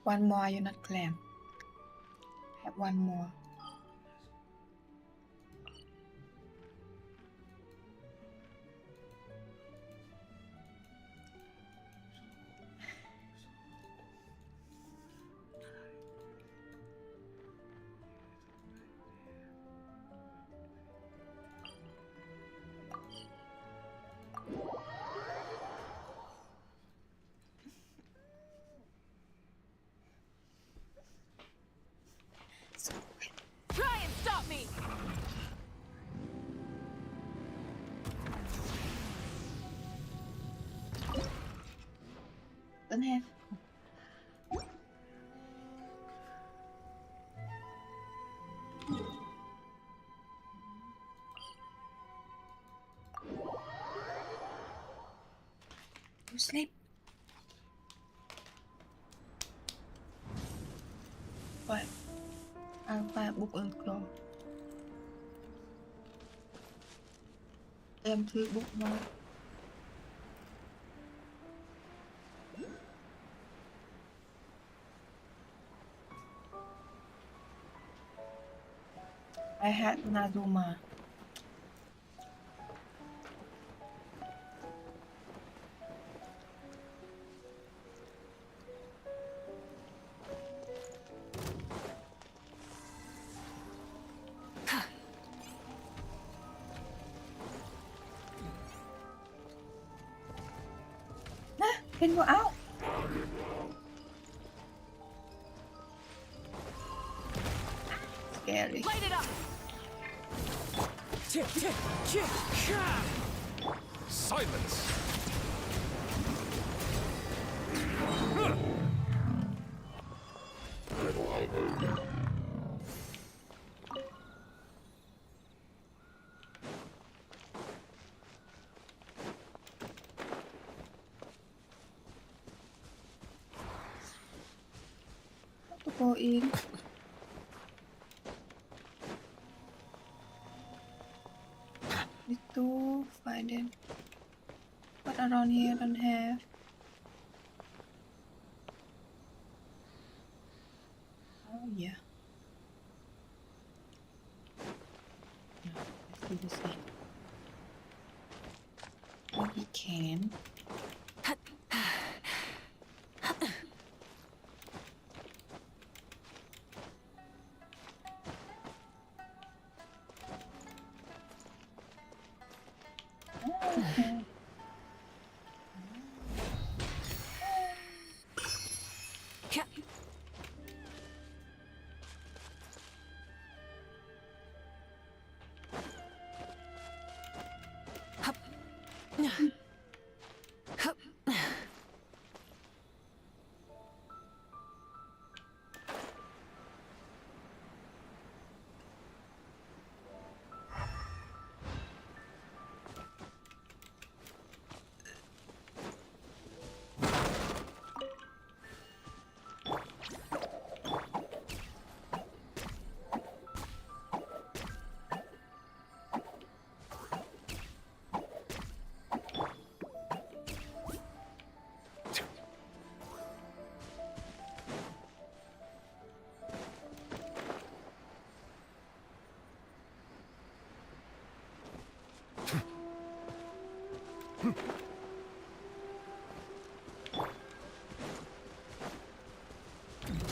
One more you not claim. Have one more. Try and stop me! Don't have. Go sleep. What? I'll buy a book on cloth. Em thư book more. I had Nazuma. Pin go out. Scary. Light it up! Silence! To go in. Need to find it. But around here don't have. Oh yeah. No, let's do this thing. Maybe can.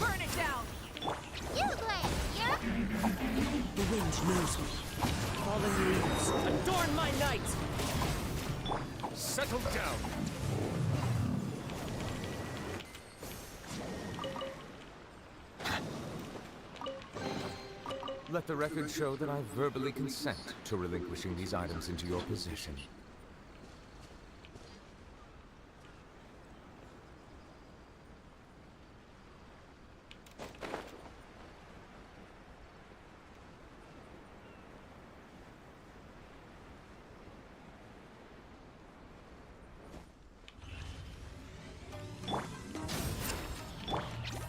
Burn it down! You play, yeah? The wind knows me. Fallen leaves, adorn my night! Settle down! Let the record show that I verbally consent to relinquishing these items into your possession.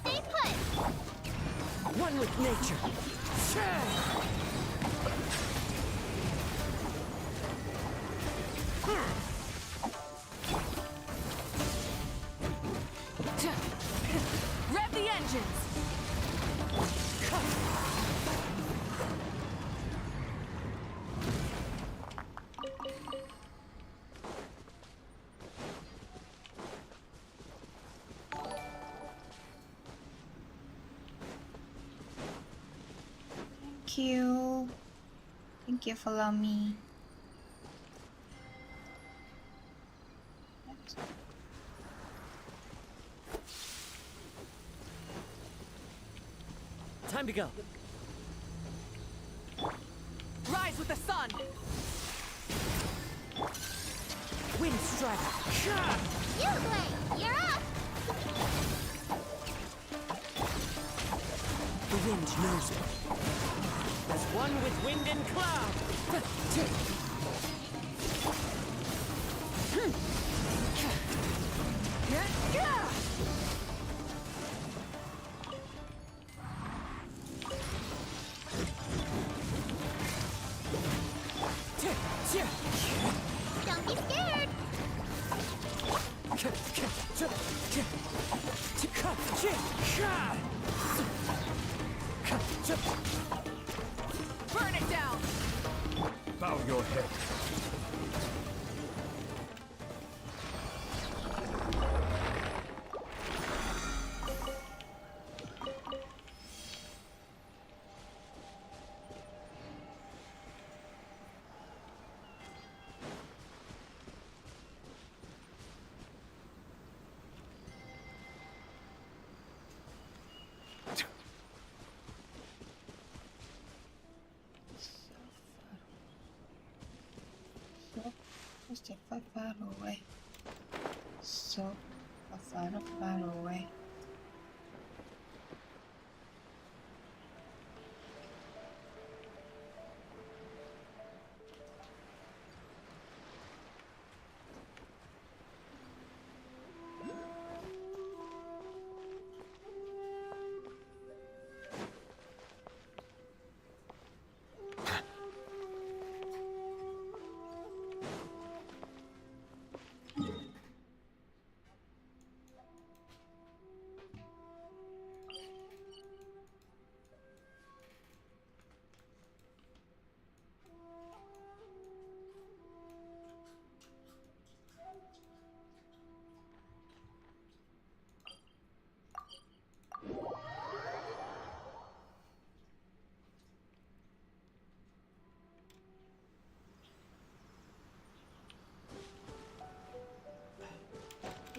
Stay put! One with nature. Rev the engines! Thank you. Thank you for allowing me. Time to go. Rise with the sun! Wind strike. Ublade, you're up! The wind knows it. As one with wind and cloud. Don't be scared! Burn it down! Bow your head. So far away. So far away.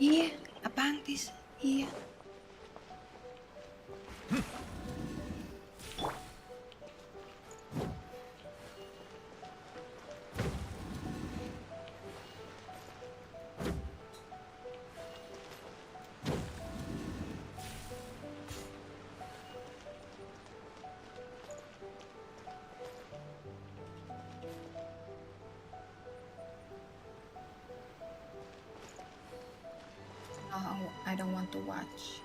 Iya, apaan Tis? Iya. No, I don't want to watch.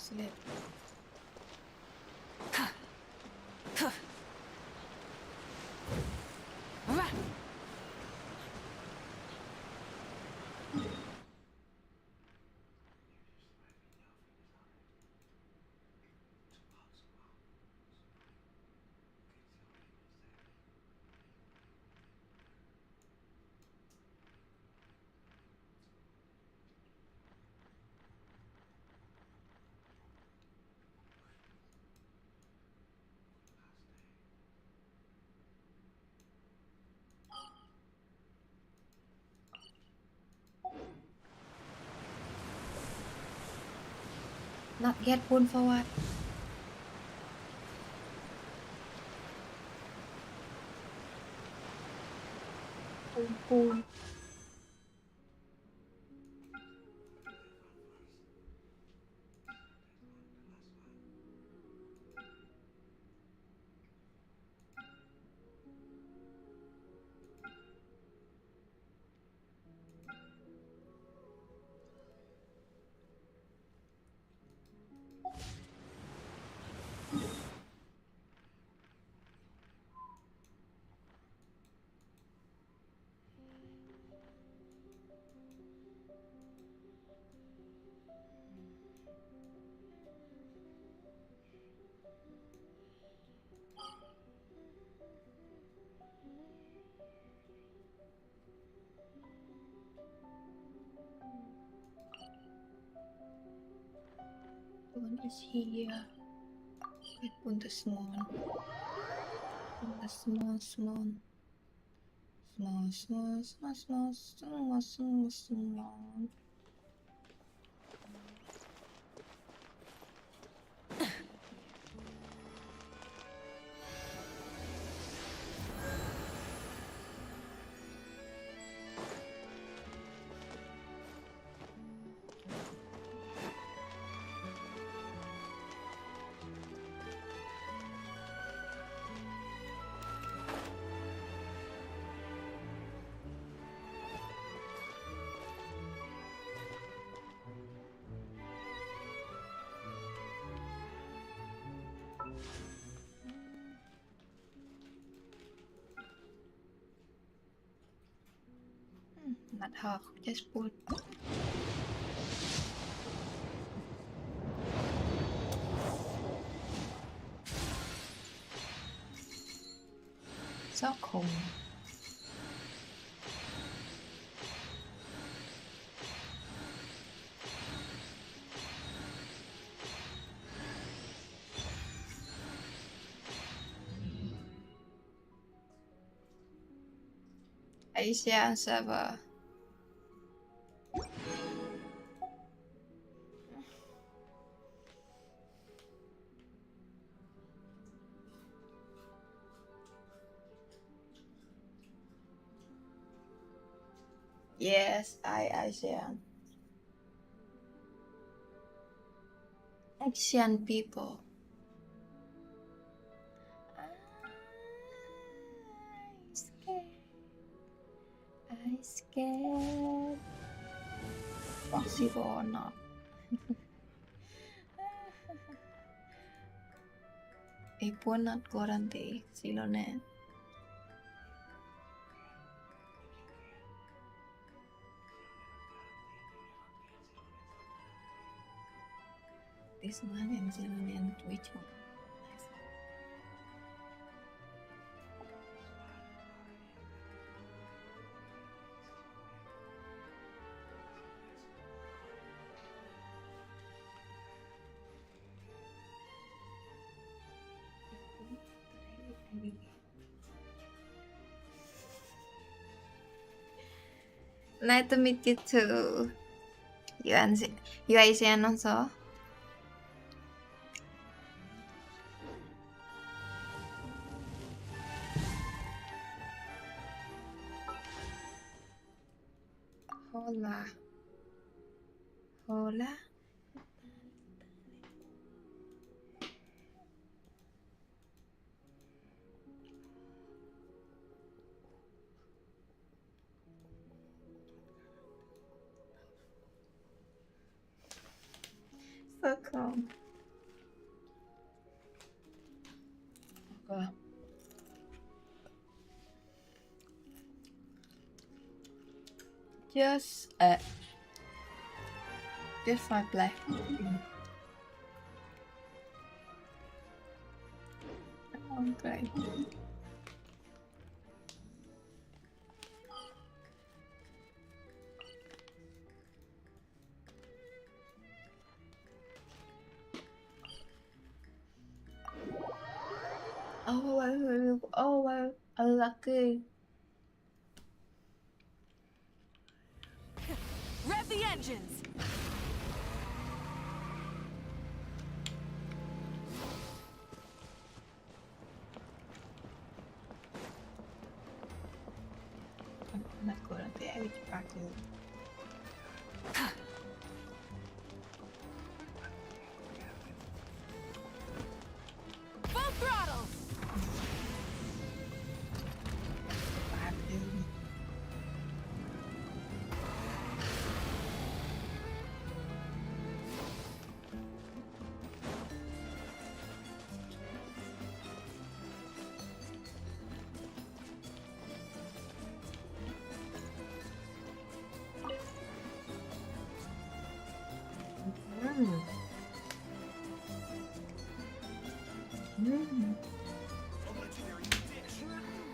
Slip. Not yet, pull forward. Pull. One is here. Let's put the small. Put the small. Small. Not half, just put. So cool. Asia server. Yes, Asian. Asian people. I scared. Possible or not? Ipon not guarantee. Silonet. This one and Silonet Twitch one. Nice to meet you too. You Asian also? Hola. Hola. So calm. Just 5 black. Okay. Oh well, unlucky. Rev the engines! I'm not going to be able to back in. Full throttle!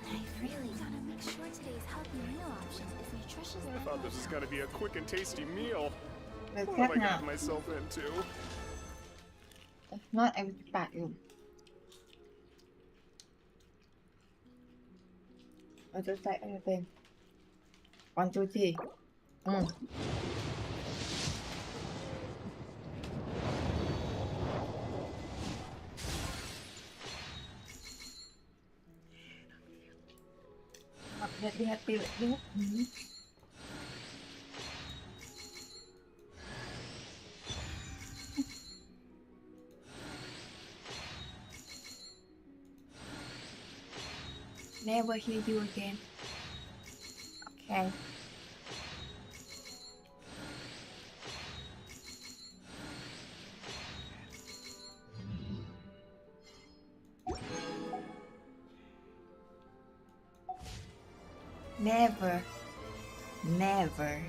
I've really gotta make sure today's healthy meal option is nutritious. I thought this was gonna be a quick and tasty meal. Let's What have I get gotten now. myself into? If not, I will back you. I'll just say anything. 1, 2, 3. Happy with you. Never hear you again. Okay. Never. Never.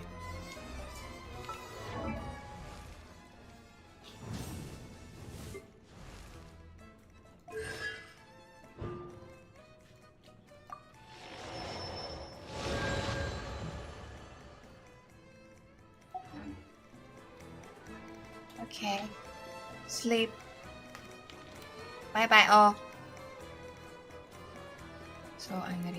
Okay. Sleep. Bye bye all. So I'm ready.